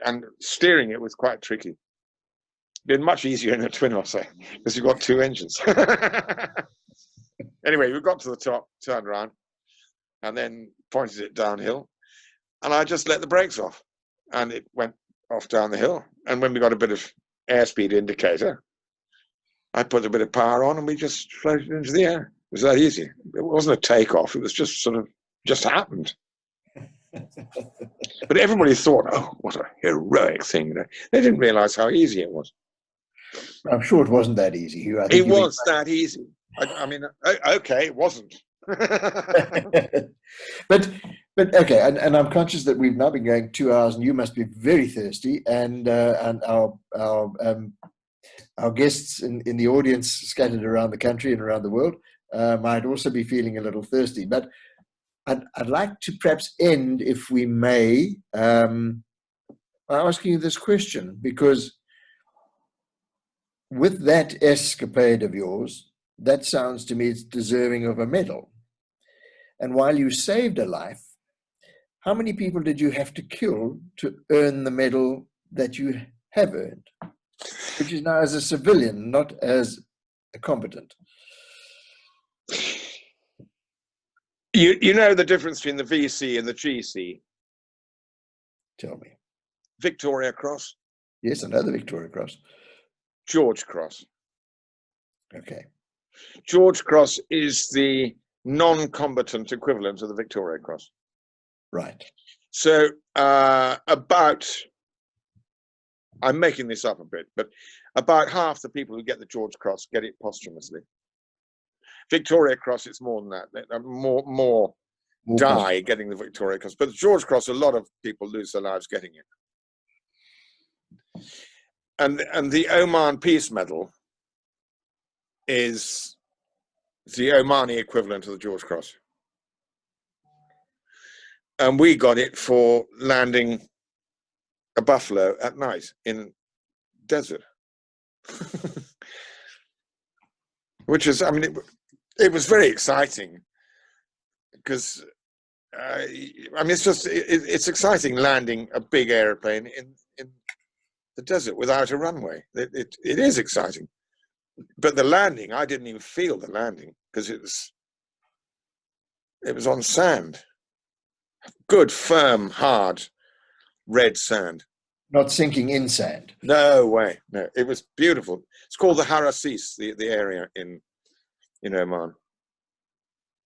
and steering it was quite tricky. Been much easier in a twin Otter because you've got two engines. Anyway, we got to the top, turned around, and then pointed it downhill, and I just let the brakes off, and it went off down the hill. And when we got a bit of airspeed indicator, I put a bit of power on, and we just floated into the air. It was that easy. It wasn't a takeoff. It was just sort of just happened. But everybody thought, oh, what a heroic thing. They didn't realize how easy it was.
I'm sure it wasn't that easy, Hugh. I
It
think
was that easy. I mean, okay, it wasn't.
but okay, and I'm conscious that we've now been going 2 hours, and you must be very thirsty, and our guests in the audience scattered around the country and around the world might also be feeling a little thirsty. But I'd like to perhaps end, if we may, by asking you this question, because with that escapade of yours, that sounds to me it's deserving of a medal. And while you saved a life, how many people did you have to kill to earn the medal that you have earned? Which is now as a civilian, not as a combatant.
You know the difference between the VC and the GC?
Tell me.
Victoria Cross?
Yes, I know the Victoria Cross.
George Cross.
Okay.
George Cross is the non-combatant equivalent of the Victoria Cross.
Right.
So I'm making this up a bit, but about half the people who get the George Cross get it posthumously. Victoria Cross, it's more than that. More die getting the Victoria Cross. But the George Cross, a lot of people lose their lives getting it. And the Oman Peace Medal is the Omani equivalent of the George Cross. And we got it for landing a buffalo at night in desert. Which is, I mean, it was very exciting because, I mean, it's exciting landing a big airplane in the desert without a runway. It is exciting. But the landing, I didn't even feel the landing because it was on sand. Good, firm, hard, red sand.
Not sinking in sand.
No way. No, it was beautiful. It's called the Harasis, the area in Oman.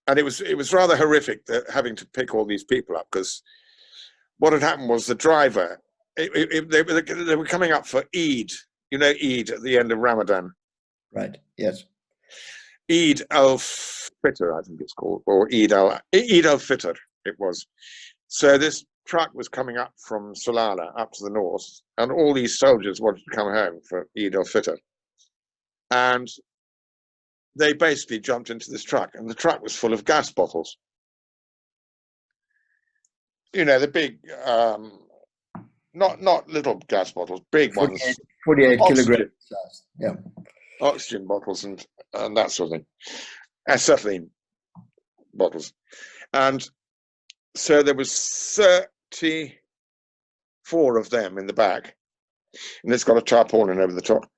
And it was rather horrific having to pick all these people up, because what had happened was the driver, they were coming up for Eid. You know Eid at the end of Ramadan.
Right. Yes.
Eid al-Fitr, I think it's called, or Eid al-Fitr it was. So this truck was coming up from Salalah up to the north, and all these soldiers wanted to come home for Eid al-Fitr. And they basically jumped into this truck, and the truck was full of gas bottles. You know, the big, not little gas bottles, big
48,
ones.
48 kilograms size. Yeah.
Oxygen bottles and that sort of thing. Acetylene bottles. And so there was 34 of them in the back. And it's got a tarpaulin over the top.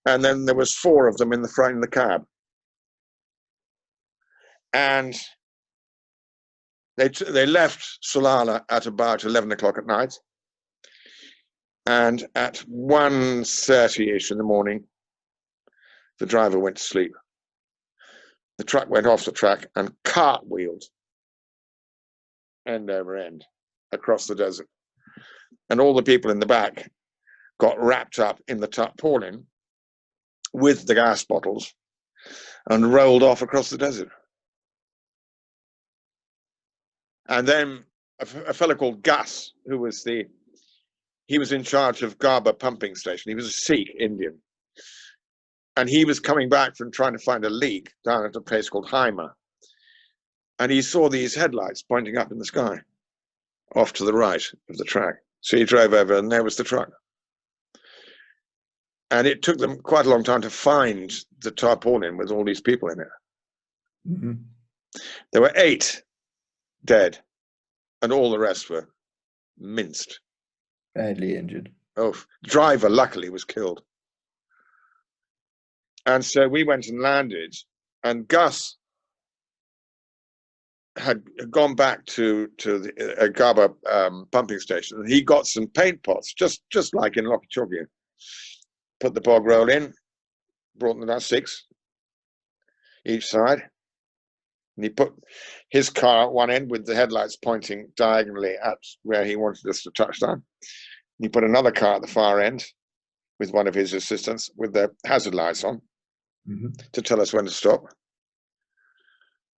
And then there was 4 of them in the front in the cab. And they left Salalah at about 11 o'clock at night. And at 1:30-ish in the morning, the driver went to sleep. The truck went off the track and cartwheeled end over end across the desert. And all the people in the back got wrapped up in the tarpaulin with the gas bottles and rolled off across the desert. And then a fellow called Gus, who was he was in charge of Garba pumping station. He was a Sikh Indian. And he was coming back from trying to find a leak down at a place called Haima. And he saw these headlights pointing up in the sky off to the right of the track. So he drove over, and there was the truck. And it took them quite a long time to find the tarpaulin with all these people in it.
Mm-hmm.
There were 8 dead, and all the rest were minced.
Badly injured.
Oh, driver luckily was killed. And so we went and landed, and Gus had gone back to the Agaba pumping station, and he got some paint pots, just like in Lockyer Choggy. Put the bog roll in, brought them about 6 each side, and he put his car at one end with the headlights pointing diagonally at where he wanted us to touch down. And he put another car at the far end with one of his assistants with the hazard lights on to tell us when to stop.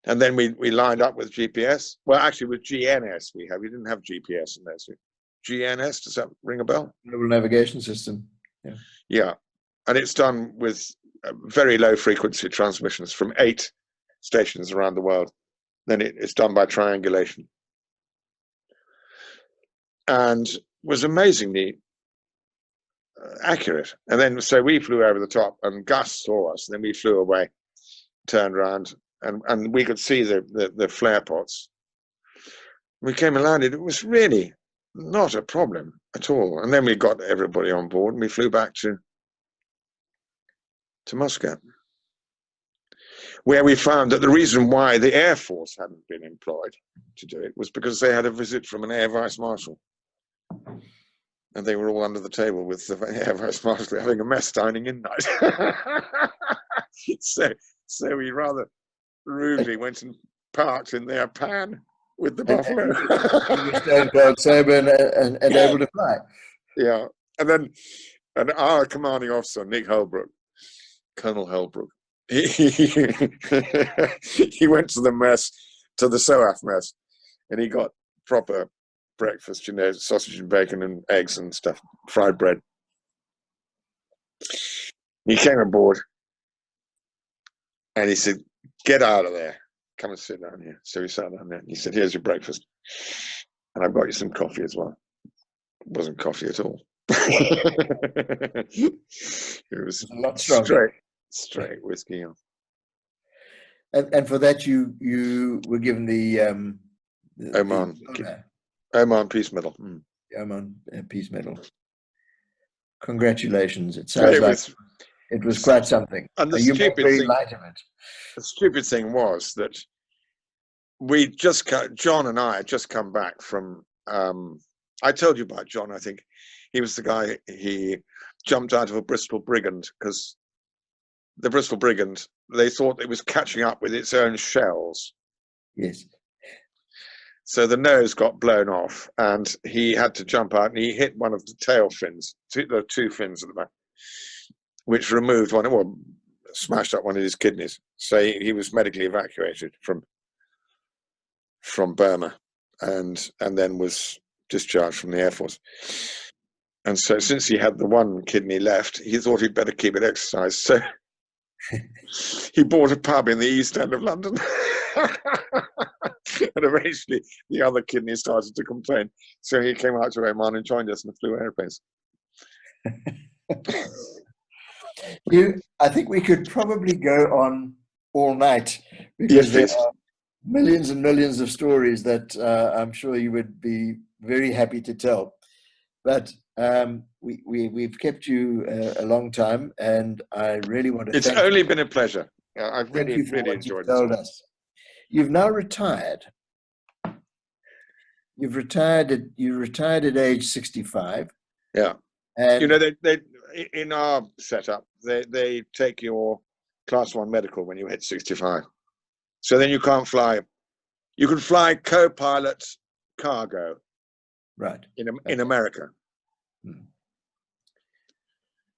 And then we lined up with GPS. Well, actually with GNS we didn't have GPS in those. GNS, does that ring a bell?
Global navigation system. Yeah.
Yeah. And it's done with very low frequency transmissions from 8 stations around the world. Then it's done by triangulation. And was amazingly accurate. And then so we flew over the top, and Gus saw us, and then we flew away, turned around, and we could see the flare pots. We came and landed. It was really not a problem at all. And then we got everybody on board, and we flew back to Moscow, where we found that the reason why the Air Force hadn't been employed to do it was because they had a visit from an Air Vice Marshal. And they were all under the table with the Air Vice Marshal having a mess dining in night. So we rather rudely went and parked in their pan with the buffalo.
You were stone cold sober and able to fly.
Yeah. And then our commanding officer, Nick Holbrook, Colonel Holbrook, he went to the mess, to the SOAF mess, and he got proper breakfast, sausage and bacon and eggs and stuff, fried bread. He came aboard and he said, "Get out of there. Come and sit down here." So he sat down there and he said, "Here's your breakfast. And I've got you some coffee as well." It wasn't coffee at all. It was
a lot stronger.
Straight whiskey.
And for that you were given the
Oman Peace Medal.
Oman Peace Medal. Congratulations! It sounds it was quite something.
And the stupid thing was that John and I had just come back from. I told you about John. I think he was the guy. He jumped out of a Bristol Brigand because the Bristol Brigand, they thought it was catching up with its own shells.
Yes.
So the nose got blown off, and he had to jump out, and he hit one of the tail fins. There are 2 fins at the back, which removed smashed up one of his kidneys. So he was medically evacuated from Burma, and then was discharged from the Air Force. And so since he had the one kidney left, he thought he'd better keep it exercised. So he bought a pub in the East End of London. And eventually the other kidney started to complain. So he came out to Oman and joined us and flew airplanes.
I think we could probably go on all night because there are millions and millions of stories that I'm sure you would be very happy to tell. But we've kept you a long time, and I really want to.
It's only been a pleasure. I've really enjoyed this.
You've now retired. You retired at age 65.
Yeah. And they in our setup they take your class 1 medical when you hit 65. So then you can't fly. You can fly co-pilot cargo.
Right.
In America.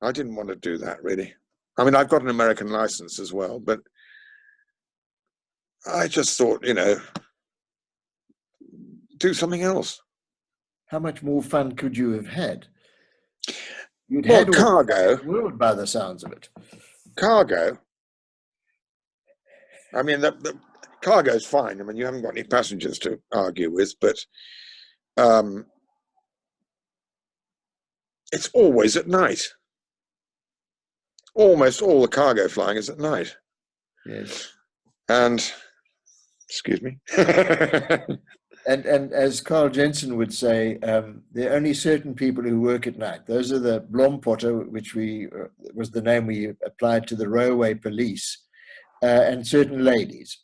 I didn't want to do that really. I mean, I've got an American license as well, but I just thought, do something else.
How much more fun could you have had?
You'd had cargo.
The world by the sounds of it.
Cargo. I mean, the cargo's fine. I mean, you haven't got any passengers to argue with, but it's always at night. Almost all the cargo flying is at night.
Yes.
And, excuse me.
And as Carl Jensen would say, there are only certain people who work at night. Those are the Blompotter, which was the name we applied to the railway police, and certain ladies.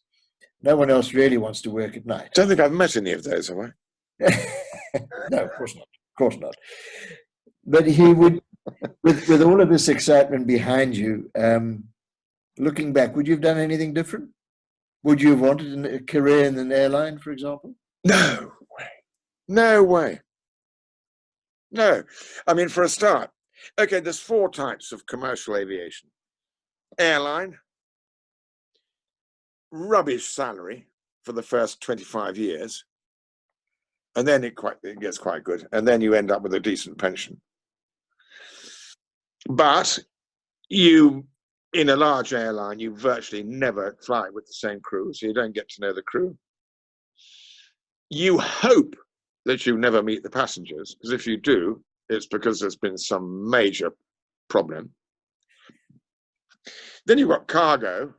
No one else really wants to work at night.
Don't think I've met any of those, have I?
No, of course not. Of course not. But he would, with all of this excitement behind you, looking back, would you have done anything different? Would you have wanted a career in an airline, for example?
No way. No way. No. I mean, for a start, okay, there's 4 types of commercial aviation. Airline, rubbish salary for the first 25 years, and then it gets quite good, and then you end up with a decent pension. But in a large airline, you virtually never fly with the same crew, so you don't get to know the crew. You hope that you never meet the passengers, because if you do, it's because there's been some major problem. Then you've got cargo,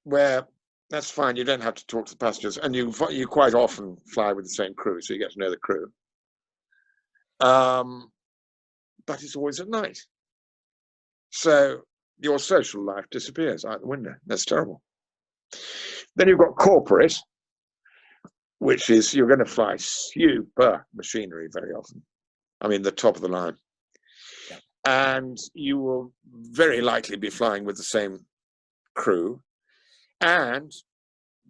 where that's fine, you don't have to talk to the passengers, and you quite often fly with the same crew, so you get to know the crew. But it's always at night. So your social life disappears out the window. That's terrible. Then you've got corporate, which is you're going to fly super machinery very often. I mean, the top of the line. Yeah. And you will very likely be flying with the same crew and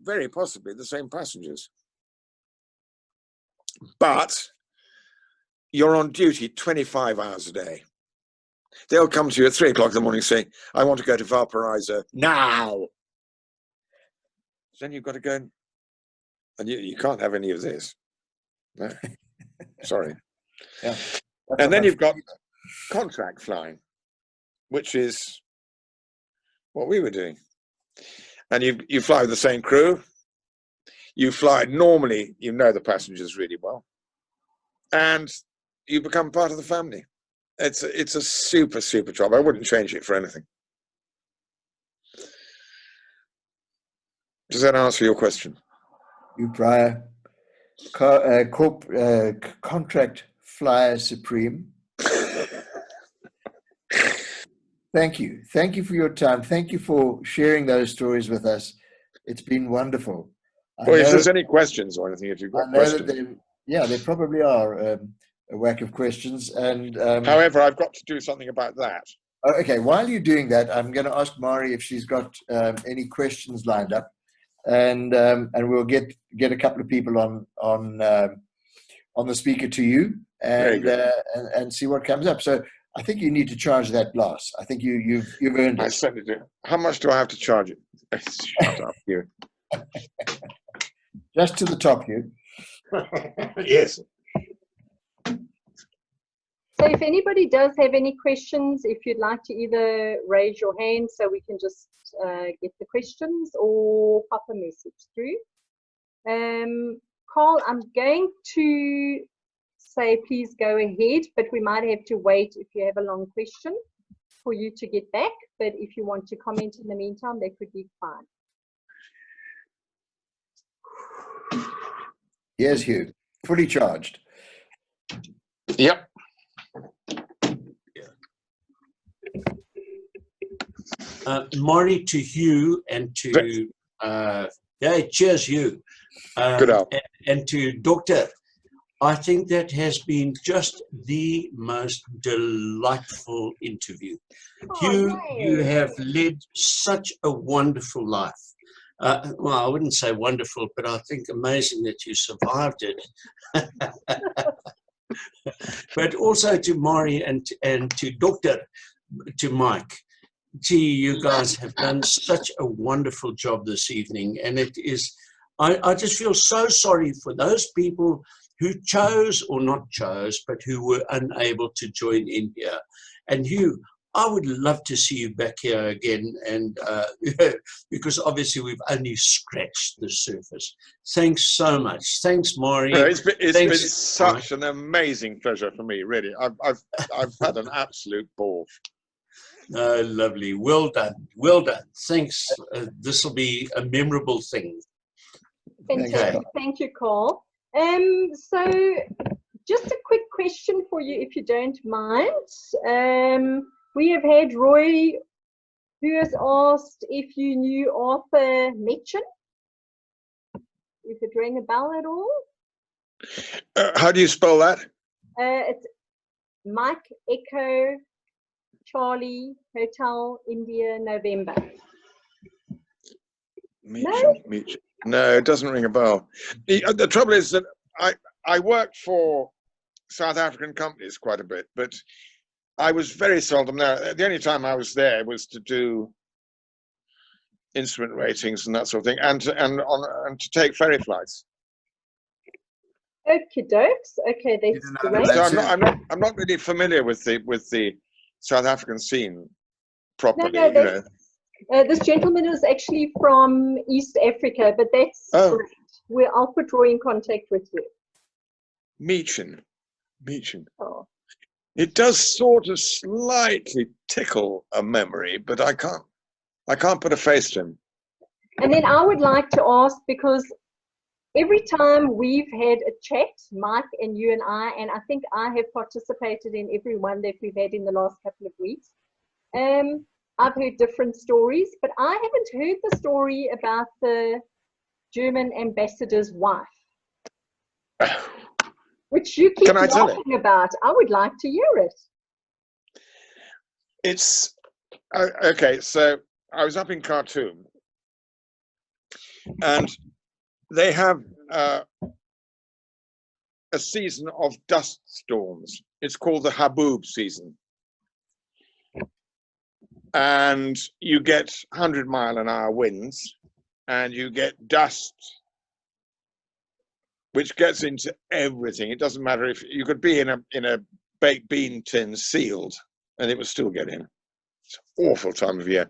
very possibly the same passengers. But you're on duty 25 hours a day. They'll come to you at 3 o'clock in the morning saying, I want to go to Valparaiso now. Then you've got to go and you can't have any of this. No. Sorry.
Yeah.
And then you've got contract flying, which is what we were doing. And you fly with the same crew. You fly normally, you know the passengers really well. And you become part of the family. It's a super, super job. I wouldn't change it for anything. Does that answer your question?
Hugh Pryor, contract flyer supreme. Thank you. Thank you for your time. Thank you for sharing those stories with us. It's been wonderful.
Well, if there's any questions or anything, if you've got questions.
There probably are a whack of questions. And
however, I've got to do something about that.
Okay, while you're doing that, I'm going to ask Mari if she's got any questions lined up, and we'll get a couple of people on the speaker to you, and see what comes up. So I think you need to charge that glass. I think you've earned it.
I certainly do. How much do I have to charge it? Shut up, Hugh.
Just to the top, Hugh.
Yes.
So if anybody does have any questions, if you'd like to either raise your hand so we can just get the questions, or pop a message through. Carl, I'm going to say please go ahead, but we might have to wait if you have a long question for you to get back. But if you want to comment in the meantime, that could be fine.
Yes, Hugh, fully charged.
Yep.
Maury, to Hugh, and to cheers, Hugh.
Good out.
And to Doctor. I think that has been just the most delightful interview. Hugh,
nice.
You have led such a wonderful life. Well, I wouldn't say wonderful, but I think amazing that you survived it. But also to Maury and to Doctor, to Mike. Gee, you guys have done such a wonderful job this evening. And it is, I just feel so sorry for those people who chose or not chose, but who were unable to join in here. And Hugh, I would love to see you back here again, and because obviously we've only scratched the surface. Thanks so much. Thanks, Maury.
No, it's been such an amazing pleasure for me, really. I've had an absolute ball.
Lovely. Well done. Well done. Thanks. This will be a memorable thing.
Fantastic. Thank you, Carl. So just a quick question for you, if you don't mind. We have had Roy, who has asked if you knew Arthur Metchin. If it rang a bell at all?
How do you spell that?
It's Mike Echo Charlie Hotel India November.
Meechin. No, it doesn't ring a bell. The trouble is that I worked for South African companies quite a bit, but I was very seldom there. The only time I was there was to do instrument ratings and that sort of thing, and to take ferry flights.
Okie dokes. Okay, that's great.
So I'm not really familiar with the South African scene properly.
No, this gentleman is actually from East Africa, but that's great. I'll put Roy in contact with you.
Meechin.
Oh.
It does sort of slightly tickle a memory, but I can't put a face to him.
And then I would like to ask, because every time we've had a chat, Mike and you and I think I have participated in every one that we've had in the last couple of weeks. I've heard different stories, but I haven't heard the story about the German ambassador's wife, which you keep talking about. I would like to hear it.
It's okay. So I was up in Khartoum, and they have a season of dust storms. It's called the Haboob season. And you get 100-mile-an-hour winds, and you get dust, which gets into everything. It doesn't matter if you could be in a baked bean tin sealed, and it would still get in. It's an awful time of year.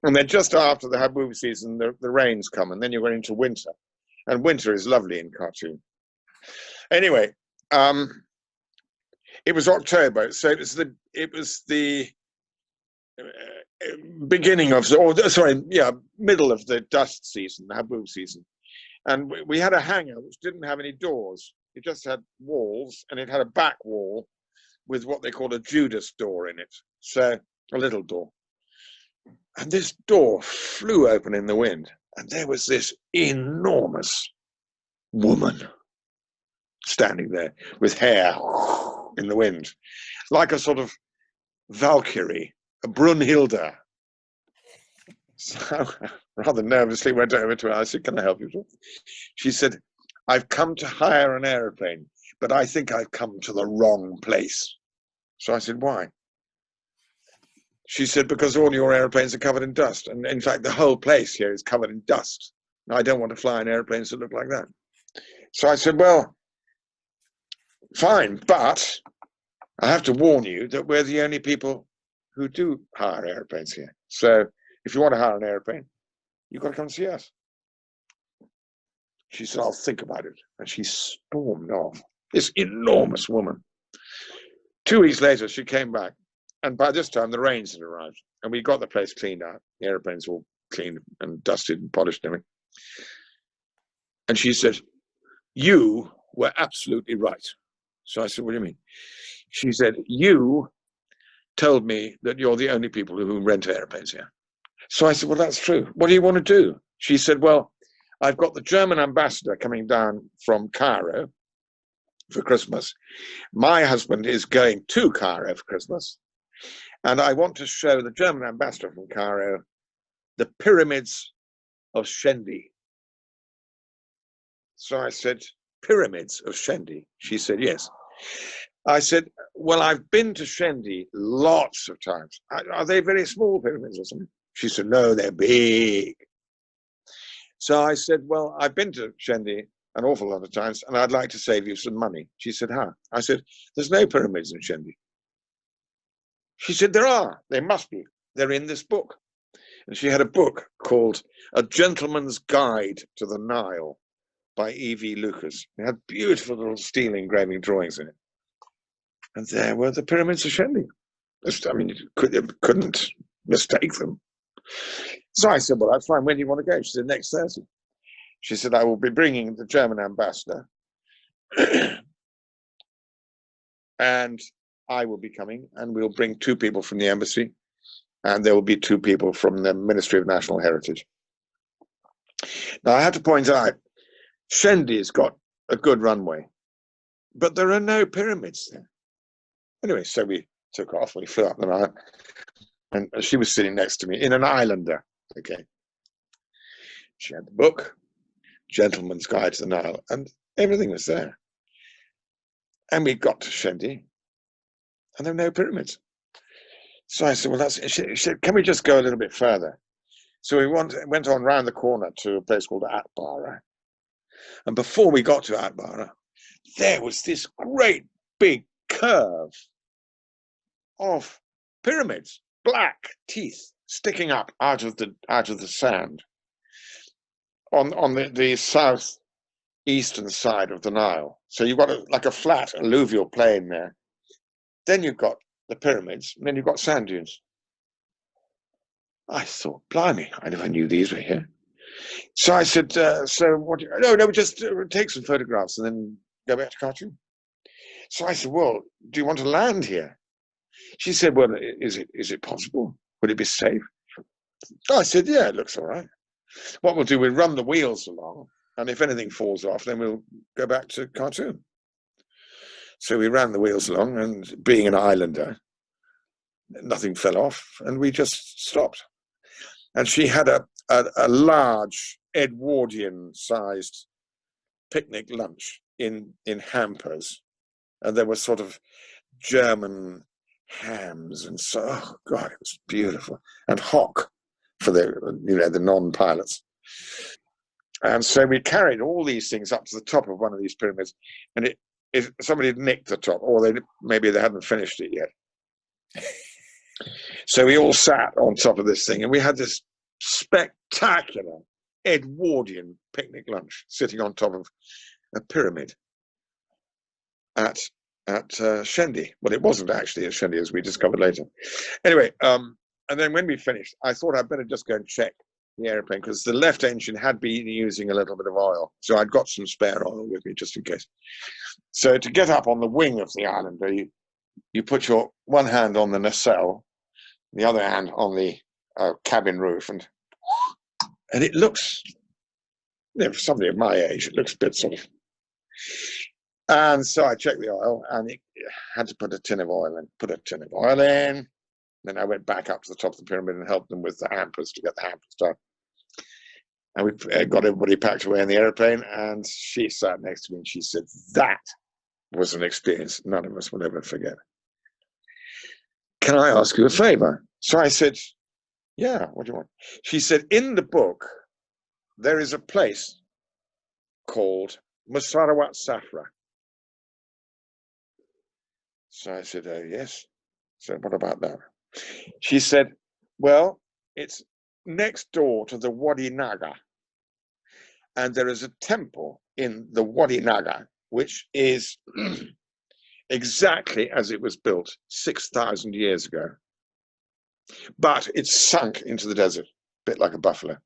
And then just after the Haboob season, the rains come, and then you're going into winter. And winter is lovely in Khartoum. Anyway, it was October, so it was the beginning of, middle of the dust season, the Haboob season. And we had a hangar which didn't have any doors. It just had walls, and it had a back wall with what they call a Judas door in it. So a little door. And this door flew open in the wind, and there was this enormous woman standing there with hair in the wind, like a sort of Valkyrie, a Brunhilde. So I rather nervously went over to her. I said, "Can I help you?" She said, "I've come to hire an aeroplane, but I think I've come to the wrong place." So I said, "Why?" She said, "Because all your airplanes are covered in dust. And in fact, the whole place here is covered in dust. And I don't want to fly in airplanes that look like that." So I said, "Well, fine, but I have to warn you that we're the only people who do hire airplanes here. So if you want to hire an airplane, you've got to come see us." She said, "I'll think about it." And she stormed off, this enormous woman. 2 weeks later, she came back. And by this time, the rains had arrived. And we got the place cleaned out. The airplanes all cleaned and dusted and polished and everything. And she said, "You were absolutely right." So I said, "What do you mean?" She said, "You told me that you're the only people who rent airplanes here." So I said, "Well, that's true. What do you want to do?" She said, "Well, I've got the German ambassador coming down from Cairo for Christmas. My husband is going to Cairo for Christmas. And I want to show the German ambassador from Cairo the pyramids of Shendi." So I said, "Pyramids of Shendi?" She said, "Yes." I said, "Well, I've been to Shendi lots of times. Are they very small pyramids or something?" She said, "No, they're big." So I said, "Well, I've been to Shendi an awful lot of times, and I'd like to save you some money." She said, "How?" I said, "There's no pyramids in Shendi." She said, "There are. They must be. They're in this book." And she had a book called A Gentleman's Guide to the Nile by E.V. Lucas. It had beautiful little steel engraving drawings in it. And there were the pyramids of Shendi. I mean, you couldn't mistake them. So I said, "Well, that's fine. When do you want to go?" She said, "Next Thursday." She said, I will be bringing the German ambassador and I will be coming, and we'll bring 2 people from the embassy, and there will be 2 people from the Ministry of National Heritage. Now, I have to point out, Shendi's got a good runway, but there are no pyramids there. Anyway, so we took off, we flew up the Nile, and she was sitting next to me in an Islander, okay. She had the book, Gentleman's Guide to the Nile, and everything was there. And we got to Shendi, and there were no pyramids. So I said, well, she said, can we just go a little bit further? So we went on round the corner to a place called Atbara. And before we got to Atbara, there was this great big curve of pyramids, black teeth sticking up out of the sand on the southeastern side of the Nile. So you've got like a flat alluvial plain there. Then you've got the pyramids, and then you've got sand dunes. I thought, blimey, I never knew these were here. So I said, so what? No, just take some photographs and then go back to Khartoum. So I said, well, do you want to land here? She said, well, is it possible? Would it be safe? I said, yeah, it looks all right. What we'll do, we'll run the wheels along, and if anything falls off, then we'll go back to Khartoum. So we ran the wheels along, and being an islander, nothing fell off, and we just stopped. And she had a large Edwardian-sized picnic lunch in hampers, and there were sort of German hams, and so, oh God, it was beautiful, and hock for the non-pilots. And so we carried all these things up to the top of one of these pyramids, and somebody had nicked the top, or maybe they hadn't finished it yet. So we all sat on top of this thing, and we had this spectacular Edwardian picnic lunch sitting on top of a pyramid at Shendi. Well, it wasn't actually at Shendi, as we discovered later. Anyway, and then when we finished, I thought I'd better just go and check the airplane, because the left engine had been using a little bit of oil. So I'd got some spare oil with me just in case. So to get up on the wing of the Islander, you put your one hand on the nacelle, the other hand on the cabin roof, and it looks, for somebody of my age, it looks a bit sort of. And so I checked the oil, and it had to put a tin of oil in. Put a tin of oil in. Then I went back up to the top of the pyramid and helped them with the hampers to get the hampers done. And we got everybody packed away in the airplane, and she sat next to me and she said, that was an experience none of us will ever forget. Can I ask you a favor? So I said, yeah, what do you want? She said, in the book, there is a place called Musarawat Safra. So I said, yes. So what about that? She said, well, it's next door to the Wadi Naga. And there is a temple in the Wadi Naga, which is exactly as it was built 6,000 years ago. But it's sunk into the desert, a bit like a buffalo.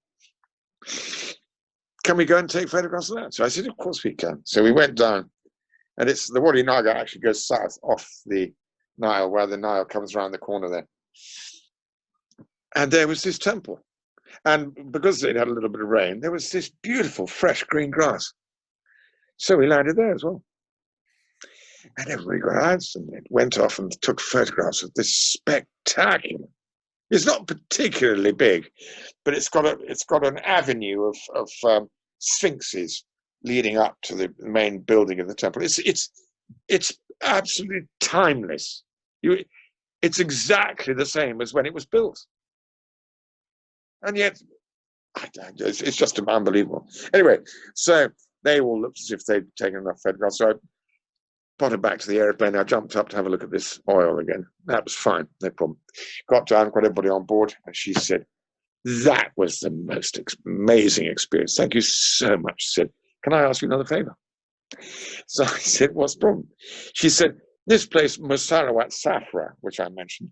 Can we go and take photographs of that? So I said, of course we can. So we went down, and the Wadi Naga actually goes south off the Nile, where the Nile comes around the corner there. And there was this temple. And because it had a little bit of rain, there was this beautiful, fresh green grass. So we landed there as well. And everybody got out and went off and took photographs of this spectacular. It's not particularly big, but it's got an avenue of sphinxes leading up to the main building of the temple. It's absolutely timeless. It's exactly the same as when it was built. And yet, it's just unbelievable. Anyway, so they all looked as if they'd taken enough photographs. So I potted back to the airplane. I jumped up to have a look at this oil again. That was fine, no problem. Got down, got everybody on board, and she said, that was the most amazing experience. Thank you so much. She said, can I ask you another favor? So I said, what's the problem? She said, this place, Musarawat Safra, which I mentioned,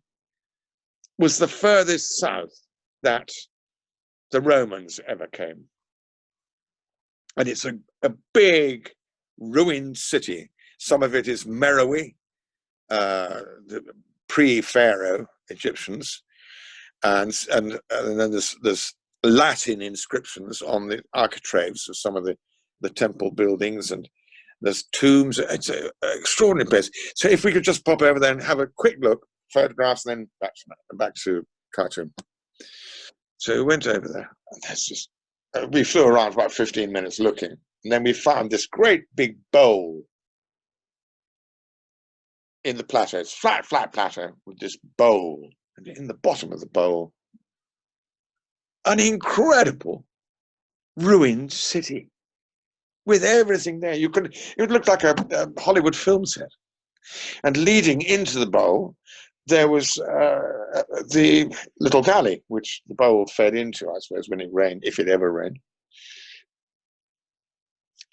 was the furthest south that the Romans ever came. And it's a big ruined city. Some of it is Meroe, the pre-Pharaoh Egyptians, and then there's Latin inscriptions on the architraves of some of the temple buildings, and there's tombs. It's an extraordinary place. So if we could just pop over there and have a quick look, photographs, and then back to Khartoum. So we went over there, and that's just, we flew around for about 15 minutes looking, and then we found this great big bowl in the plateau. It's flat plateau with this bowl, and in the bottom of the bowl, an incredible ruined city with everything there. It looked like a Hollywood film set. And leading into the bowl, there was the little valley, which the bowl fed into, I suppose, when it rained, if it ever rained.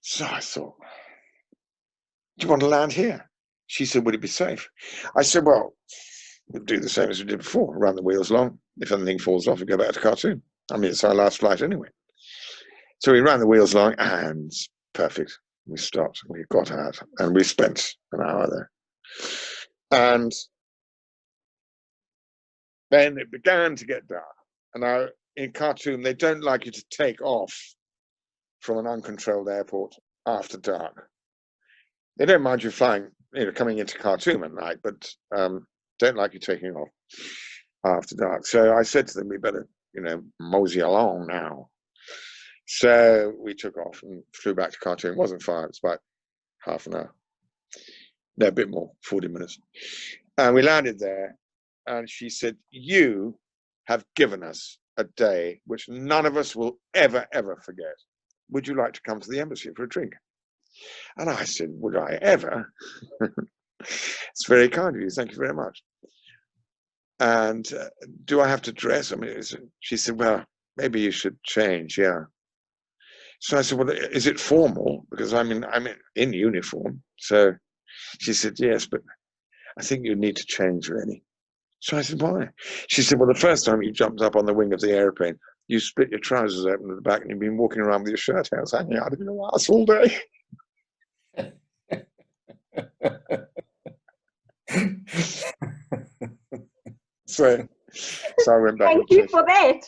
So I thought, do you want to land here? She said, would it be safe? I said, well, we'll do the same as we did before, run the wheels long. If anything falls off, we go back to Khartoum. I mean, it's our last flight anyway. So we ran the wheels long, and perfect. We stopped, we got out, and we spent an hour there. And then it began to get dark. And now in Khartoum, they don't like you to take off from an uncontrolled airport after dark. They don't mind you flying, coming into Khartoum at night, but don't like you taking off after dark. So I said to them, we better, mosey along now. So we took off and flew back to Khartoum. It wasn't far, it was about half an hour. No, a bit more, 40 minutes. And we landed there, and she said, you have given us a day which none of us will ever, ever forget. Would you like to come to the embassy for a drink? And I said, would I ever? It's very kind of you, thank you very much. And do I have to dress? I mean, she said, well, maybe you should change, yeah. So I said, well, is it formal? Because I'm in uniform. So she said, yes, but I think you need to change, really. So I said, why? She said, well, the first time you jumped up on the wing of the airplane, you split your trousers open at the back, and you've been walking around with your shirt hanging out of your ass all day. So I went back.
Thank you for that.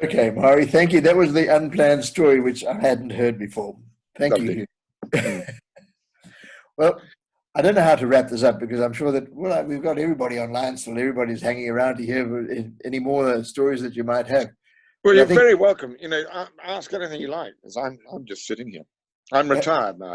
Okay, Mari, thank you. That was the unplanned story, which I hadn't heard before. Thank
Lovely.
you. Well, I don't know how to wrap this up, because I'm sure that, well, we've got everybody online still. Everybody's hanging around to hear any more stories that you might have.
Well, you're very welcome. Ask anything you like, because I'm just sitting here. I'm retired now.